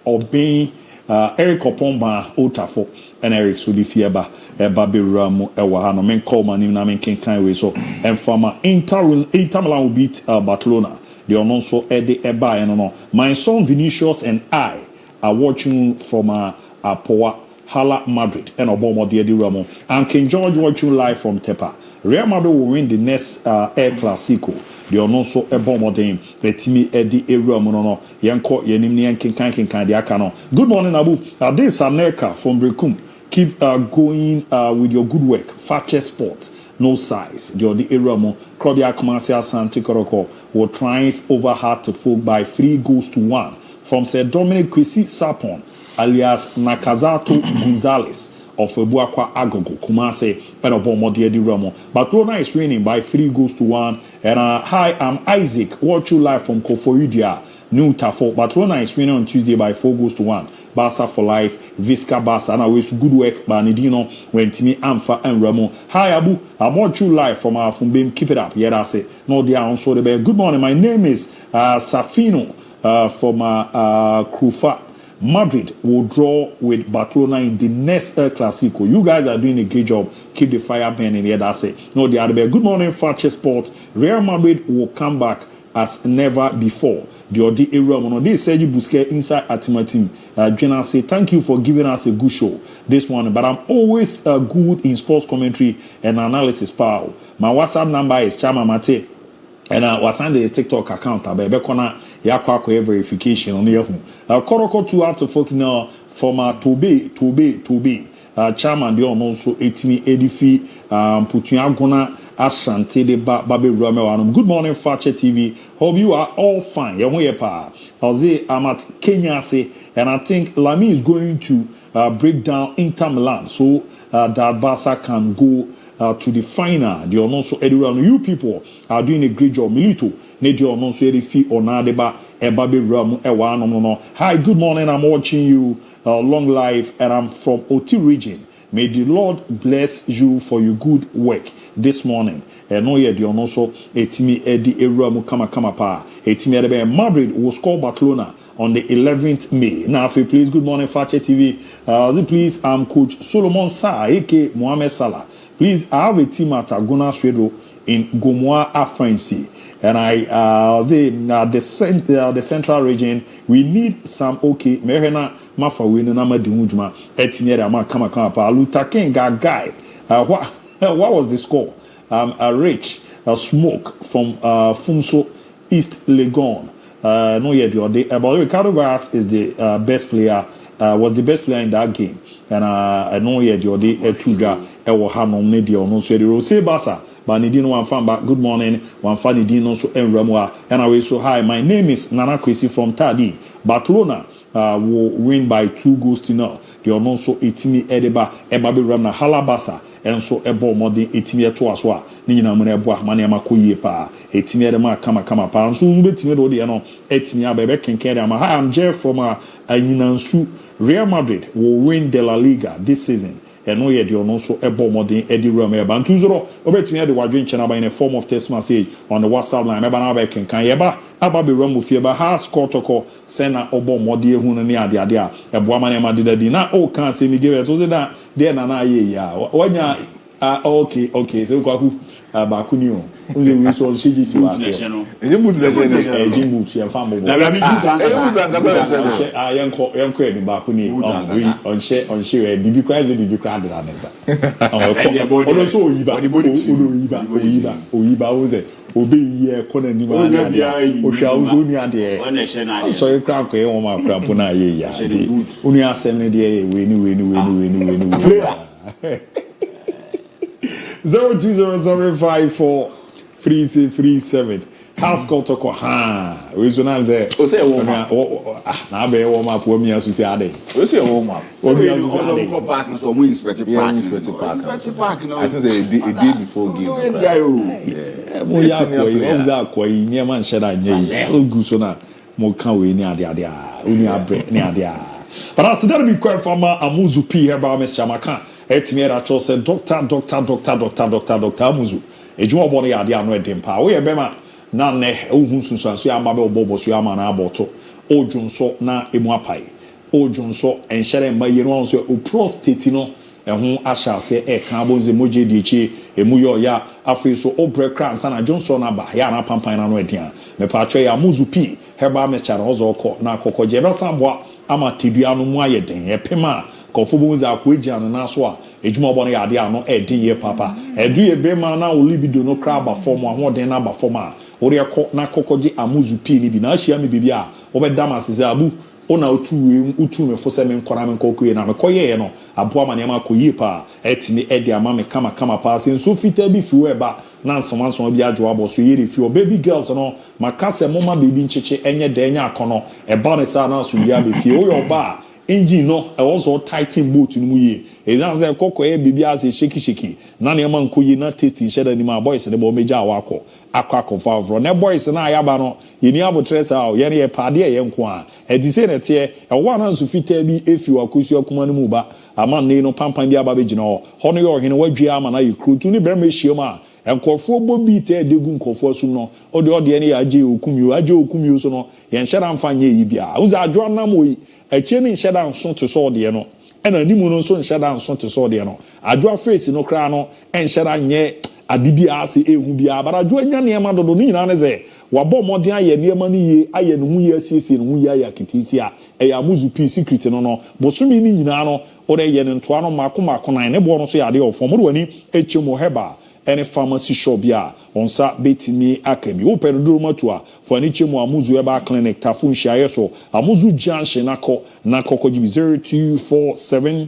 Opomba Otafo and Eric Sudifieba Babi Ramu Ewahano men call my name na King Kanwe so and from Inter Milan will beat Barcelona. They are also Eddie Eba and no. My son Vinicius and I are watching from Apoa Hala Madrid and Obomo Diedi Ramo. I'm King George watching live from Tepa. Real Madrid will win the next El Clasico. They are also a bomb of them. Let me Eddie Eramono, Yanko, Yenimni, and Kinkan Diakano. Good morning, Abu. This is Aneka from Brekum. Keep going with your good work. Fakye Sports, no size. The Eramo, Krobia Commercial Santikoroko will triumph over Hartlepool by 3-1 from Sir Dominic Kwesi Sapon, alias Nakazato Gonzalez of Ebuakwa Agogo, Kumase, and Obomodi Edi Ramo. Barcelona is winning by 3-1. And hi, I'm Isaac. Watch you live from Kofoidia, New Tafo. Barcelona is winning on Tuesday by 4-1. Barca for life, Visca Barca. And I wish good work, Banidino, when Timmy Amfa and Ramo. Hi, Abu. I watch you live from our Fumbim. Keep it up. Yeah, that's it. No, they are on so the good morning. My name is Safino from Krufa. Madrid will draw with Barcelona in the next El Clasico. You guys are doing a great job. Keep the fire burning here. That's it. No, the other way. Good morning, Fakye Sports. Real Madrid will come back as never before. The Odi Eramono. This is Sergi Busquets inside Atima team. Jenna say thank you for giving us a good show this morning. But I'm always good in sports commentary and analysis. Power. My WhatsApp number is Chama Mate. And I was on the TikTok account. I be kona yakwa verification on here. Koroko 2 out of Fokina from Tobe. Chairman de also 18 edifi Putuagona Ashanti de Babi Ramewanum. Good morning, Fakye TV. Hope you are all fine. I'll say I'm at Kenya and I think Lamy is going to break down Inter Milan so that Barca can go to the final. The also Edurano, you people are doing a great job. Milito, Nedio Ononso Edifi Onadeba Ebabe Ramu Ewa. Hi, good morning. I'm watching you long live, and I'm from Oti region. May the Lord bless you for your good work this morning. And no, yeah, the also Etimi Edi Eramu Kama Pa. Etimi Edi Madrid will score Barcelona on the 11th May. Now, if you please, good morning, Fakye TV. Please, I'm Coach Solomon Sa, aka Mohamed Salah. Please, I have a team at Agona Swedo in Gomoa Afrensi. And I say the central region, we need some okay. Merena Mafa Winama Dimujma, Etiniera Kama Pa, Luther King guy. What was the score? Rich Smoke from Funso East Legon. No yet your day. But Ricardo Vaz is the best player. Was the best player in that game. And I know yet your day. Tuga Ewo Hanom Media no so the Rose Basa. But Nidino one fan back. Good morning. One fan Nidino so Enramwa. And I will so hi. My name is Nana Kwesi from Tadi. Barcelona will win by 2 goals to 0. The ono so etimi edeba ebabe ramna halabasa. And so ebo modi etimi eto aswa. Ni nyina mo na ebo amane amakoyie pa. Etimi edema kama pa. So ubetimi do de no etimi abebe kenkere ama. Hi, I'm Jeff from Nyinansu. Real Madrid will win the La Liga this season. And no yet you so ebo modern Eddie Rome ban 20 obetumi de wadwen chena in a form of text message on the WhatsApp line eba na ba kan yeba aba be Rome fie ba ha score toko sena obo modern ehunu ne ade a ebo amane ma de di na o kan se mi give to say that there na ye ya wanya okay so kwa ku ba ku ni o uze we so shiji si wa se e mu de je e jimbu ti fa mo na bi ku kan ka yanko e ba ku ni on she e bibi kwa de la nesa ono so oyiba uze obe ye kona ni ma na dia o sha uzo ni ade so e kra ko e won ma kra po na ye ya ti unu asem ne de we ni 0207543337 house call to ha we so na say o say wo na be wo ma ko mi asu say ade o say wo ma o mi asu say ade park so mo inspect park no I think a day before game mo ya ko yi o za ko yi ni ma nsheda anye o gu so na mo kan we ni ade uni abre ni ade but as that be quite from Amuzu P here by Mr. Maka etimi era cho say doctor Amuzu ejuma obo ya ade anu edempa wo ye bema na ne ohun sunsun ya ma be obobo so ya ma na aboto ojunso na emu apai ojunso enhere ma ye no so o prostate no ehun ahyase e kan bonze moje di echi emu yo ya afi so obrekra ansa na jonso na ba ya na pampan na no edian me pa atwe ya Amuzu P herba mechara ozo ko na akoko jeba samboa ama tibia no mu ayeden e pema kofo bonze akwagia no na so a ejuma obo no ya ade ano edi ye papa edu ye bema na olibido no kra ba form ahoden na ba form a ori ekọ na kokoje Amuzu P ni bi na ahia me bibia obedam asese abu ona utu me fose me nkora me kokoye na me koye no aboa ma ne ma koyi pa etimi edi ama me kama pa senso fita bi fiwo eba na nsomanso bi adwo aboso yeri fi baby girls no makase moma baby ncheche enye de enye akono eba ne sa na so ya be fi o yo ba engine no e also tighten boat ni mu ye ezan say kokoye bibi as sheki na ne ma nkoyi na tasting sheda ni ma boys ne bo meja awakọ akọ favor na boys na ayaba no yeni abotresa o ye ne pade ye nko a edise ne te e wa na so fita bi efi wakosu akuma no mu ba ama ne no pampan bi aba be gina ho no ye ohene wadua ama na ye krutu ni brema hie ma enkofo bobi te degu nkofo su no ode ne ya age okumio so no ye nhyera mfa nye yi bia uza adwo na moyi eche ni nhyeda nso te so de no ena nimu no nso nhyeda nso te so de no adwo face no kra no enhyeda nye adibi ase ehu bia baradwo anya ne ma dodo ni nyina ne ze wabo modern aye ne ma ni ye aye no hu ye asiesie no hu ye aya kitisi a eya Amuzu P secret no bosumi ni nyina no ore ye ne ntoa no mako nan ne bo no so ya de ofo mo wani echemo heba any pharmacy shop ya onsa betimi akemi wo pedro matua for ani chemu Amuzu eba clinic tafun hia so Amuzu junction nakoko gibi 0247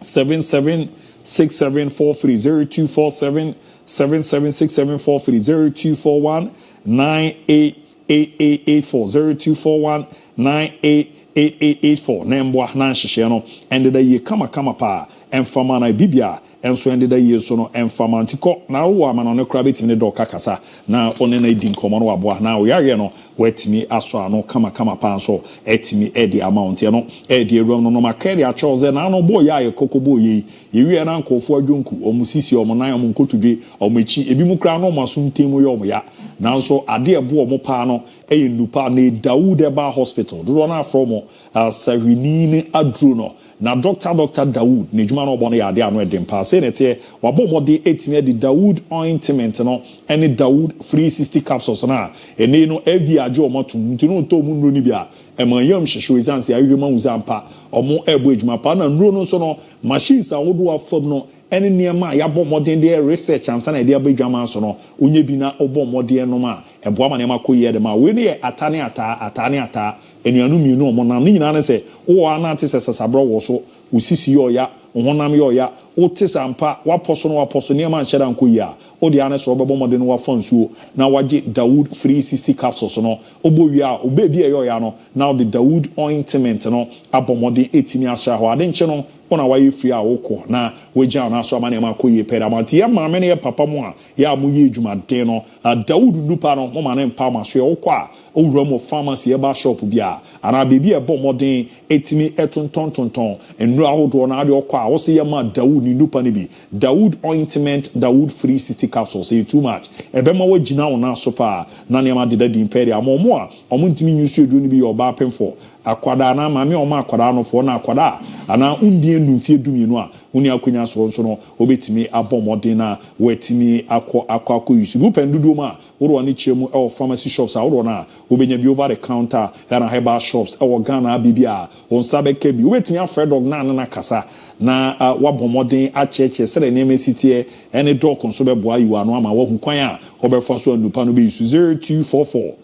776743 0247 776743 0241 988884 0241 988884 nembwa na nhihye no ende da ye kama pa emfama na bibia enso ende da ye so no emfama ntiko na wo ama no ne kra betimi ne do kakasa na one na di nkomo no aboa na wo yare no wetimi aso ano kama pa so etimi edi amount ye no edi eruam no makari a choose na no boy ya ye kokobo ye yewie na nkofo adwonku omusisi omonan omunkotudwe omechi ebi mu kra no maso ntemu ye omoya nanso ade ebo omo pa no eye nupa na Dawood Eba Hospital do na from Sahwini adru no na Dr. Dawood ne juma no obo no ya ade ano edem pa se nete wabo mode etimi di Dawood ointment no ene Dawood 360 capsules na ene no FD ajo omotum ntino to mu nro ni bia emayam hwehwe izanse ayema uzampa omo ebo ejuma pa na nro no so no machines a wodo afom no ene niema ya bɔ modern de research ansa na de abadwama so no onye bi na obɔ modern no ma eboa ma niema koyie de ma we ne atane ata enuanu mienu omo nam ni nyina ne se wo ana te se sasabro wo so usisi yo ya honam yo ya o te sampa waposo no niema nhyera nkoyia o de ane so obɔ modern wa fansuo na waje Dawood 360 capsules no obɔ wi a obebi e yo ya no now the Dawood ointment no abɔ modern etimi ahya ho ade nche no ona waye free a wokɔ na wagya na so ama na makoyie pɛda manti ya maame ne papa mu a ya mu ye adwuma den no Dawood nupa no mo ma ne mpa ma so ye wokɔ a owura mo pharmacy e ba shop bia ana bebi e bɔ modern etimi etontontonton enru ahodo na ade wokɔ a wo se ye ma Dawood ni nupa ne bi Dawood ointment Dawood 360 capsules say too much e be ma wagina wo na so pa na ne ma de da din pɛda mo a omo ntimi nyusu edu ni bi yo ba pemfo akwada na maame o ma akwada no fo na akwada ana undie ndumfie dumienu a uni akonya so nso no obetimi abɔ modern na wetimi akɔ yusu bu pendudu ma woro ani chiemu e pharmacy shops a woro na obenya bi over the counter na herbal shops e wo Ghana bibia on sabeke bi obetimi afred dog na kasa na wabɔ modern acheche sere ne mesite ene dog nso be boa yiwa no ama wo kwan a obefa so anupa no be yusu 0244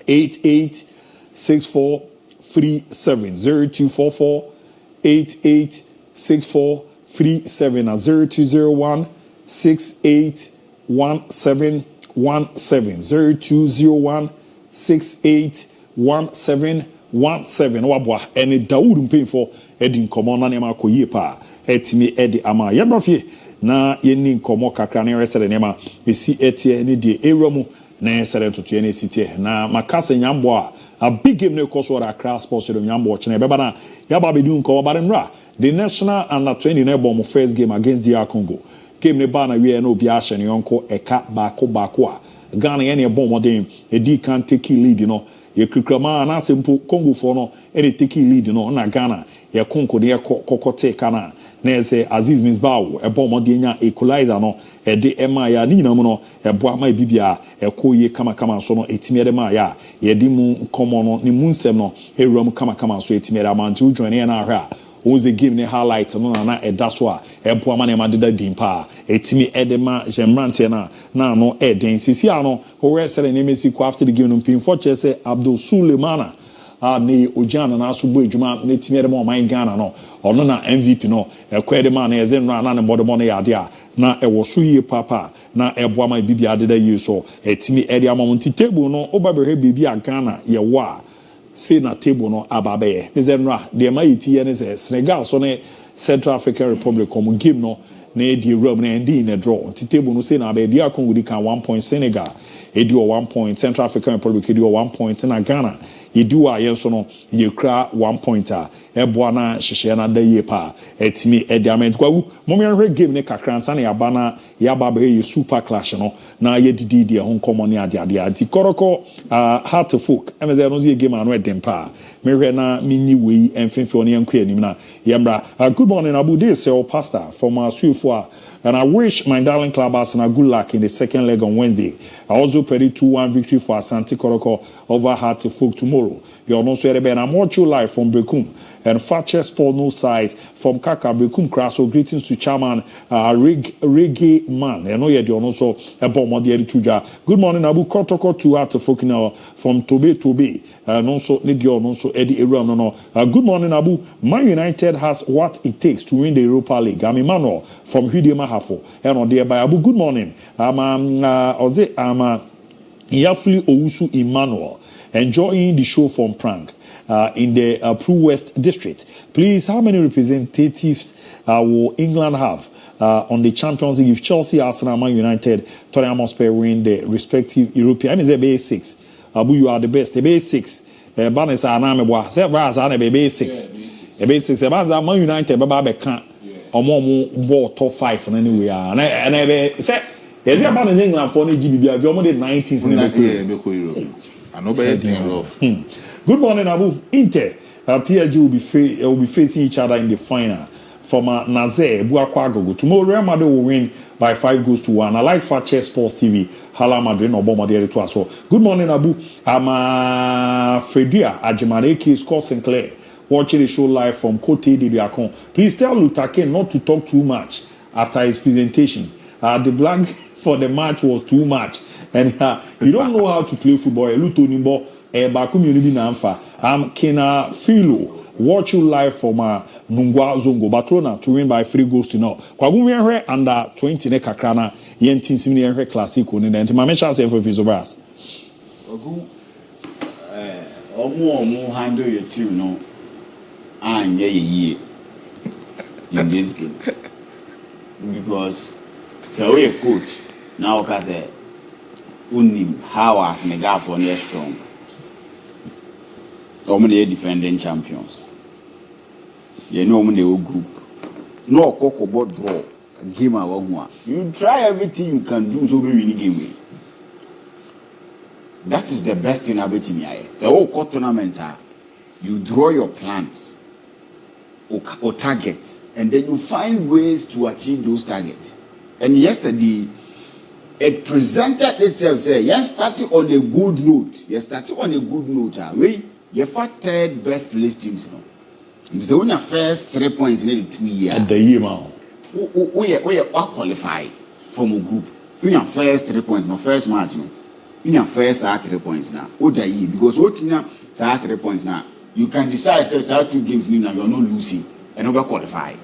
8864 0244 8864 37 0201 681717 0201 681717 wabwa ene Dawood mpemfo edi nkomo na ne makoyie pa etimi edi ama yebafie na yeni nkomo kakra ne resere ne ma esi etie ne die ewramu na esere totoe ne sitie na makase nyambo a big game ne koso ra Accra Sports Stadium nyambo chene beba na yaba bedu nkomo bare nra the national under 20 na bomb first game against DR Congo game ne ba na we na obi a hye ne yonko eka baako a Ghana ye ne bomb modern edi kan take lead no ye krikrama na sempo Congo for no e take lead no na Ghana ye konko de ye kokote kana na ese Aziz Misbao e bomb modern nya equalizer no e de ema ya ni nyina mu no e boa ma bibia e koye kama so no etimi de ma ya ye di mu komo no ni mu nsem no e ram kama so etimi de ma nti udwane ye na ahwa o ze game ne highlight no na e da so a e boa ma na ma deda dimpa etimi e de ma jemrante na no e den sisi ano ho we sele ne mesi ko after the game no pin for chese Abdul Sulemana ne ojana na so bo adwuma na etimi de ma o man Ghana no ono na MVP no e kwede ma na eze no na bodo mo no yade a na e wo so yie papa na e boa ma bibia de da yie so etimi e de amamti table no obabehwe bibia Ghana ye wo a say na table no ababe eze no de ma yiti ye ne Senegal so ne Central African Republic come game no na e di rub na end in a draw table no say na be dia Congo di kan 1 point Senegal e di 1 point Central African Republic e di 1 point na Ghana yedu a yenso no ye kra 1 pointer eboa na hyehye na da ye pa etimi ediament kwawu momenhwe game ne kakransa na yaba na yaba be ye super clash no na ye didi ho nkomo ne ade anti koroko heart to folk emeze no ye game anu edempa mehwe na minyi wei emfemfe oni enko anim na yemra good morning Abu this your pastor from Suifo and I wish my darling club Arsenal good luck in the second leg on Wednesday. I also predict 2-1 victory for Asante Koroko over Heart to Folk tomorrow. You are also and I'm watching live from Bekum and Fakye Sport no size from Kaka Bekum Kraso. Greetings to Chairman Reggae Man. I know you're also a bomb on the Tuja. Good morning, Abu Kotoko to Heart to Folk now from Tobe. And also Nidio and also Eddie Iram. No. Good morning, Abu. Man United has what it takes to win the Europa League. I'm Emmanuel from Hidema Hafo. And on there by Abu. Good morning. I'm Yafli Owusu Emmanuel. Enjoying the show from Prank in the Pru West District. Please, how many representatives will England have on the Champions League if Chelsea, Arsenal, Man United, Tottenham Hotspur win the respective European? I mean, it's a 6. Abu, you are the best. A 6. Banes are Nameboa. Several are a 6. A 6. Man United, Baba can't. Or more ball top 5 anyway. And I say, is there about England for the GBB? I've almost 19s in the I know good morning, Abu. Inter, PSG will be facing each other in the final from Naze Buakwagogo. Tomorrow, Real Madrid will win by 5-1. I like Fakye Sports TV. Hala Madrid no bomb there to us. So, good morning, Abu. I'm Fredia Ajimaneke Scott Sinclair. Watching the show live from Cote d'Ivoire. Please tell Lutake not to talk too much after his presentation. The blank for the match was too much, and you don't know how to play football. Lutonimbo, community Namfa. Kena Filo. Watch you live from Nungwa Zongo Batrona to win by 3 goals to 0. Kwagumwe under 20 ne kakrana yentin simni ehwe classico ne nti ma mention say for Fizobras. Omo handle your team no anye ye in this game. Because so we a coach now ka say unim how as mega for near strong. Omo defending champions. You know when they group. No coco board draw game along. You try everything you can do so we win game. That is the best thing about me. The whole court tournament, you draw your plans or targets, and then you find ways to achieve those targets. And yesterday, it presented itself. Say, yes, starting on a good note. Yes, starting on a good note. You're third best placed teams. So when your first 3 points in the 2 years, at the year now, we are qualified from a group. When your first 3 points, no first match, no. In your first 3 points now, because what in your 3 points now, you can decide say 2 games now you're not losing and over qualified.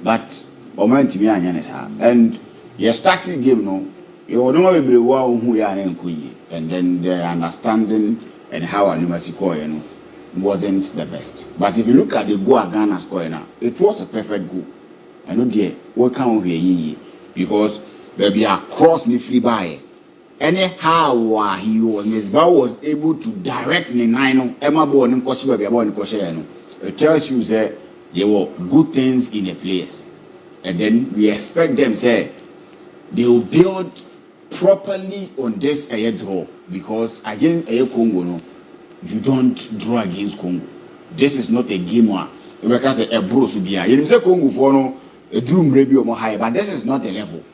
But momentum and your starting game no, you don't be able who you are and then the understanding and how a numeric score wasn't the best. But if you look at the goal Ghana score now, it was a perfect goal. I know there what can we because there be a cross the free by. Anyhow, he was Mesbah was able to direct the nine Emma Born and Koshiba. It tells you that there were good things in the place. And then we expect them say they will build properly on this air draw because against Air Congo, no, you don't draw against Congo. This is not a game where we can say a bro should be here. You say Congo for no a dream maybe or more high, but this is not the level.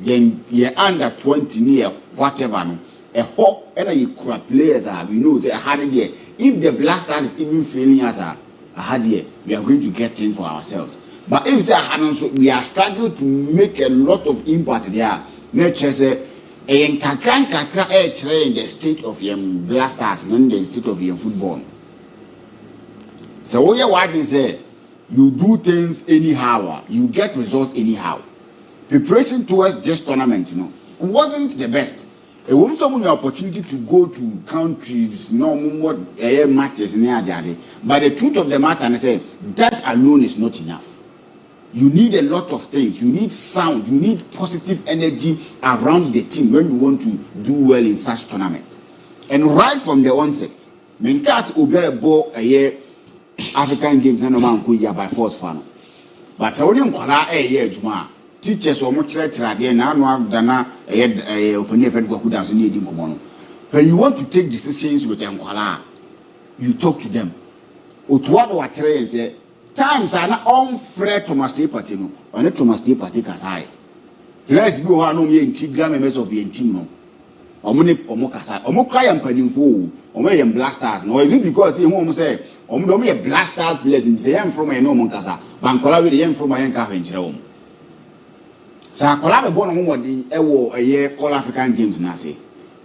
Then you're under 20 near whatever no. A hawk and a crap players are we know they had it. If the Blasters is even failing as a hard year, we are going to get things for ourselves. But if they hadn't, so we are struggling to make a lot of impact there. Nature say in the state of your Blasters, not the state of your football. So what they say, you do things anyhow, you get results anyhow. Preparation towards this tournament, wasn't the best. It wasn't someone the opportunity to go to countries, no more matches near there. But the truth of the matter, I say that alone is not enough. You need a lot of things. You need sound. You need positive energy around the team when you want to do well in such tournament. And right from the onset, Menkats Ubebo a year African Games and no man by force fan. But Saudi Kola a year Juma. Teachers or much later, they now dana a open event go down needing common. When you want to take decisions with them, you talk to them. Utwado wa train say times are not unfair to Master Patino, or not to Master Patikas high. Let's go on in Chigram members of the team. Omuni Omokasa, Omokra and Paninfo, Omay Blasters. No, is it because he won't say, Omodomi a Blasters blessing, say I'm from a no Moncasa, Bancola with the end from my own car in Jerome. So I collab born a year All African Games Nasi.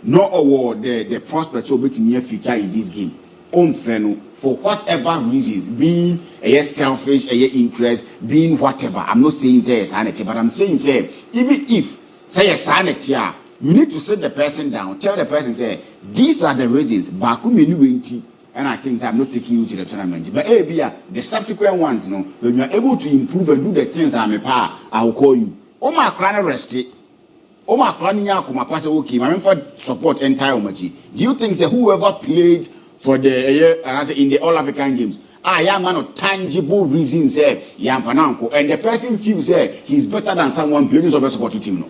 No award the prospects will be near future in this game. Unfair for whatever reasons, being a selfish, a interest, being whatever. I'm not saying say a sanity, but I'm saying say even if say a sanity, you need to sit the person down, tell the person say these are the reasons. And I think I'm not taking you to the tournament. But the subsequent ones, when you are able to improve and do the things I'm a power, I will call you. Oma krana rested. Oma krana kuma pass okay. My for support entire Omachi. Do you think that whoever played for the in the All African Games, young man of tangible reasons and the person feels he's better than someone playing for support team no.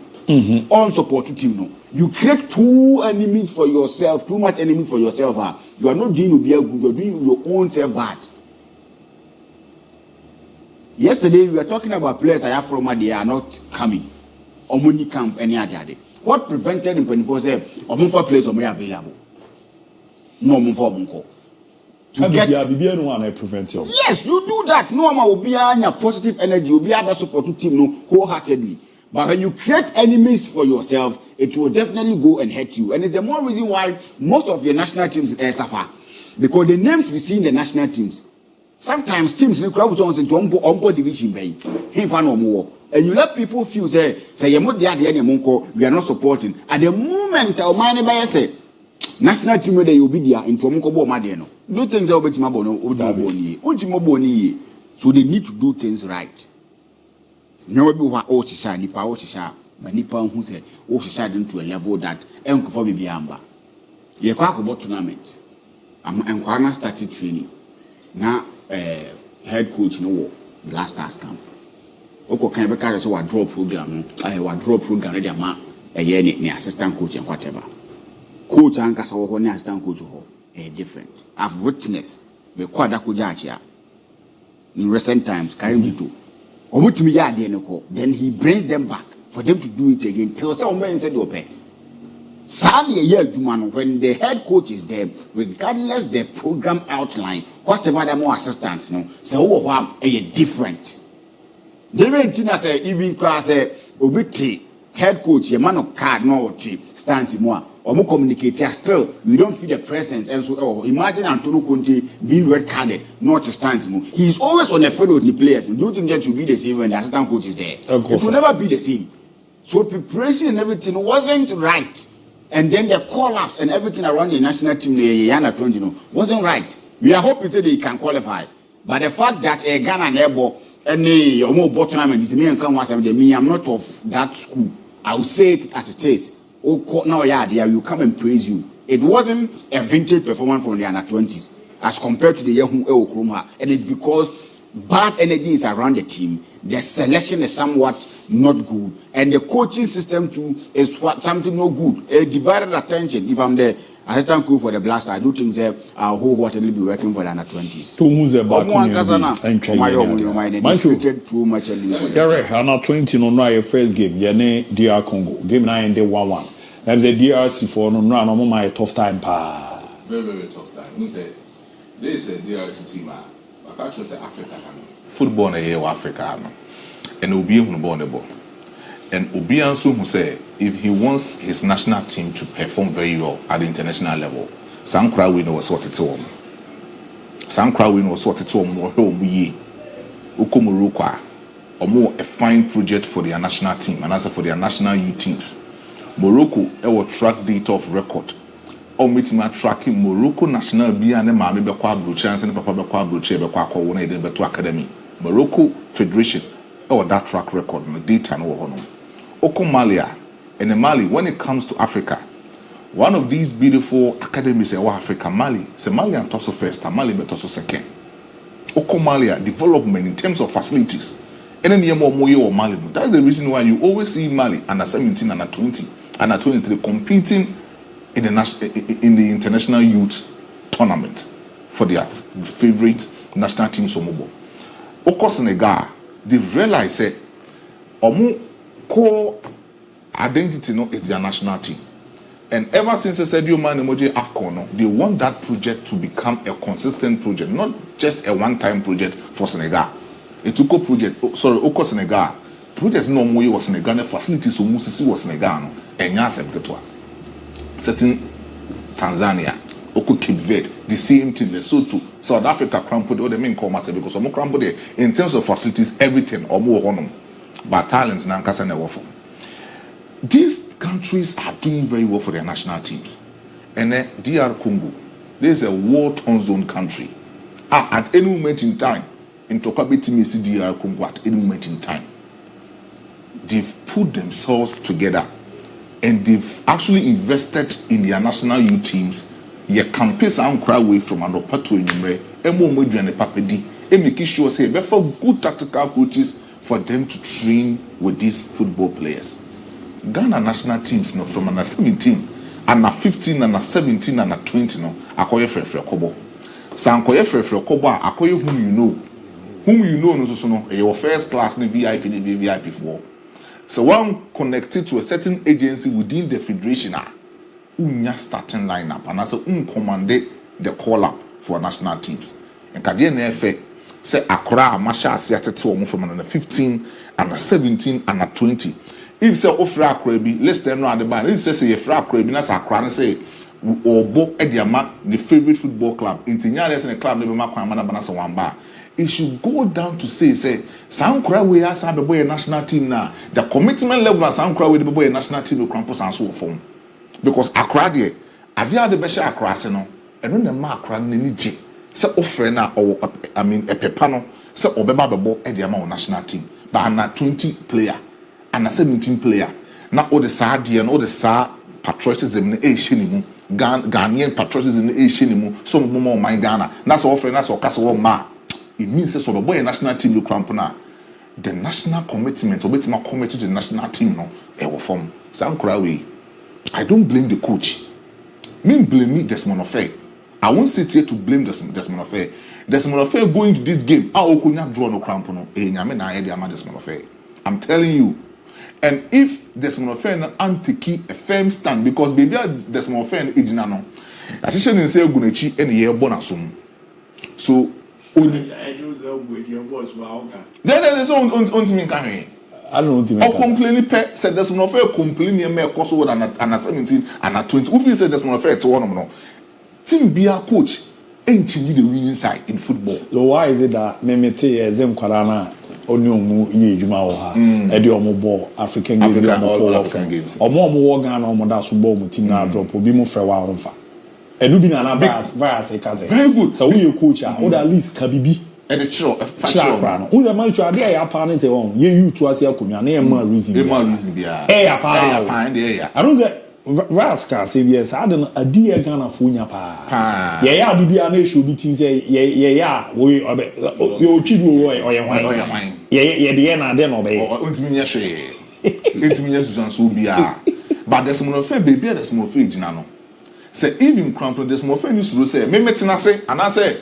On support team no. You create too enemies for yourself, too much enemy for yourself. You are not doing to be a good, you are doing your own self bad. Yesterday, we were talking about players I have from they are not coming. Omuni camp any other day. What prevented him when he was Omunfa players are available? No Omunfa Omunko. to get. Yes, you do that. No one will be a positive energy. Will be able to support the team no wholeheartedly. But when you create enemies for yourself, it will definitely go and hurt you. And it's the more reason why most of your national teams suffer. Because the names we see in the national teams, sometimes teams in the crowd on division bay, and you let people feel say you're not there, we are not supporting. At the moment, our mind by say national team where they will be there in Tomokobo Madeno. Do things over to Mabono, Udimoboni. So they need to do things right. No one who are Nipa, but Nipa who said, into a level that Enko be Amba. You talk about tournament. I'm started training. Now, head coach no Blasters camp. Oko can be carried so a draw program. I have a draw program ready a year ni assistant coach and whatever. Coach and Casawa ni assistant coach different. I've witnessed the Quadaku judge in recent times carrying to. Then he brings them back for them to do it again till someone said open. Sadly, a year when the head coach is there, regardless the program outline, whatever the more assistants, so a different. David Tina say even class obiti head coach, a man of card no stands more or more communicate still. We don't feel the presence and so imagine Antonio Conte being red carded, not stands more. He's always on the field with the players. Do you think that will be the same when the assistant coach is there? It will never be the same. So preparation and everything wasn't right. And then the collapse and everything around the national team, the Yana 20, wasn't right. We are hoping that they can qualify. But the fact that Ghana and Ebo and the Omo tournament, I'm not of that school. I'll say it as it is. Oh, now, yeah, will come and praise you. It wasn't a vintage performance from the under 20s as compared to the Yahoo Kroma. And it's because bad energy is around the team. The selection is somewhat not good. And the coaching system too is something no good. A divided attention. If I'm the assistant coach for the Blaster, I do think that our whole water will be working for the under 20s. To who's about too much. Under 20 no first game. Yene DR Congo. Game 9 day 1-1. Them the DRC for no run my tough time pa. Very tough time. Who said this is a DRC team? I can't say Africa. Football na year Africa. And Obi who born the ball. And Obi Ansu who say if he wants his national team to perform very well at the international level, some crowd winner was what it's on. Some crowd winner was what it's on more home ye. Okomurukwa or more a fine project for their national team and also for their national youth teams. Morocco will track data of record. Or meeting my tracking Morocco national be and mammy be qua chance and papa be qua broche be qua one to academy. Morocco Federation or that track record no data no hono. Oko Malia and the Mali when it comes to Africa. One of these beautiful academies in Africa, Mali, c'est Mali and Tosso first, and Mali but also second. Oko Malia development in terms of facilities. And then you more or Mali. That's the reason why you always see Mali under 17 and 20 and 23 competing in the international youth tournament for their favorite national team Somobo. Oko Senegal, they realize that Omo core identity is their national team. And ever since they said, man, emoji AFCON, they want that project to become a consistent project, not just a one-time project for Senegal. It took a project, Oko Senegal. Projects no more was Senegal, facilities almost was Senegal, and Yasem Ketwa. Certain Tanzania, Oko Cape Verde, the same thing, Lesotho, South Africa, crumpled all the main commerce because some crumpled there in terms of facilities, everything, or more honor. But talents, Nankasa never form. These countries are doing very well for their national teams. And then DR Congo, there's a war-torn zone country. At any moment in time, in Tokabiti Mesi DR Congo, at any moment in time, they've put themselves together and they've actually invested in their national youth teams. Ye campaign sound cry away from an opato in and Papedi, and making sure say therefore good tactical coaches for them to train with these football players. Ghana national teams no from under 17 and 15 and 17 and 20 no akoye frefre kobo. San koye frefre kobo akoye whom you know no so no your first class no VIP the VIP for. So one connected to a certain agency within the federation unya starting lineup and as commanded the call up for national teams. And Kadian Efe say Accra, Masha, Seattle, from under 15, under 17, under 20. If say offer Accra, let's them know at the band. If say a fra Accra, that's Accra, say or Bo Ediama, the favorite football club. In Tinyales and a club, never mark Banasa Wamba. It should go down to say, Sankra, we are some boy a national team now. The commitment level of Sankra with the boy a national team will campus and so forth. Because Accra, I did the best Accra, no, and when the mark ran in G. Say offer now, or I mean, a pepano, say Obeba Babo Ediama national team, but I'm not 20 player, and a 17 player. Now all the Sadi and all the Sa patriotism in the Asian. Ghanaian patriotism in the Asian, some more my Ghana. That's all friend, that's all castle ma. It means that sort of boy national team you crampona. The national commitment, or better my commitment to the national team, no, it will form. Sankrawi. I don't blame the coach. Me blame me Desmond Affair. I won't sit here to blame Desmond Affair. Desmond Affair going to this game. I will not draw no crampono. Desmond Affair. I'm telling you. And if Desmond Affair and take a firm stand, because baby Desmond Affair is no. I just didn't say Gunechi any year bonusum. So only then is on me carrying. I don't know. Complaining said Desmond Affair complaining me cost over and 17 and 20. Who you said Desmond Affair to one of them? Team be a coach ain't the winning side in football. So why is it that Memete Zem Kwarana Onyomu ye Juma oha Eddie Omobo African games Omo Ghana Omo da subo mu team na drop obi mu frewa onfa. Edu bi na na virus ekaze. Very good. So we coach or at least Kabibi and the chiro factual. Who the man you are there ya pa na say on ye you to asia akonya na e ma reason. E ma reason bia. E ya pa. I don't say Raska CBS I don't a dear Ghana Funya pa. Yeah, Dibia nation be things say, yeah, we your chibu or your wine. Yeah, the end I then obey. It's me, so be. But there's some of baby, there's more fridge now. Say, even Crampton, there's more friends to say, Memetina say, and I say,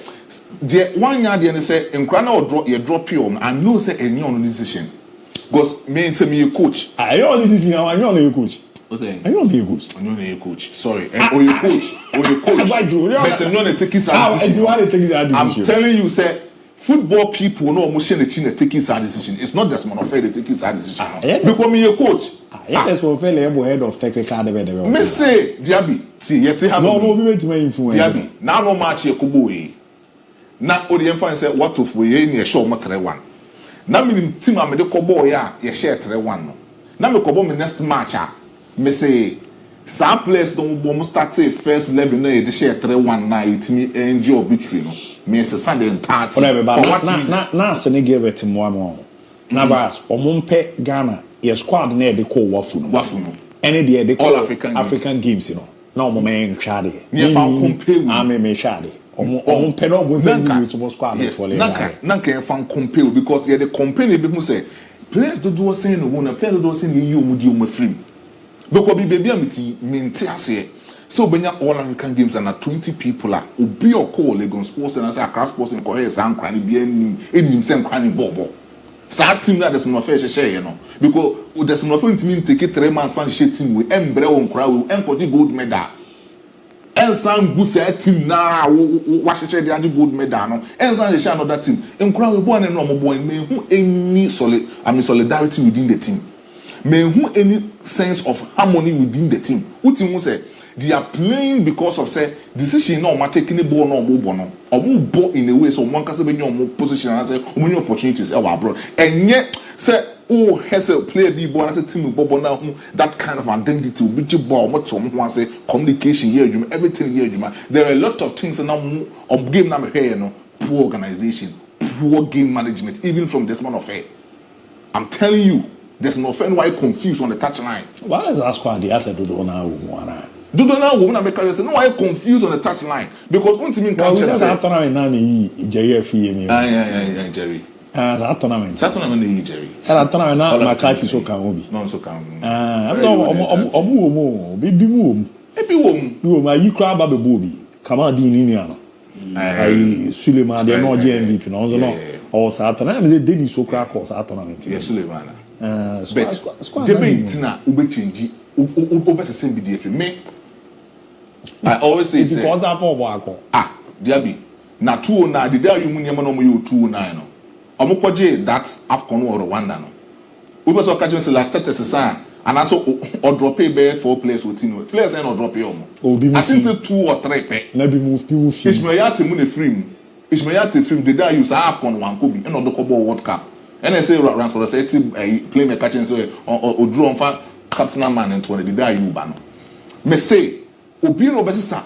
dear 1 year, and say, and Crana or drop you, and no say any on decision. Because me tell me a coach. I only decision, I know your coach. I don't need a coach. I don't need a coach. Sorry. Or your coach. Or your coach. Better not take his decision. I'm telling you, say, football people know almost the team take his decision. It's not just Mono Fair they take his decision. Become a coach. Yes, for fair head of technical development. Me say, Diaby, see, yet have no movement to influence. Diaby, now no match your Kubu. Now, all the influence say, what if we in your show, Matre one. Now, me team, I'm the Kobo, yeah, you share 3-1. Now, me Kobo, me next match. Me say some players don't start say first level no they share 3-1 now it me enjoy victory no me say Sunday and 30 na Senegal bet mo na bas omompe Ghana your squad na dey call wafu no any dey dey call African games you know na omomen twade ne fa compare ame me twade omompe no go say you suppose squad for le na can fan compare because you dey compare be who say players do say no na players do say you omudi omafrim. Because baby amiti maintain so benya all African games and 20 people are obi your call Lagos Sports and say Accra Sports in Korea san kwani bi enim sem kwani bobo sa team that there's no fair share you know because there's no fair team take 3 months fan share team we embre won kra we encourage gold medal ensan gusa team na wa share the gold medal no ensan share another team enkra we born no mo born me hu any solidarity within the team. May who any sense of harmony within the team. What team will say they are playing because of say decision no matter taking the ball no more or move ball in a way so one can say more position and say many opportunities abroad and yet say oh has a player be born as a team with ball now that kind of identity will be ball what someone say communication here everything here there are a lot of things now of game number here you know poor organization poor game management even from this man of fair. I'm telling you. There's no friend why confused on the touchline. Why is that squad the answer to do now? Do now woman because no why confused on the touchline because one team can just tournament na Jerry fee me. Yeah Jerry. That tournament Jerry. That tournament na Makati so can obi. No so can. Omu bibi mu. Ebi wo ma yi kra ba be bobi. Kama di ni ni ano. Ai Suleiman de no MVP no so no. O sa tournament me dey so kra ko sa tournament. Yes Suleiman. But debate na ube change ube same BDF me I always say because I for Diaby na 209 the day you mun yema no mo you 209 no omo koje that AFCON or Rwanda no we was catching say last test and also or drop be 4 players with team players and or drop you I think say 2 or 3 pe na be move Ismail mu na free the day you say AFCON one ko bi and on the World Cup and I say round for say play me catching say or draw on fa captain man and 20 the day you ba no me say obi no obesisa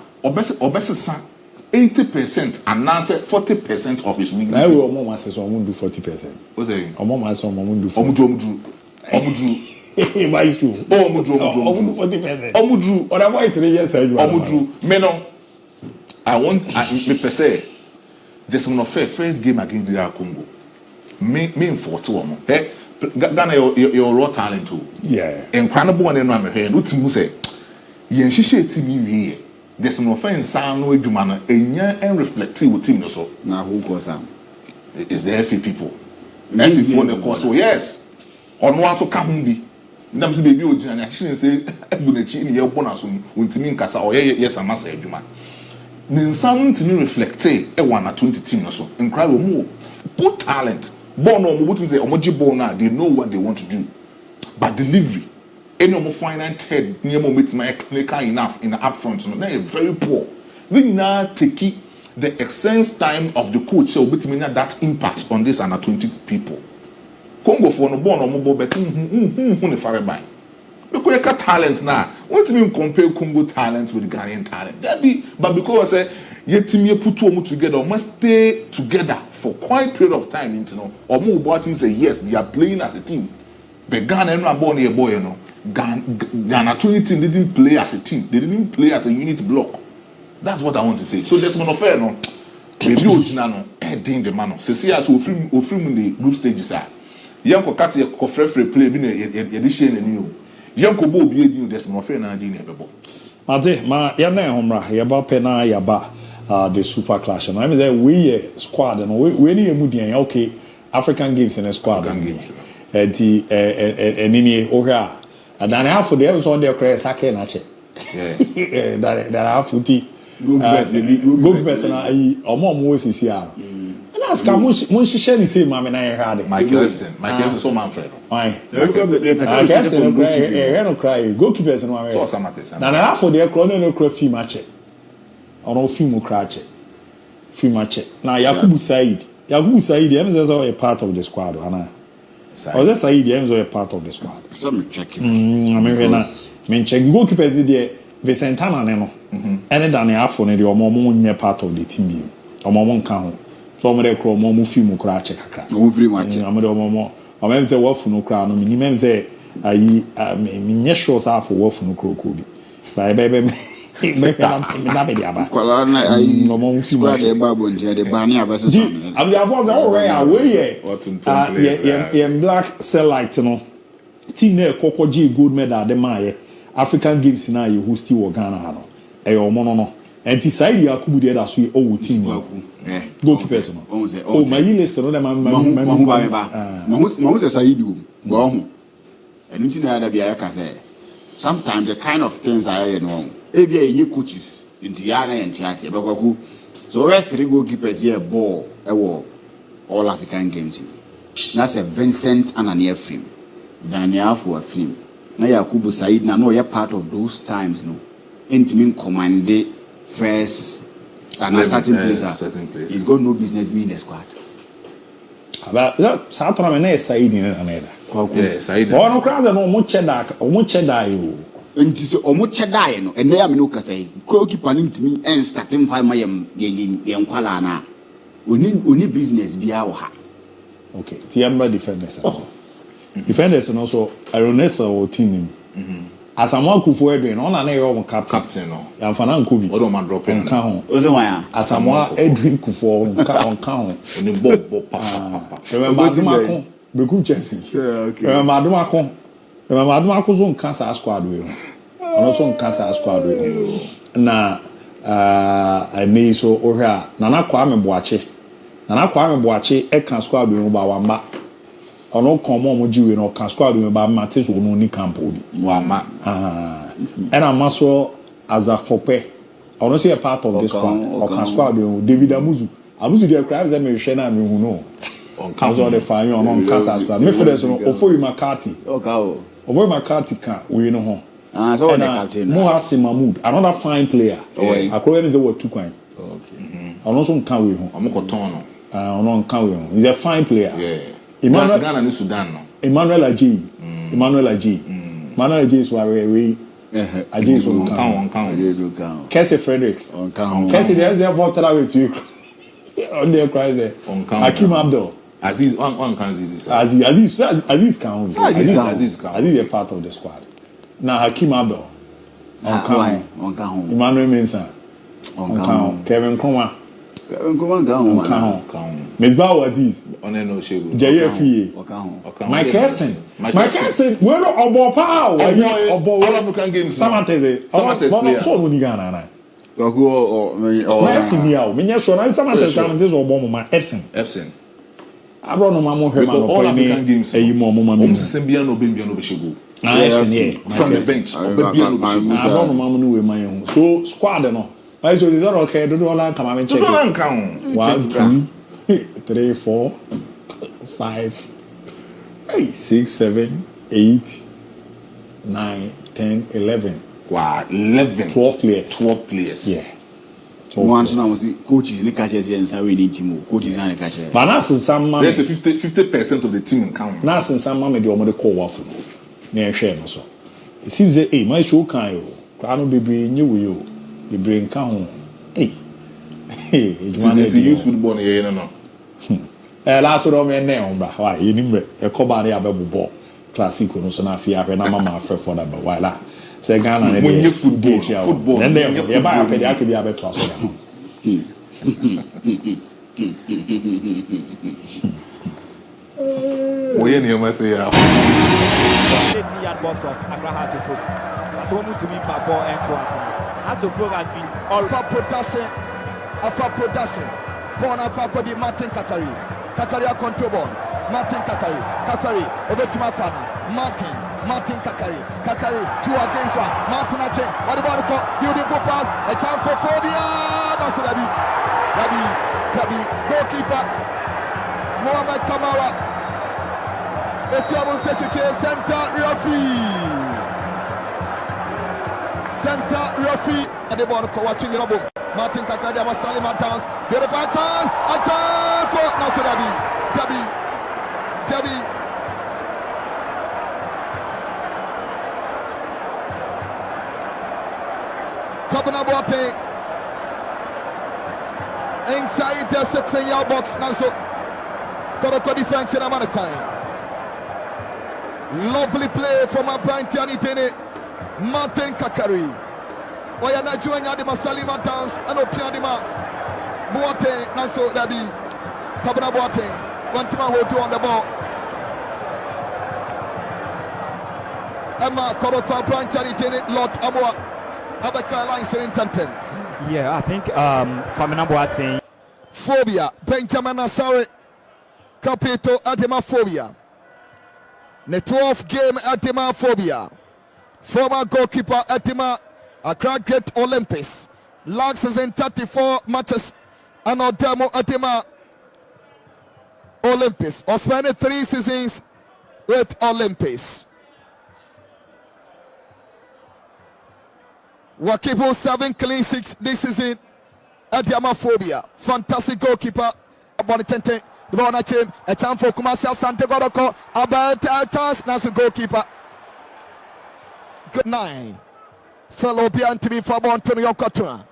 80% and now say 40% of his wings. I will mama say so do 40%. What's saying? Mama say do 40%. Omudru. Why is true? Omudru 40%. Omudru. Otherwise 3 years Omudru. Me no. I me per se. Just no first game against the Congo. Me in 42 Hey, Ghana your raw talent too. Yeah. Incredible one no am here. No team say. Yen hihye team here. There's no offense, no edumana, and reflective with team so. Now who goes on? It's the FA people. FA for the course. So yes. Or no one so come be. Namsi baby ojina I shouldn't say bunechi in your bonus untimi nkasa or yes amasa eduma. Ninsan ntimi reflect e 1 or 20 team so. Nkra we more good talent. Born no mo say omoji born now they know what they want to do. But delivery any of my finance head near my clinical enough in the upfront, no, they are very poor. We now take the essence time of the coach, so we mean that impact on this and 20 people. Congo for no born or mobile, but who far by. Look, we got talent now. What do you mean compare Congo talent with Ghanaian talent? That be, but because yet me put 2 together, must stay together for quite a period of time, you know, or more about him say yes, they are playing as a team. But Ghana no born here boy, you know. Ghana 20 team didn't play as a team. They didn't play as a unit block. That's what I want to say. So there's no fair no. Maybe original no. Ding the man. So see as we film in the group stages are. Yanko kasi ko free play bi na edition na new. Yanko bo bi edi there's no fair na di na bebo. Ade ma ya na homra ya ba pe na ya ba the super clash. And I mean that we squad and we ni emu dian okay African games in a squad and the enini ohia and then half of them on their credit sake na che that half uti go person ayi omo osisi ara and ask mo hihye ni say mama na ye hade Michael Epson so MON-FRI no cry goalkeepers no so Samates na half of their crown no cry film match ono film cry che film match na Yakubu Said em say so a part of the squad ana or that Said em so a part of the squad so me check me check the goalkeepers there Vicentana no and then half on the omo nye part of the team bi omo nka ho so omo dey cro omo film cry che kakra omo free match omo em say wafu no cry no minimum say ayi me nye sure say for wafu no cro ko bi bye kwala na ayi squad e babo nje de ba ni abese so am ya for say we black select no team na kokoje gold medal de maye African games na ye host wo Ghana ha no e omo no enti Said Yakubu de da so e o team goalkeepers no o my list no dem ma say Said go ho eni ti na da bia ya ka say sometimes the kind of things I know ebia ye coaches into ya na entiase bekwaku so we 3 goalkeepers here ball e wo all African games na say Vincent Anania film Daniel for film na Yakubu Said na no ye part of those times no intimi command first and starting player he's got no business being in the squad about that Saturday na Said ni aneda Said no crowds no mo cheda yo enti se omo chedai no ene ya me no kasa yi goalkeeper ni ntimi en starting 5 mayem ye nkwala na oni business bia wo ha okay tiamba defenders defenders no so Ironesa or team Asamoah Akufo Edwin on na yo captain no ya mfana nkobi odo man drop in nka ho ozo wan Asamoah Edwin Kufo nka ho oni bob remember Adumako Breku Chelsea remember Adumako zo nka sa squad we ono so nka sa squad we na me so ohia Nana Kwame Boache e kan squad we ba wamba ono komo mo jiwe no kan squad we ba mate so no ni camp obi wama and amaso as a fope ono say a part of this squad o kan squad we David Amuzu abusu de crabs that me share na me hu no on council the fine on casa squad me for this no Ofori McCarthy Ofori McCarthy can we know ho so the captain Mohasi Mahmood another fine player akoro ni say what two kwan okay ono so kan we ho amokoton no ono kan we ho he's a fine player Emmanuel Ghana ni Sudan no Emmanuel Aji is where we Aji is on count Kese Frederick on count Kese there's a bottle away to you on there cry there on count Hakim Abdul Aziz on count Aziz counts Aziz is a part of the squad now Hakim Abdul on count Emmanuel Mensah on count Kevin Kuma on count Mesbah Aziz no shego JFE Mike Harrison we no obo pa obo all African games Samantha player so no ni Ghana na Epson ya o menya so na Samantha Samantha so obo mo ma Epson abro no ma mo hwe ma no all African games eyi mo ma mo se bia no be shego from the bench bia no be shego abro no ma mo no we man hu so squad no I so is all okay do all come and check 1 2 3 4 5 6 7 8 9 10 11 wow 11 12 players yeah once now see coaches ni catches here inside we need team coaches and catches but now since some man there's a 50% of the team in count now since some man dey omo dey call off na ehwe no so it seems say my show kan yo kwa no bebre nyewe yo bebre nka ho it wanted to use football no last one me na on bra why you nimre e ko ba na ya bebo classico no so na afia hwe na mama afre for that but why la say Ghana na dey football then they ya ba akedi akedi abeto aso ya oye ni o ma say ya 80 yard box of Accra House of Folk at home to me for ball end to House of Folk has been all for production born akwa Martin Kakari a control ball Martin Kakari obetima kwana Martin Kakari 2 against 1 Martin Ache what the ball go beautiful pass a chance for Fodia no so Dabi goalkeeper Mohamed Kamara Ekuamu Sechuche center referee at the ball watching the ball Martin Kakari Salima dance beautiful chance a chance for no so Dabi Kabana Boate inside the 16-yard box now so Koroko defense in Amanakai lovely play from a Brian Tianitene Martin Kakari Oyana Juanya de Masalima dance and Opiadima Boate now so Dabi Kabana Boate one time hold on the ball Emma Koroko Brian Tianitene Lord Amwa yeah, I think coming up what saying Phobia Benjamin Asare Capito Adema Phobia the 12th game Adema Phobia former goalkeeper Adema Accra Great Olympics last season 34 matches and Odemo Adema Olympics or spending 3 seasons with Olympics. Wakipo 7 clean 6 this season at Yamaphobia. Fantastic goalkeeper. Bonitente, the ball at him. A chance for Kumasi Asante Godoko. About a chance, Nasu goalkeeper. Good night. Salopian to me for Antonio Cotua.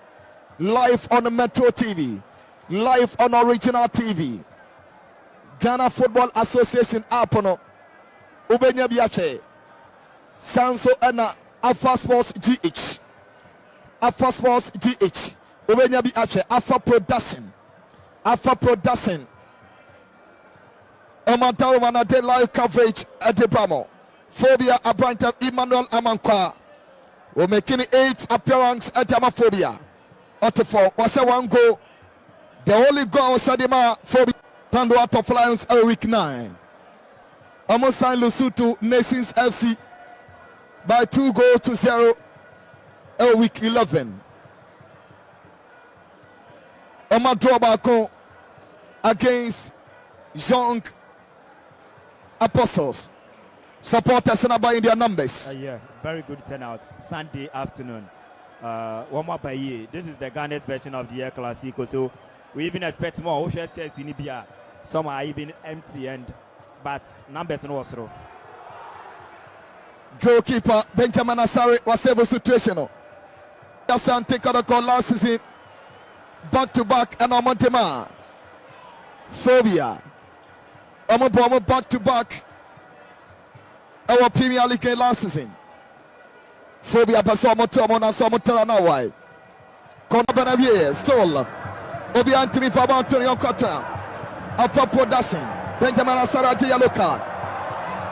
Live on the Metro TV. Live on Original TV. Ghana Football Association Apono. Ubenya Biache. Sanso Ena Alpha Sports GH. Alpha Sports GH. Ubenya Biache. Alpha Production. Omantao Manade live coverage at the Bramo. Phobia Abranta Emmanuel Amankwa. We're making 8 appearance at Amaphobia. Otefo, what's a 1 goal? The only goal Sadima Phobia Pando out of Lions a week 9. Almost signed Lesotho Nations FC by 2-0 a week 11. Oma draw back against Young Apostles. Supporters in their numbers. Yeah, very good turnout. Sunday afternoon. One more by year. This is the Ghana's version of the Air Classico. So we even expect more. Some are even empty, but numbers no through. Goalkeeper Benjamin Asare was able situation. Yasan take out a call last season. Back to back and Montema. Phobia. Omo back to back. Our Premier League last season. Phobia Pasomo Tomona Somotana now why. Corner Benavier still. Obi Antimi Faba Antonio Cotra. Alpha Production. Benjamin Asaraji yellow card.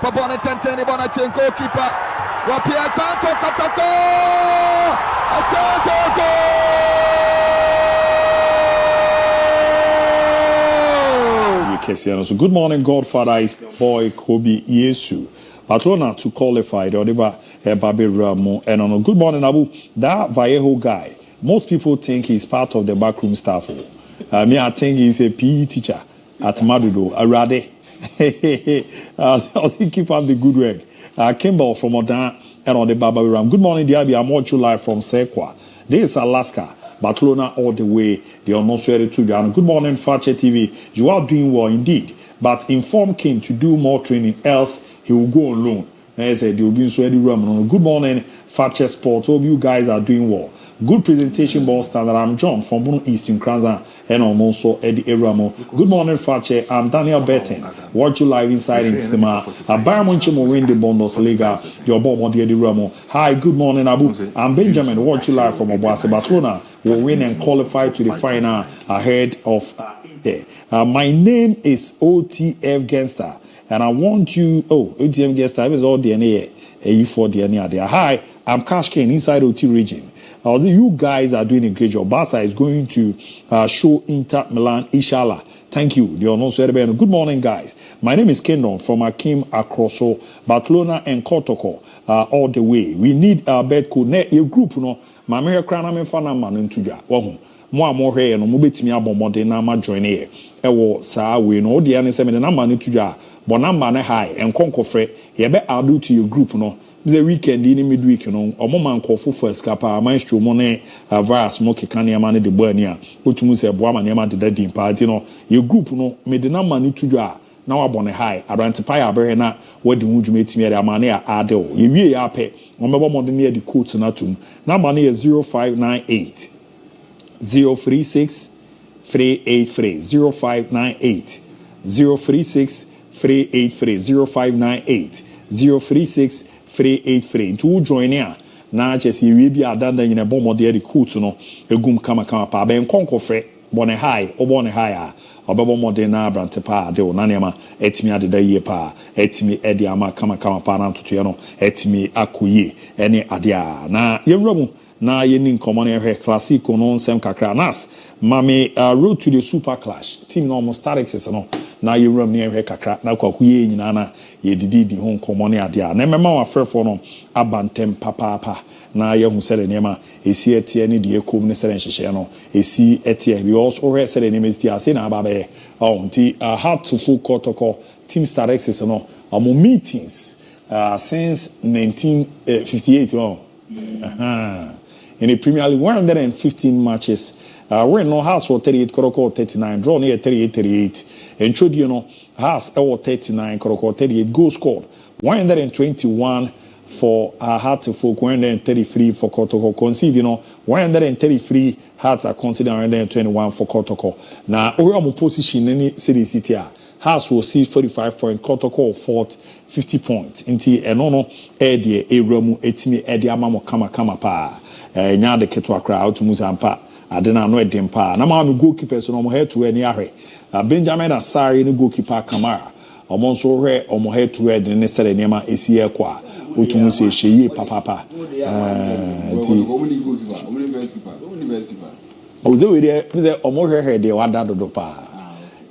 Pabone Tenteni Bonachenko goalkeeper. Wapia time for Katako. A chance of goal. So good morning, Godfather. Is boy Kobe Yesu. Patrona to qualify the Odiba Babi Ramo and on. Good morning, Abu. That Vallejo guy. Most people think he's part of the backroom staff. I think he's a PE teacher at Madudo. Arade. I'll keep up the good work. Kimball from Odan and on the Babi Ram. Good morning, DIABY. I'm watching live from Sequa. This is Alaska. Barcelona all the way. They are not ready to go. Good morning, Fakye TV. You are doing well indeed. But inform King to do more training, else he will go on loan. I said they will be so good morning, Fakye Sport. Hope you guys are doing well. Good presentation, ball standard. I'm John from Bono Eastern Kranza and I'm also Eddie Eramo. Good morning, Fakye. I'm Daniel Betten. Watch you live inside in cinema. Bayern Munich will win the Bundesliga. Your bomb Eddie Eramo. Hi, good morning, Abu. I'm Benjamin. Watch you live from Obuasi. Barcelona will win and qualify to the final ahead of there. My name is OTF Gangster. And I want you, OTM Gangster is all DNA, A4 DNA there. Hi, I'm Cash King inside OT region. You guys are doing a great job. Barca is going to show Inter Milan, inshallah. Thank you. Good morning, guys. My name is Kendon from Akim Akroso, Barcelona and Kotoko, all the way. We need a bed code. A group, no. Mamma Krana Mefana Manuntuja. More here no mobetimi abomode na ma join here ewo saa we no de ane se me na ma ne tuja bo number na high enkonkofre ye be adu to your group no the weekend in midweek no omo man kofo for escapa maestro mo ne virus mo keka ne ma ne de bo ani a otumu se bo ama ne ma de dadin party no your group no me de na ma ne tuja na wa bone high identify abere na wadi hujuma etimi ere ama ne a ade o ye wie ya pe mo mebo mo de ne di quote na tum na ma ne 0598 036 383 0598 036 383 0598 036 383 to join here na just you be adanda in a bomb de recruit no egum kama pa ben konkofre bone high obone high obebo mode na brante pa de na nema etimi adeda yie pa etimi edi ama kama pa na ntoto ye no etimi akoye ene ade a na yewramu na yeni nkomo na hwe classico no nsem kakra nas mame road to the super clash team no almost starts no na yewram na hwe kakra na kwakuye nyina na yedidi ho nkomo na ade a na mema wa frefo no abantem papa na yehu sele nema esi etie ne de ekom ne sele nhyehyɛ no esi etie we also hwe sele nema esti ase na ababe nti hard to full protocol team starts no amo meetings since 1958 in the Premier League, 115 matches. We're no house for 38, Koroko 39, draw near 38. And Chodino has 39, Koroko 38, goals scored. 121 for Hartlepool, 133 for Kotoko. Conceding 133 Hearts are considered 121 for Kotoko. Now, our position in the series city. House will see 45 points, Kotoko 50 points. Inti enono edie eramu etimi edi amamo kama pa. Nya de keto akra out muzampa adena no edimpa na ma me goalkeeper so no mo head to any ahwe Benjamin Asare no goalkeeper Kamara omo so hwe omo head to head ne sere nema esi ekwa otumu se hye papa oze we dey me omo hwe dey wada dodo pa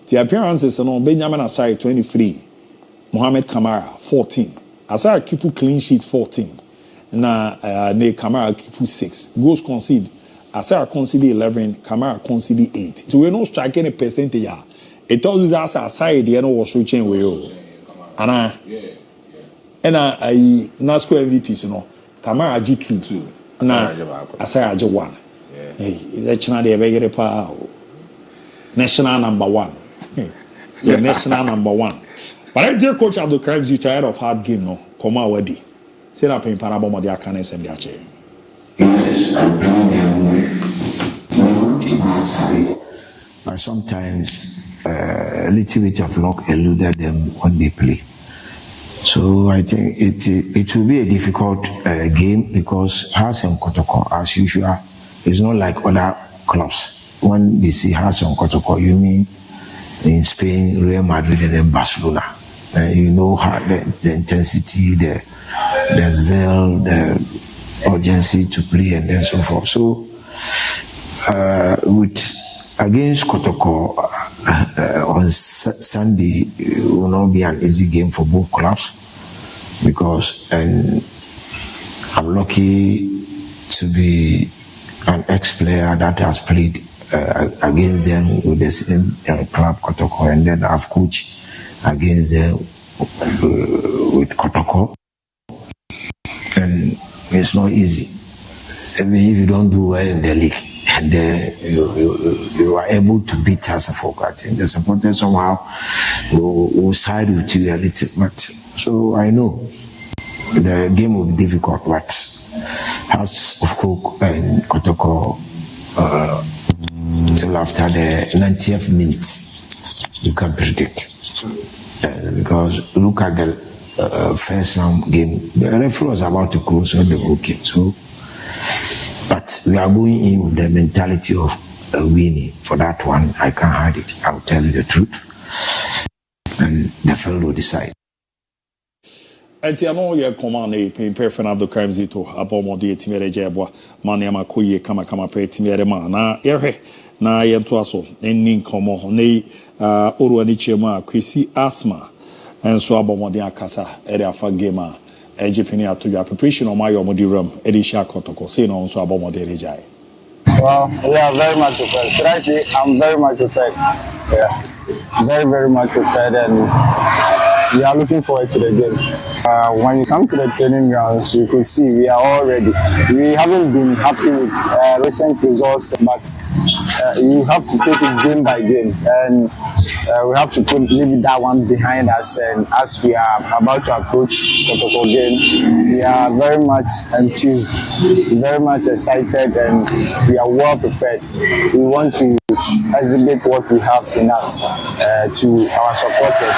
the appearances no Benjamin Asare 23 Mohamed Kamara 14 Asare keep clean sheet 14 na ne Kamara keep 6 goals concede Asare concede 11 Kamara concede 8 so we no strike any percentage it tells us as a side the was switching way ana and I NASCO MVPs no Kamara G2 na Asaya G1 hey is a china de be pa national number 1 the national number 1 but I dear coach Abdul Karim is tired of hard game no come away say na pin para bomb dia kan sem dia che yes I bring them but sometimes a little bit of luck eluded them when they play. So I think it will be a difficult game because Hassan Kotoko, as usual, is not like other clubs. When they see Hassan Kotoko, you mean in Spain, Real Madrid, and then Barcelona. You know how the intensity, the zeal, the urgency to play, and then so forth. So against Kotoko on Sunday, it will not be an easy game for both clubs because I'm lucky to be an ex-player that has played against them with the same club Kotoko, and then I've coached against them with Kotoko, and it's not easy. I mean, if you don't do well in the league, and then you are able to beat Hasselhoff, I think the supporters somehow will side with you a little bit. So I know the game will be difficult, but Hasselhoff and Kotoko till after the 90th minute you can predict. Because look at the first round game, the referee was about to close the whole game. So, but we are going in with the mentality of winning. For that one, I can't hide it. I'll tell you the truth, and the fellow will decide. Enti ano ye command e pimper Fernando Cramzito abomode etimere jebwa mane makoye kama pe etimere ma na yehwe na yento aso enni nkomo ne oru ani chiema kwesi asthma enso abomode akasa ere afa game a ejipini atoya preparation o mayo modi ram edisha kotoko say no enso abomode rejai. Well, yeah, very much prepared. Should I say I'm very much prepared? Yeah, very, very much prepared, and we are looking forward to the game. When you come to the training grounds, you could see we are all ready. We haven't been happy with recent results, but you have to take it game by game, and we have to leave that one behind us. And as we are about to approach the Kotoko game, we are very much enthused, very much excited, and we are well prepared. We want to exhibit what we have in us to our supporters.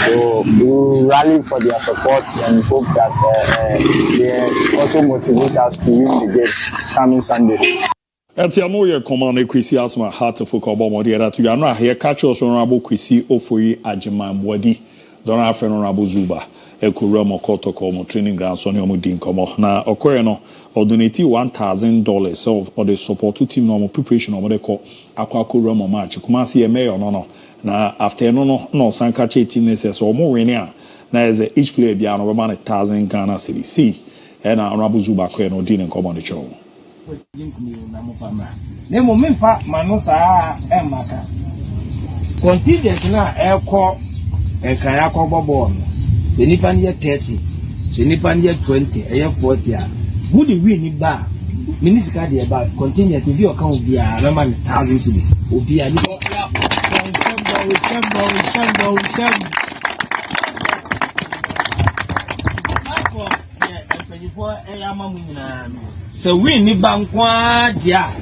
So we will rally for their support and hope that they also motivate us to win the game coming Sunday. Ati amo ye command Kwesi Asma heart for Kobo Modi that you are not here catch us honorable Kwesi Ofoyi Ajima Mwadi don afre honorable Zuba ekura mo Kotoko mo training ground so ne mo din komo na okoye no o donate $1,000 so for the support team no preparation o de ko akwa mo match kuma se e mayor no na after no sanka che team ness so mo win a na as each player bia no be man 1,000 Ghana cedi see and honorable Zuba ko no din komo de show. Nemo mempa manosa emaka contingent na eko ekaya ko bobo se nipa ne 30 se nipa ne 20 eye 40 a who the win ba minisika de ba contingent bi o kan obi a na man 1,000 cedis obi a ni so win ni bankwa dia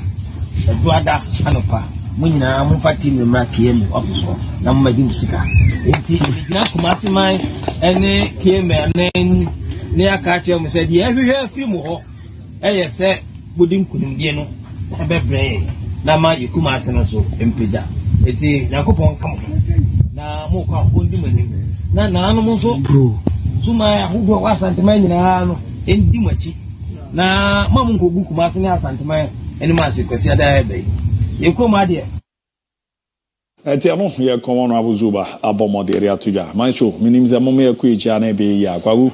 eduada anopa munyina mumfa team ma KM office na mmadi musika enti na kumasi mai ene KM anen ne aka che mu se dia hwehwe film ho eye se godin kunimdie no ebebre na ma yikumasi no so empeda enti yakopon kam na mo kwa ondi mani na anu mo so suma hudo wa santima nyina no endi machi na mamu nkogu kumasi ne asantema eni masi kwesi ada ebe yekoma de ati amo ye komo no abuzuba abomode area tuja mancho minimze momo ye kuichi ana ebe ya kwagu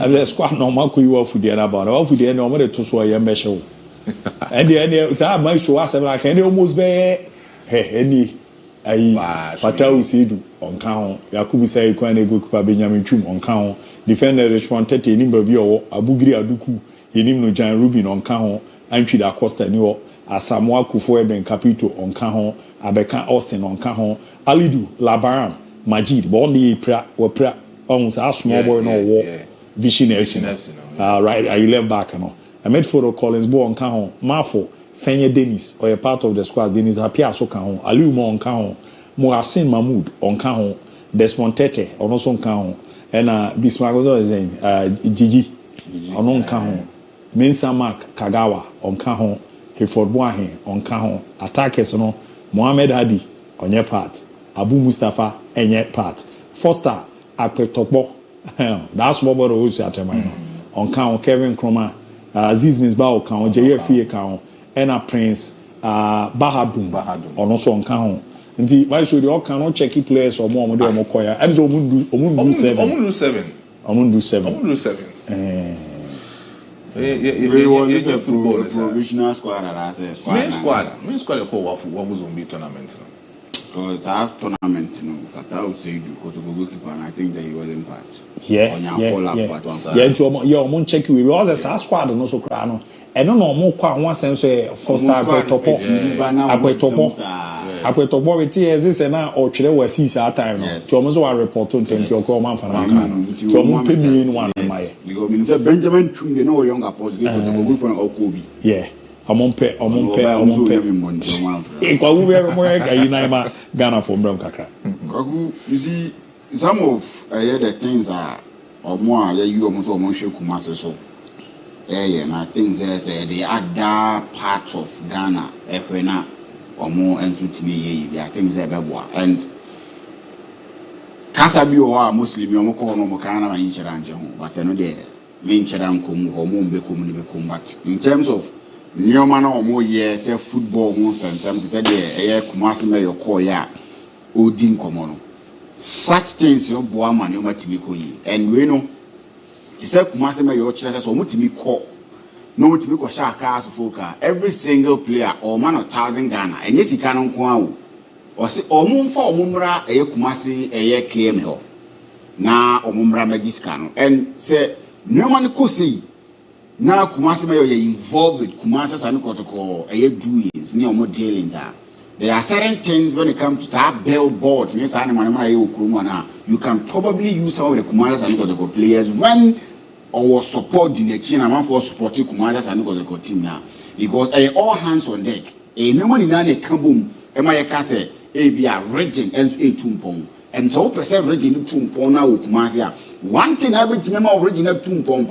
abe squad no mako yiwa fudie na ba na fudie ne omode to so ye mbehye wo eni sa mancho asem la kan ni almost be eni ayi Fatau Sidu on count Yakubu say Kwane Gokupa Benjamin Chum on count defender Richmond Tete Nimbabi or Abugiri Aduku Yenim no Jan Rubin on count Antwi Acosta New Asamoah Kufuor Capito on count Abeka Austin on count Alidu Labaran Majid Bondi pra almost a small boy no war Vision right I left back no I made photo Collins Bo on count Mafo Fakye Dennis or a part of the squad Dennis Apia so count Aliu Mo on count Moasin Mahmoud on count Desmond Tete on also count and Bismarck was saying Gigi on count Mensa Mark Kagawa on count Hayford Boahen on count attackers no Mohamed Hadi on your part Abu Mustafa on your part Foster Akpetokbo that's what we always at on count Kevin Kroma Aziz Misbah count JFE count and Prince Bahadum on also on count nti why should you all cannot check players or more and so omundu 7 we want a provisional squad main squad ko wafu zombi tournament because that tournament Fatau said go to goalkeeper and I think that he wasn't part yeah on check we was a squad no so cry no eno no mo kwa ho asem so Foster Akwetopo we tie say na o twere wasi sa time no to mo so wa report on tem to ko man fana kan to mo pemi no one my because mean say Benjamin Tunde no younger position to go group on Okobi omompe e kwa we be mo ga United Ghana for mbram kakra you see some of the things are or more you almost hwe Kumasi so and I think they other parts of Ghana ekwena omo ensuit me I think they beboa and kasa bi o Muslim omo ko no mo kana ma nchira nje ho but no dey me nchira nkom omo mbekom ni bekom but in terms of nyoma na omo ye say football mo sensem to say dey Kumasi me your call ya odin komo no such things no boa man yo matimi ko yi and we know to say Kumasi me your chira so mutimi ko no mutimi ko sha class foka every single player or man 1,000 Ghana and yes ika no nko awo o se omumfa omumra Kumasi KM ho na omumra magiska no and say no man ko say na Kumasi me you involved with Kumasi Sani Kotoko doings ni omo dealings are there are certain things when it comes to that billboards you can probably use some of the Kumasi Sani Kotoko players when or support the nation and for supporting Kumasi Sani Kotoko team now because all hands on deck no one in any kabum MIA say ABOU region and tumpong and so percent region tumpong now Kumasi one thing I will remember original tumpong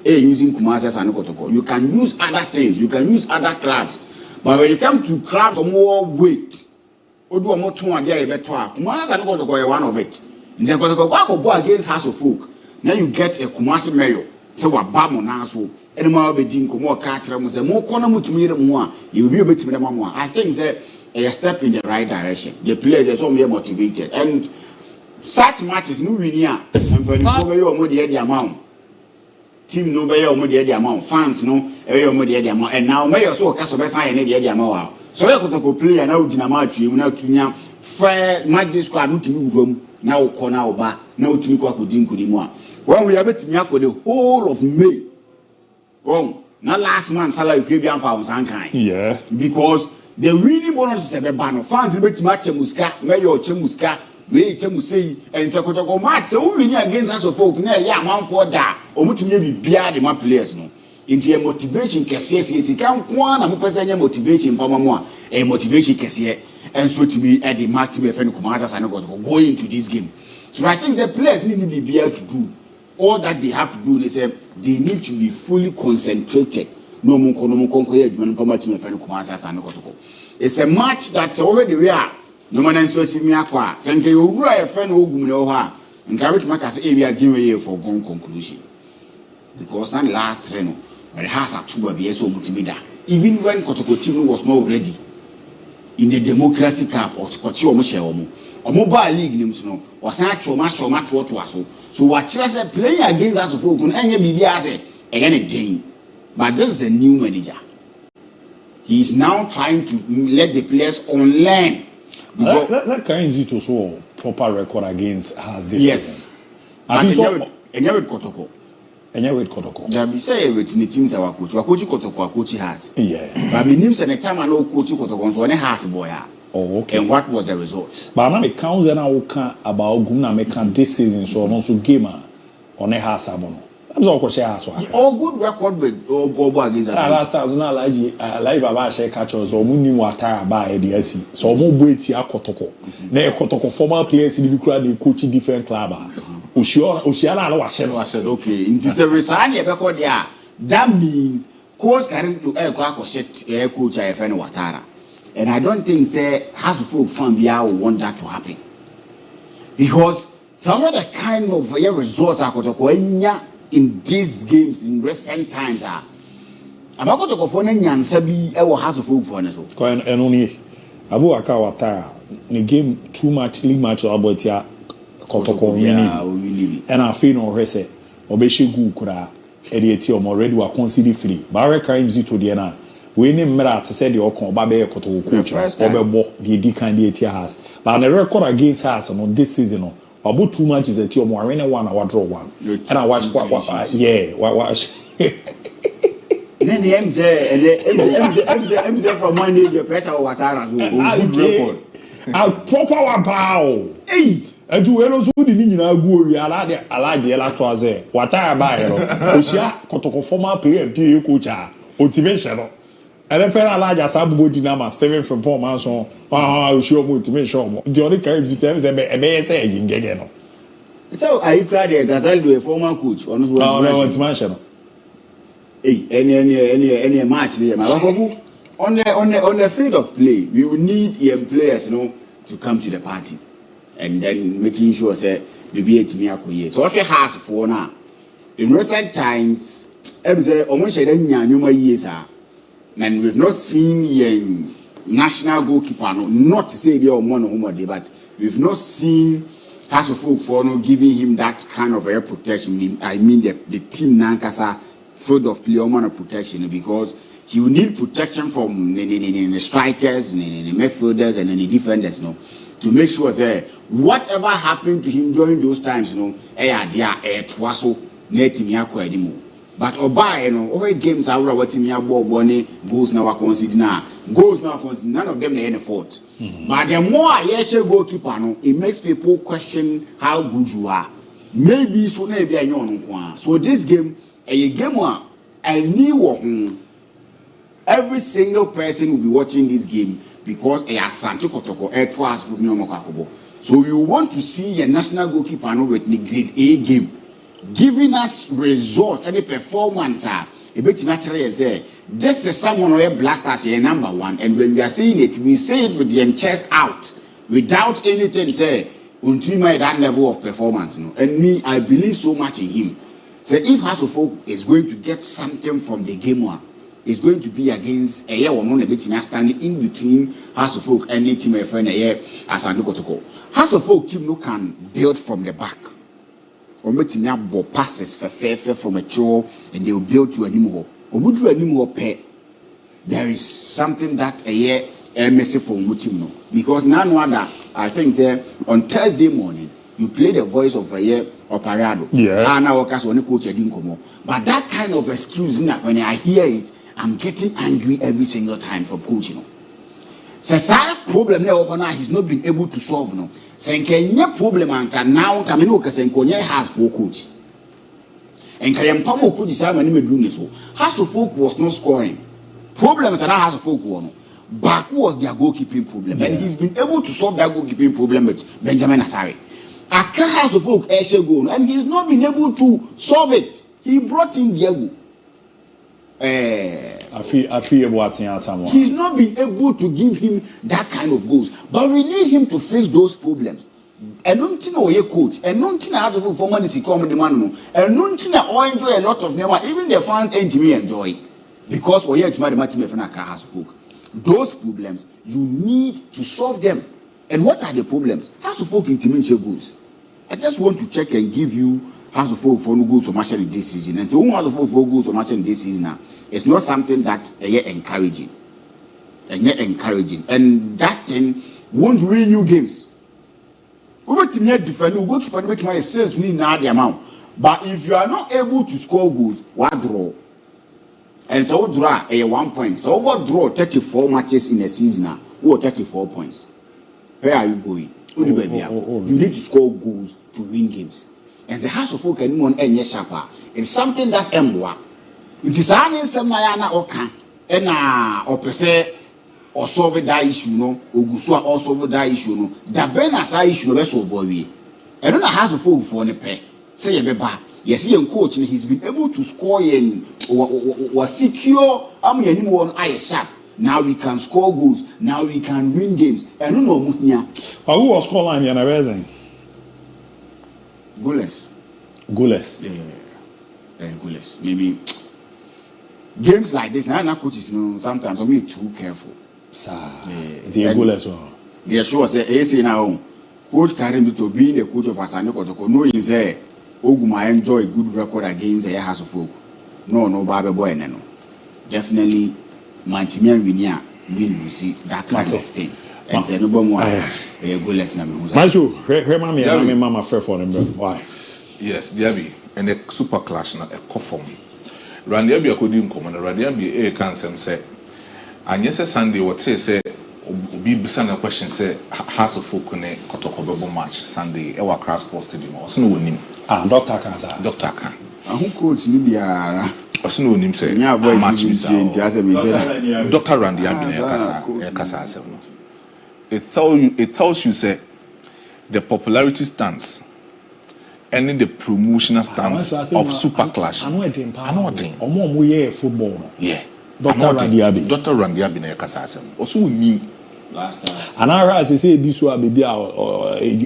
using Kumasi Sani Kotoko you can use other things you can use other clubs but when you come to clubs or more weight odu omo ton ade e beto a Kumasi Sani Kotoko one of it nze Kotoko go against House of Folk now you get a Kumasi mayor say wa ba mo na so ene ma be din ko mo ka kire mo say mo kono mutumi re mo a you will be betimi dem mo I think say a step in the right direction the players are so motivated and such matches no win here and when you go you mo the amount team no be your mo the amount fans no e your mo the amount and now mayor so ka so be sign the amount so you Kotoko player na ugina match you na tunya fair match squad mutumi wurom na ukona oba na utumi kwa kudin kudimu a when we are betting the whole of May. Oh, not last month salary Caribbean found Sankai. Yeah. Because the winning bonus is a banner. Fans bet match Muska, where your Chemuska, where Chemusei, and Kotoko match. So we against us of folk near man for that. Or much maybe beard the players no. Into a motivation case, you can't one and present motivation for more. A motivation case and so to be at the match to be a friend Kumasi and go into this game. So I think the players need to be able to do. All that they have to do is they need to be fully concentrated. No more it's a match that's already there. No man so see me aqua. Thank you, a friend who go and carry to make us area give away for one conclusion. Because not last train, but it has a two be so good to be that. Even when Kotoko team was not ready in the Democracy Cup or Scotio Michel. Or mobile league names no or Sancho Macho Matro to us. So what say playing against us of open any BBS anything. But this is a new manager. He is now trying to let the players unlearn That kind of also proper record against has this season. And you with Kotoko. And you with Kotoko. There say with the teams our coach Kotoko coach has. Yeah. But the names and the time I know coach Kotoko so one has boy. Oh, okay. And what was the result? But now me counts and I will count about Guna make this season so also gamer on a house abono. I'm so question house one. All good record with Bobo against that. Last time na like baba share catchers or muni water by ADSC. So mo bueti Kotoko. Na Kotoko former players in the crowd they coach different club. Oshiala no washe okay. In this resign you because there that means coach carrying to coach I friend Watara. And I don't think say House of Folk fan will want that to happen. Because some of the kind of results are in these games in recent times are about to go for Nyansabi or House of Folk for and only Abu Akawata the game too much league match about ya Kotoko winning. And I feel no rese Obeshi Gu Kura Edieti or already were considered free. Barra crimes to the end. We name Mera to say the Okon Babe Koto coach or the candidate has. But on the record against us on this season, about 2 matches at your more arena one, I draw one. And I watch what watch. Then the MZ from Monday, the pressure of Watara. Good record. I'll proper one bow. Hey! And you will also the Nina Guri, I like the Elatwaze, Watara by Oshia, Kotoko former player, PA coach, ultimation. And then Pera large as Abu Dinama, Steven from Paul Manson, sure motivation. The only carry to tell them a BSA in Gagano. So I cried a Gazelle to a former coach on what's mentioned. Any match there, on the field of play, we will need young players, to come to the party. And then making sure say the BH Miyako. So what has for now? In recent times, almost years and we've not seen a national goalkeeper, not to say they are one but we've not seen House of Folk for giving him that kind of air protection. I mean the team Nankasa field of play of protection because he will need protection from the strikers, the midfielders, and the defenders, to make sure that whatever happened to him during those times, but over games are what goals now consider none of them any fault. But the more I share goalkeeper, it makes people question how good you are. Maybe so maybe I know. So this game, a game where I knew every single person will be watching this game because a Santo Kotoko twice for me. So we want to see a national goalkeeper with the grade A game. Giving us results and the performance a bit material there. This is someone who blast us here number one. And when we are saying it, we say it with the chest out, without anything say until my that level of performance. And me, I believe so much in him. So if House of Folk is going to get something from the game one, it's going to be against a year or no a bit standing in between House of Folk and the team a friend a year as I look at House of Folk team can build from the back. Or making up passes for fair from a chore and they will build to a new hole. Or would you a new hole pay? There is something that a year message from Mutino. Because none wonder, I think there on Thursday morning, you play the voice of a year or Parado. Yeah. And our cast when coach didn't come. But that kind of excuse, when I hear it, I'm getting angry every single time from coaching. So that problem now he's not been able to solve. Senke problem and can now come in Senkonya has for coach. And Kayam could decide when he do so. House of Folk was not scoring. Problems and House of Folk won. Back was their goalkeeping problem. Yeah. And he's been able to solve that goalkeeping problem with Benjamin Asari. Aka House of Folk goal, and he's not been able to solve it. He brought in Diego. I feel watching someone. He's not been able to give him that kind of goals. But we need him to fix those problems. And don't you know your coach? And don't you know how to for money to come the man? And don't you know I enjoy a lot of them. Even the fans ain't me enjoy. Because we have to make the match in House of Folk. Those problems, you need to solve them. And what are the problems? House of Folk intimidate goals. I just want to check and give you House of Folk for no goals or match in this season. And so House of Folk for goals or match in this season now. It's not something that encouraging. And yet encouraging. And that thing won't win you games. Over to me defend you goalkeeper make my sales need now the amount. But if you are not able to score goals, what draw? And so draw a 1 point. So what draw 34 matches in a season now? Or 34 points. Where are you going? You need to score goals to win games. And the House of Folk anyone any sharper. It's something that emwa. It is an some Nayana Oka and or se or solve that issue no or Gusua or solve that issue no. The Benasa issue no solve we. I don't know House of Folk for the pay. Say a beba. Yes, he and coach and he's been able to score in or secure anyone eye sharp. Now we can score goals. Now we can win games. I don't know who was scoreline and everything. Goalless. Yeah, goalless. Maybe games like this. Now coaches know sometimes I'm too careful. Sir, the goalless one. Yeah, sure. Say AC now. Coach carrying me to being the coach of Asante Kotoko. No, he say Oguma enjoy a good record against the House of Folk. No, Baba boy, no. Definitely. Mantimia Vinia mean you see that kind of thing. And say no more goalless na me. Maju, remember me mama fair for them. Why? Yes, DIABY and a super clash na a conform. Randy Abi akodi nkomo na Randy Abi can say and yes Sunday what say obi bisa na question say House of Folk ne Kotoko bebo match Sunday e wa Accra Sports Stadium. Oso no onim. Doctor can say. Doctor can. Ahun coach ni biara. Oso no onim say match bisa. Dr. Randy Abi na kasa asem no. It tells you say the popularity stance and the promotional stance of Super Clash. I know it football. Yeah. Dr. Randy Abi. Dr. Randy Abi na kasa asem. Also ni last time. And I say bisu abebi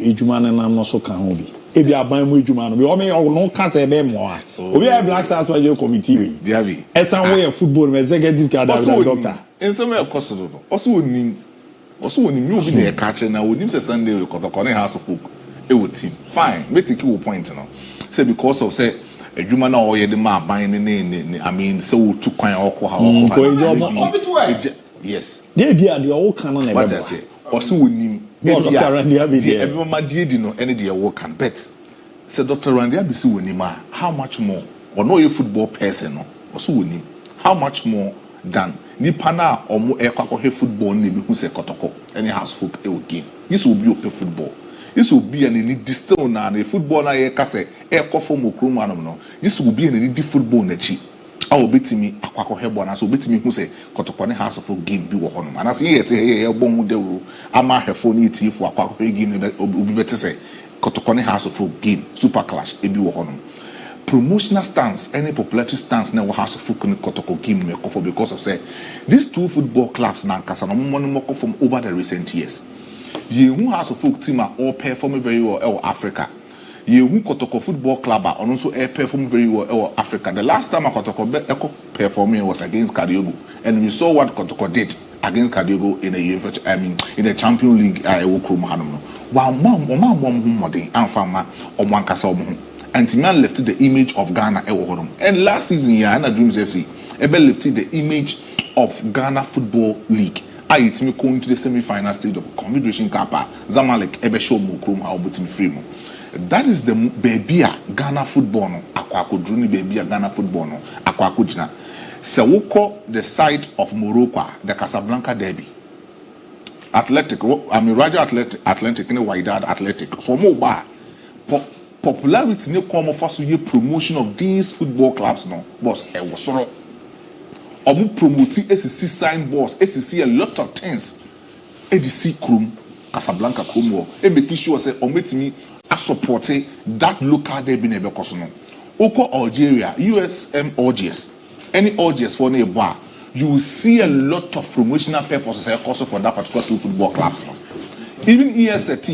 ejuma na nam no so kan ho bi. Ebi aban mu ejuma no. Bi o me no kan say be mo a. Obi a Black Stars Management Committee we. DIABY. Esan we football executive cadre doctor. Enso me koso do. Also oni mi obi na catch na onim say Sunday we Kotoko ne House of Folk e wo team. Fine, make take you point no. Say because of say adwuma na o ye de ma aban ne I mean say wo tu kwan okọ ha. Yes. They be the all can on what I say. Also onim. Dr. Randy Abi there. Everyone di no any dey work can bet. Say Dr. Randy Abi say onim how much more? Or no a football person no. Also onim. How much more than nipa na omo ekwakohwe football na be hu se Kotoko any House of Folk e wo game. This will be open football. This will be an any distill na football na ye ka se ekofo mokrom anom no. This will be an any football na chi. I will bet me akwakohwe bo na so bet me hu se Kotoko ne House of Folk game bi wo honom. And as ye te ye bon de wo ama hefo ni ti fo akwakohwe game obi beti se Kotoko ne House of Folk game Super Clash e bi wo honom. Promotional stance, any popularity stance now House of Folk and Kotoko game because of say these two football clubs now from over the recent years. You House of Folk team are all performing very well in Africa. You Kotoko football club are also performing very well in Africa. The last time Kotoko performing was against Kadiogo, and we saw what Kotoko did against Kadiogo in the Champions League. While and Timan lifted the image of Ghana and last season Yana Dreams FC lifted the image of Ghana Football League. I me going to the semi-final stage of Confederation Cup. Zamalek ebe show mo krom how butimi free mo. That is the baby Ghana football no akwako druni baby Ghana football no akwako jina. Sewoko the site of Morocco, the Casablanca derby. Athletic, I mean Raja Atlantic in Wydad Athletic. For more bar. Popularity ne come of us to promotion of these football clubs no boss e was soro omu promoting SC sign boss SC a lot of things EDC Krum Casablanca Krum e making sure say ometimi a support that local derby ne be koso no oko Algeria USM Algiers any Algiers for na bar you will see a lot of promotional purposes also for that particular two football clubs no even EST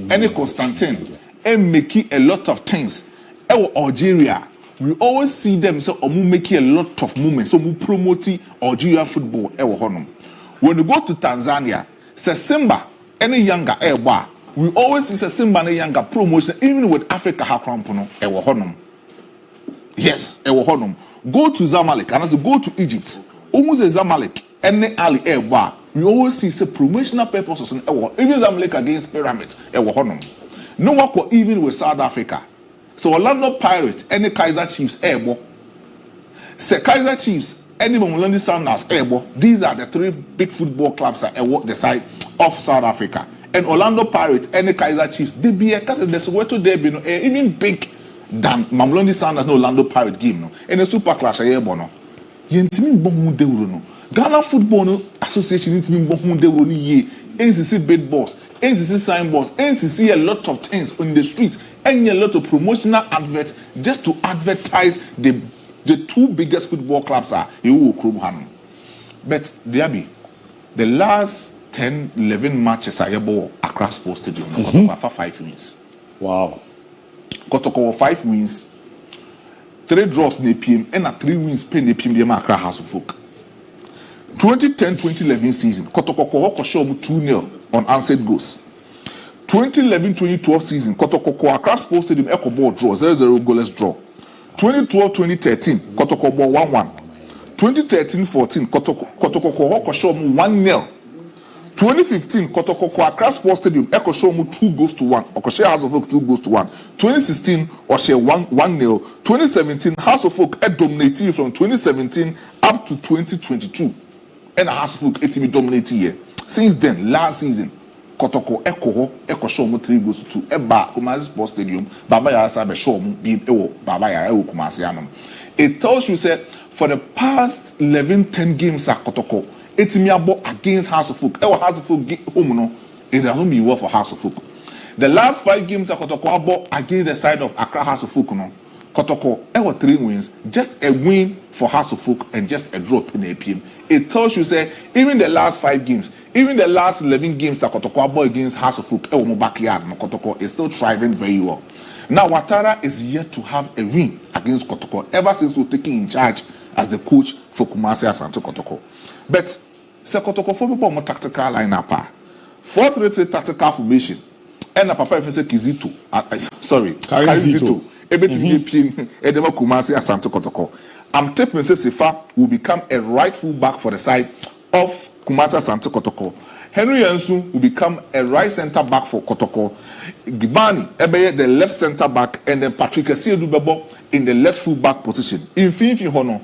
any Constantine and making a lot of things. Algeria, we always see them so making a lot of movements, so we promoting Algeria football. When you go to Tanzania, Simba any younger we always see Simba any younger promotion, even with Africa Hakrampono. Yes, go to Zamalek, and as you go to Egypt, almost a Zamalek any Ali we we always see say promotional purposes in even Zamalek against Pyramids no work even with South Africa. So Orlando Pirates, any Kaiser Chiefs, say Kaiser Chiefs, any Mamelodi Sundowns, these are the 3 big football clubs that walk the side of South Africa. And Orlando Pirates, any Kaiser Chiefs, they be a because the Soweto Derby, even big than Mamelodi Sundowns, no Orlando Pirate game, no. And the Super Clash, no. Yentimi bohu de no. Ghana Football Association yentimi bohu de no ye. NCC bid boss, NCC sign boss, NCC a lot of things on the streets, and a lot of promotional adverts just to advertise the 2 biggest football clubs are but DIABY, the last 10-11 matches are able across Sports Stadium. After 5 wins. Wow. Kotoko 5 wins, 3 draws in the PM, and 3 wins pen the PM Accra House of Folk. 2010-2011 season, Kotoko show 2-0 on unanswered goals. 2011-2012 season, Kotoko Accra Sports Stadium Echo Ball draw 0-0 goalless draw. 2012-2013, Kotoko Ball 1-1. 2013-14, Kotoko show 1-0. 2015, Kotoko Accra Sports Stadium Echo show 2-1. Okoshe House of Folk 2-1. 2016, Oshe 1-0. 2017, House of Folk dominated from 2017 up to 2022. And House of Folk dominated here. Since then, last season, Kotoko Echo show 3-2. Eba Kumasi Sports Stadium, Baba Yara Sabe show Baba Yara Kumasi Anam. It tells you say for the past 11-10 games at Kotoko, Etimiabo against House of Folk. House of Folk home no. It doesn't be well for House of Folk. The last 5 games at Kotoko against the side of Accra House of Folk no. Kotoko 3 wins, just a win for House of Folk and just a drop in the APM. It tells you say even the last 5 games, even the last 11 games that Kotoko against House of Folk, backyard, Kotoko is still thriving very well. Now Ouattara is yet to have a win against Kotoko ever since we're taking in charge as the coach for Kumasi Asante Kotoko. But Kotoko for people more tactical lineup, 4-3-3 tactical formation, and a papa if say Kizito, Karizito, Edema Kumasi Asante Kotoko. I'm taking Sefa will become a right full back for the side of Kumasi Asante Kotoko. Henry Yansu will become a right center back for Kotoko. Gibani Ebeye the left center back, and then Patrick Esiedubebo in the left full back position. In Finfi Hono.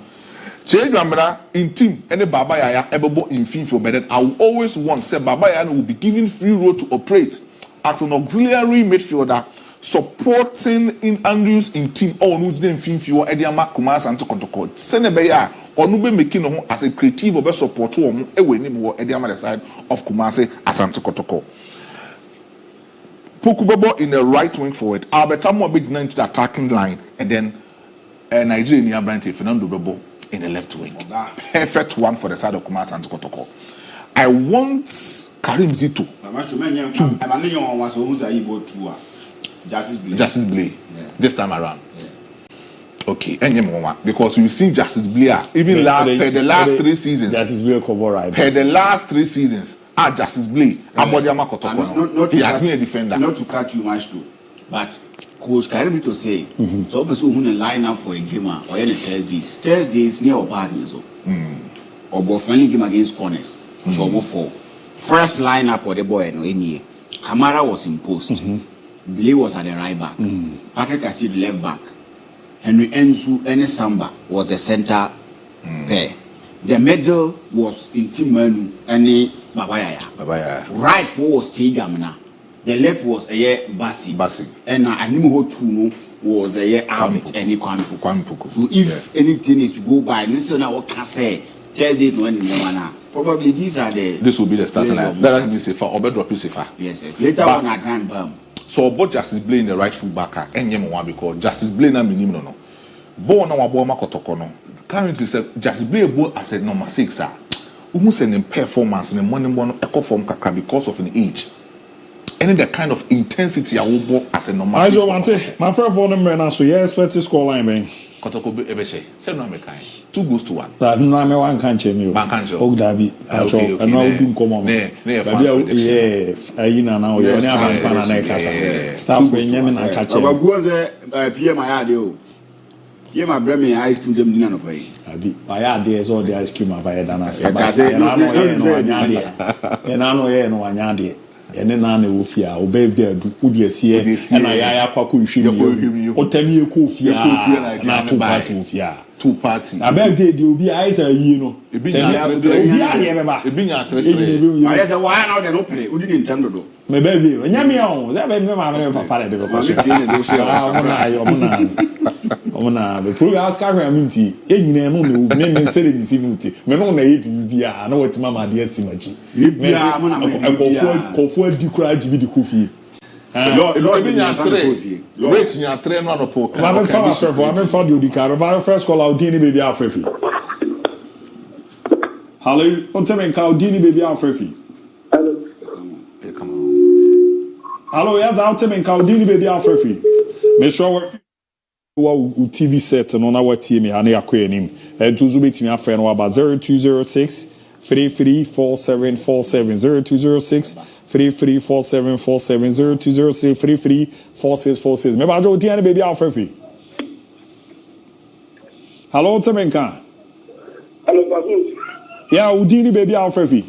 Chedramra in team and Baba Yaya Ebebo in Finfi, but I will always want say Baba Yaya will be given free road to operate as an auxiliary midfielder supporting in Andrews in team or no in Finfi or Ediama Kumasi Asante Kotoko. Senebeya or no be making as a creative or support or Ediama the side of Kumasi Asante Kotoko. Pokubebo in the right wing forward, Albertamo big into the attacking line, and then Nigerian Brand Fernando Bebo in the left wing. Perfect one for the side of Kumasi Asante Kotoko. I want Karim Zito Justice Blay this time around. Okay, because you see Justice Blay even per the last 3 seasons. Justice Blay per the last 3 seasons. Justice Blay, Abodiama Kotoko. He has been a defender. Not to cut you much too, but Coach Karim to say, so person who line up for a game or any Thursdays near our partners or friendly game against corners. So for first lineup or the boy no any Kamara was imposed. Blay was at the right back. Patrick Assid left back. Henry Enzu and Samba was the center pair. The middle was in Timanu and Baba Yaya. Right forward was Tigamna. The left was a Basi. And Animal Tuno was a Albert and Kwampuku. So if anything is to go by, listen to what can say. Tell this one in the manner. Probably these are the. This will be the starting line. That is safer or better drop you safer. Yes. Later on at Grand Bam. So both Justice Blay in the right full backer and Yemwa because Justice Blay na minimum no. Bo na wabo Makotoko no. Currently Justice Blay bo as a number 6 sir. Who send in performance in the morning one echo form kakra because of an age. Any the kind of intensity I will bo as a number 6. I want my friend for them right now, so yeah, expect to score line man. Kotoko be ebeshe. Say no make 2 goals to 1. That no me one can change me. One can change. Oh DIABY. Okay. And now do come on. Yeah. Ayina now you only have pana na kasa. Stop when you na catch. Baba go say PM ayade o. Yeah, my brother, ice cream them dinner no pay. Abi, I had there so the ice cream about than I said. And I know no anyade. And then I know fear, obey there, would you see it? And I quaku shim, or tell me you cool fear, not too bad to fear. 2 parties. I beg you be eyes are you know. I said, why not an open? Who didn't intend to do? Maybe, and Yammy, that made my papa. The prove ask Carrie Minty, any name on selling Simuti, Menon Bia, know what Mamma dear Simachi. Call for decry to be the coffee. Wait, you are trained on a poker. I'm found you the car. My first call out Dini baby Alfrefi. Hello, Otamen Cow Dini baby Alfrefi. Hello, yes, Otamen Cow Dini baby Alfrefi. Make sure TV set and on our team, and they are queering and to Zubit me a friend about 0206 334747 0206 334747 0206 334646. Me ba jo tiani baby Alfrefi. Hello Temenka. Hello Basu. Yeah, Udini baby Alfrefi.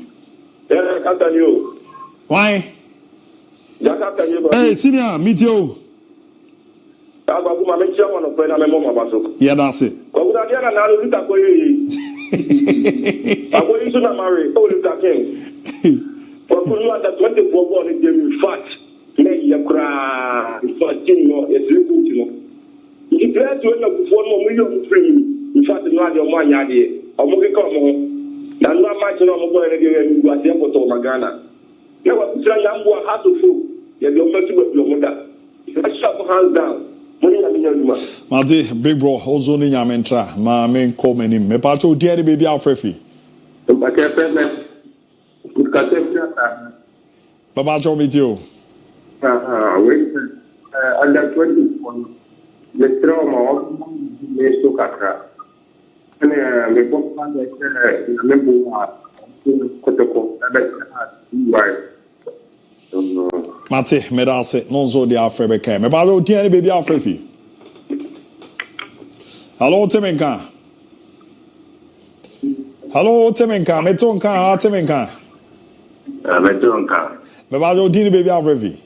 Yeah, captain you. Why? Yeah, captain you. Hey, senior, meet you. Yeah, that's it. I'm going to marry. Oh, look at him. But for you, that 24 born in them, fat. You cry. It's not it's really good, you know. If you play to end up with 1 million free, in fact, not your money, I'm going to come home. Now, not much of a boy, and you go at the airport of Magana. You have to say, I'm going to have to fool. You have to go to your mother. Let's shut your hands down. Mate, big bro, also in Yamentra, my main comment in Mepacho, dear baby Alfrefi. Baba, join with you. Under 21, the trauma of the Sokatra. And the Papa, Mate, medase, non so di Alfrebe ke. Me ba do tiani baby Alfrefi. Hello Temenka. Hello Temenka, me tonka, Temenka. Me tonka. Me ba do tiani baby Alfrefi.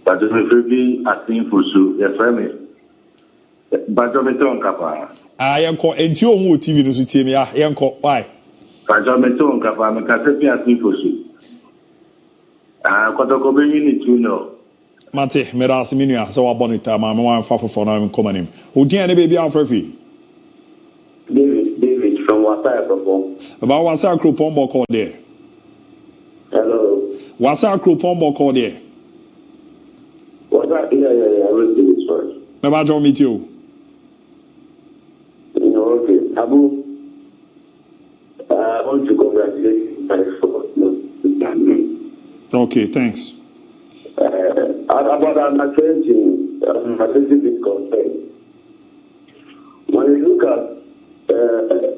But me free asking for so, your friend. But me tonka pa. Ah, yanko enti o hu TV no so tie me ya, yanko why? But me tonka pa, me ka se asking for so. Mate, Meras Minia, so bonita, my one for now in common. Who dear baby Alfrefi? David from Wasa perform. About Wasa Crew Pombo call there. Hello. Wasa Crew Pombo call there. What's that? Yeah, I will do this first. Never join meet you. Okay. Abu, I want to congratulate you for okay, thanks. About my training, I'm a little bit concerned. When you look at,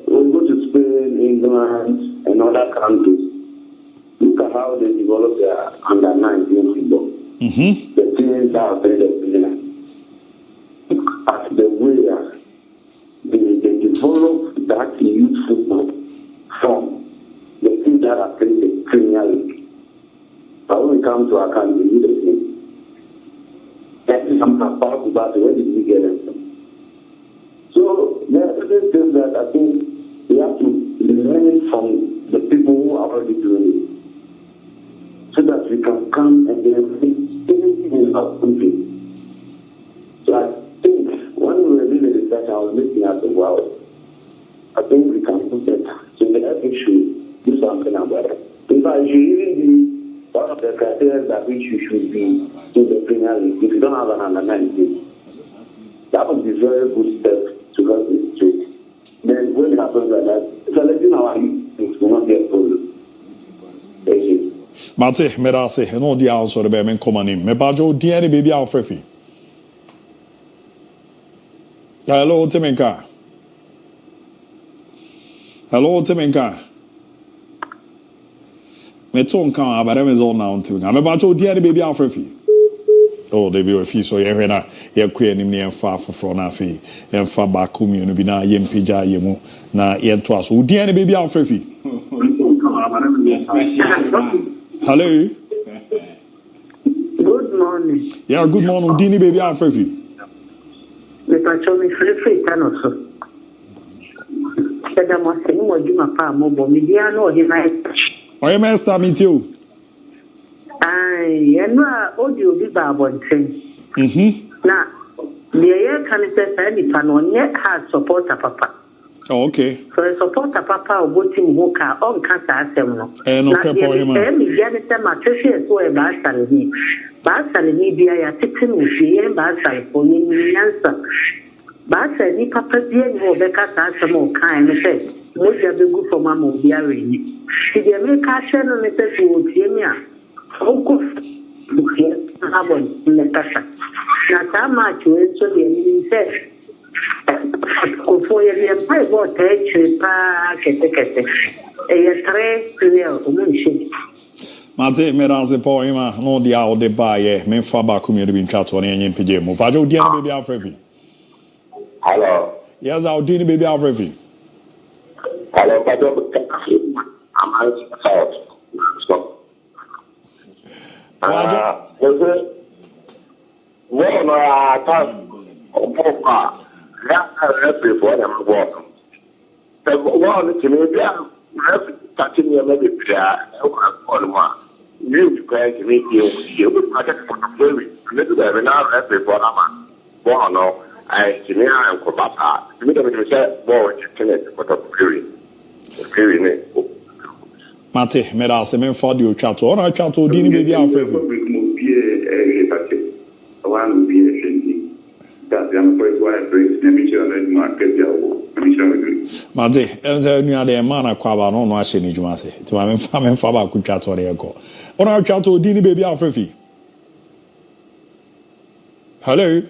when you go to Spain, England, and other countries, look at how they develop their under-19 football. Mm-hmm. The teams are very brilliant. At the way they develop that youth football from the teams that are playing the Premier League. But when we come to our country, we don't think. That is something about where did we get them from? So there are certain things that I think we have to learn from the people who are already doing it. So that we can come and get anything in our country. So I think when we were doing the research, I was looking at the world. I think we can do better. So the FA should do something about it. In fact, you should even be one of the criteria that which you should be in the Premier League. If you don't have an under-19, that would be a very good step to help this trade. Then when it happens like that, selecting our youth will not be a problem. Thank you. Mate, Merase, and all the hours of the Bemen Common. Me bajo, dear baby Alfrefi. Hello, Temenka. Hello, Temenka. Me ton kan abarem is all now until me bajo, dear baby Alfrefi. Oh, they be a fee so you're na you're queer in the far for na fee and far back community na yem pija yemu na yen to us. Udi any baby out free. Hello. Good morning. Yeah, good morning. Udi any baby out free. Mr. Chomi free tanoso. Said I must say more do my pa mo media no he might. Oye master meet you. Aye, and audio be babonten. Na the year can say any pan on yet has support a papa. Oh, okay. So I support a papa or voting worker on cancer assembly. No pepper him. Matricia so a bastard me. Bastard me be a sitting with the bastard for me answer. Bastard ni papa dear no because that's more kind of say. Most of the good for mamma be a ring. Did you make a share on the test you would hear me? Oh, good. Natasha. Not that much when so the enemy says. For your pie bought a Mate, Meranze Poema, no the out de buy, men faba community in Cato and PJ. Pajo, dear baby Alfrevi. Hello. Yes, our dinner baby Alfrevi. Hello, Pajo. I'm out. Well, no, I thought, that's before I'm walking. The one to me, touching your maybe prayer, on one. You prepare to meet you, I just want to play with little bit now, before I'm born. No, I to me, I'm Kobata. To me, the said, boy, you can it, but a fury. Mate, Medas, men for the chat, or I chat to dinner baby Alfrevi. One be a that I'm afraid why I bring the market. Mate, as a new idea, man, I quaba no washing it, you must say. To my family, Faba could chat or go. On our chat to dinner baby Alfrevi. Hello.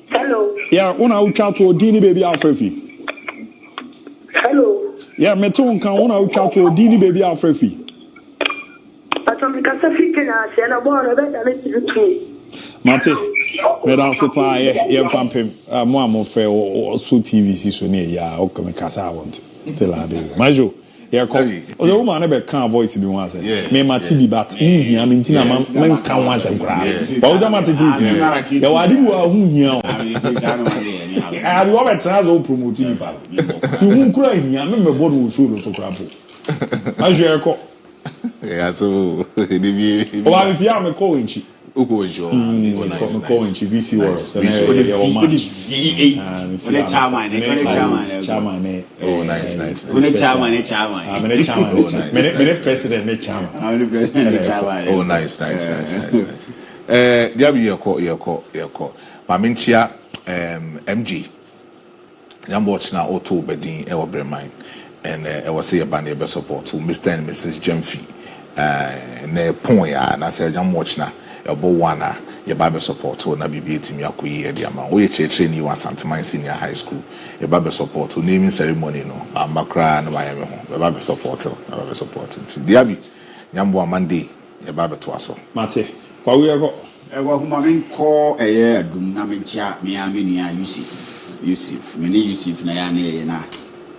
Hello. Yeah, on our chat to dinner baby Alfrevi. Hello. Yeah, Meton can on our chat to dinner baby Alfrevi. Mate, Madam Supply, yeah, Fampim, Mamma Fair or Su TV season near ya, or come Casa want. Still, I do. Majo, yeah, call me. Oh, the woman never can't voice to be once. May my TV bat, I mean, Tina, man can't once and cry. What was a matter to you? I didn't know who here. I do have a trial promoting you. To whom crying, I remember what will show us so crap. As you are. Yeah, so oh, if you are calling you, calling VC World, chairman. Oh, nice. President. Oh, nice. There be your call. Maminchia, MG. I'm watching now auto bedding our brain mind. And I was say a band of support to Mr. and Mrs. Jemfi. Ne Poya, and I said, I'm watching now. A Bowana, your Bible support to Nabi team Yakuye, the amount we train you at Santa Maria Senior High School. Your Bible support to naming ceremony, no, I'm Macra and Miami, the Bible support. DIABY, Yambo Monday, your Bible to us. Mate, what we are go? Who call a year, do Namincha, Miami, Yusuf, many Yusuf Nayane.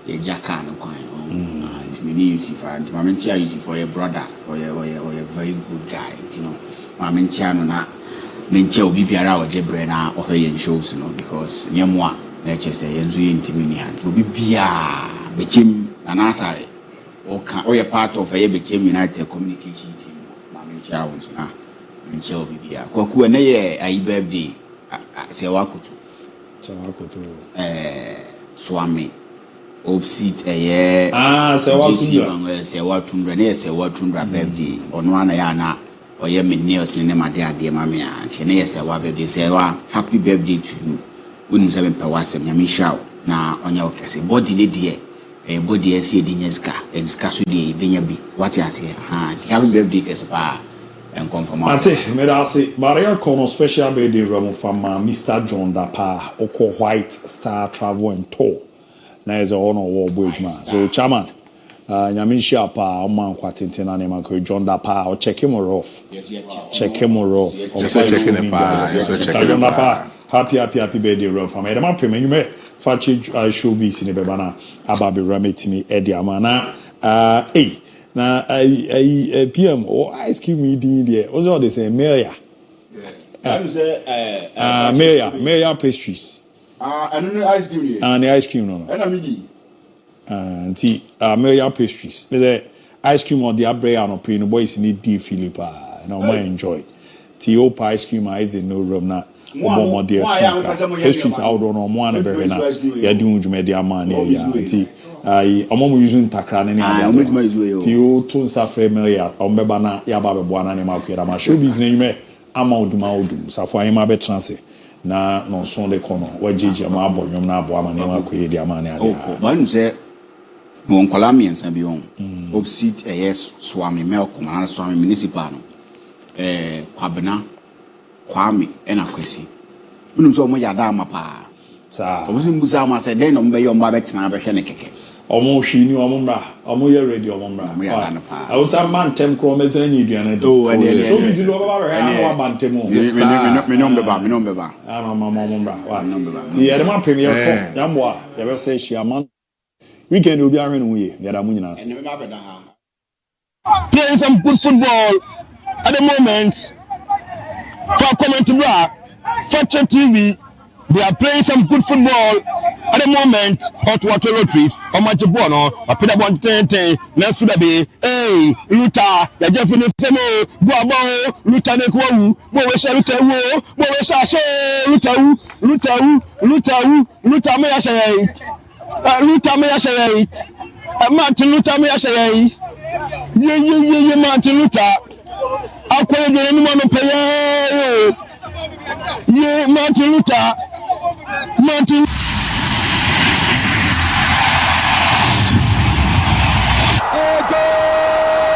A Jackano coin, and many use and Mamincha use for a brother or a very good guy, you know. Maminchano na Mincha will be around Jebrena or her shows, you know, because Yamwa, let's just say, Yanzu Intiminian will be Bia, Bechim, and Asari, or a part of a Bechim United communication team. Mamincha was now, Mincha will be Bia. Koku and a birthday, Sewakutu, Swami. Opposite a year. Sewa Tundra birthday. On one yana or ye nails in my dear mamma. Chene Sewa birthday. Sewa happy birthday to you. Wouldn't 7 per once and Yamisha. Now on your case, body dear. A body as ye dinyaska and Scasudi Dinyabi. What you say? Happy birthday, Kespa. And confirm. Medasi, Maria Kono special birthday Ramon from Mr. John Dapa, Oko White Star Travel and Tour. Now is a honor war bridge man. So chairman, Nyamisha pa man kwatente na nema ko John da pa o check him off. Check him off. Checking the pa. Happy birthday run from me. Dem apem enyume Fakye showbiz ni beba na ababe rametimi edi amana na PM or ice cream meeting there. What's all they say Mayor? Mayor pastries. And no ice cream. And the ice cream no. And amidi. And Mayor pastries. The ice cream on the abre and pay no boys need D Philippa. And I enjoy. T.O. ice cream is in no room na. Omo dear pastries out on one very na. Ya do media man ya. Omo using takra ne ya. T.O. tun safre Mayor. Ombeba na ya ba be boana ne ma kwera ma showbiz ne yume ama odum safo ayema be transe na no son de kono wajeje ma abonyom na abo ama ne ma kwere di ama ne ade. Okay, man say won kola miensa bi on. Opposite yes swami melko na swami municipal no. Kwabena kwame ena kwesi. Unum so mo yada ama pa. Sa. Omo simbusa ama say den no mbe yo mba betina be hwe ne keke. Omo hwini omo mra omo ye ready omo mra I was a man tem kro mezan ni duane do so busy no ba re na ba bantem o me no beba ana mama omo mra wa ti ye ma premier fo ya mo a ye be say shia man weekend obi ahwe no ye ya da mu nyina ase playing some good football at the moment for comment bra Fakye TV. They are playing some good football at the moment. Hot water lotteries. How much you born on? I put up on 10. Next to the bay. Hey, Luta. You just finished the Boabo. Luta Nekwu. Bowisha Luta. Bowisha Shay. Luta me Ashay. Luta me Ashay. Martin Luta me Ashay. Ye Martin Luta. I'll call you anyone to pay. Yeah, Martin Luther.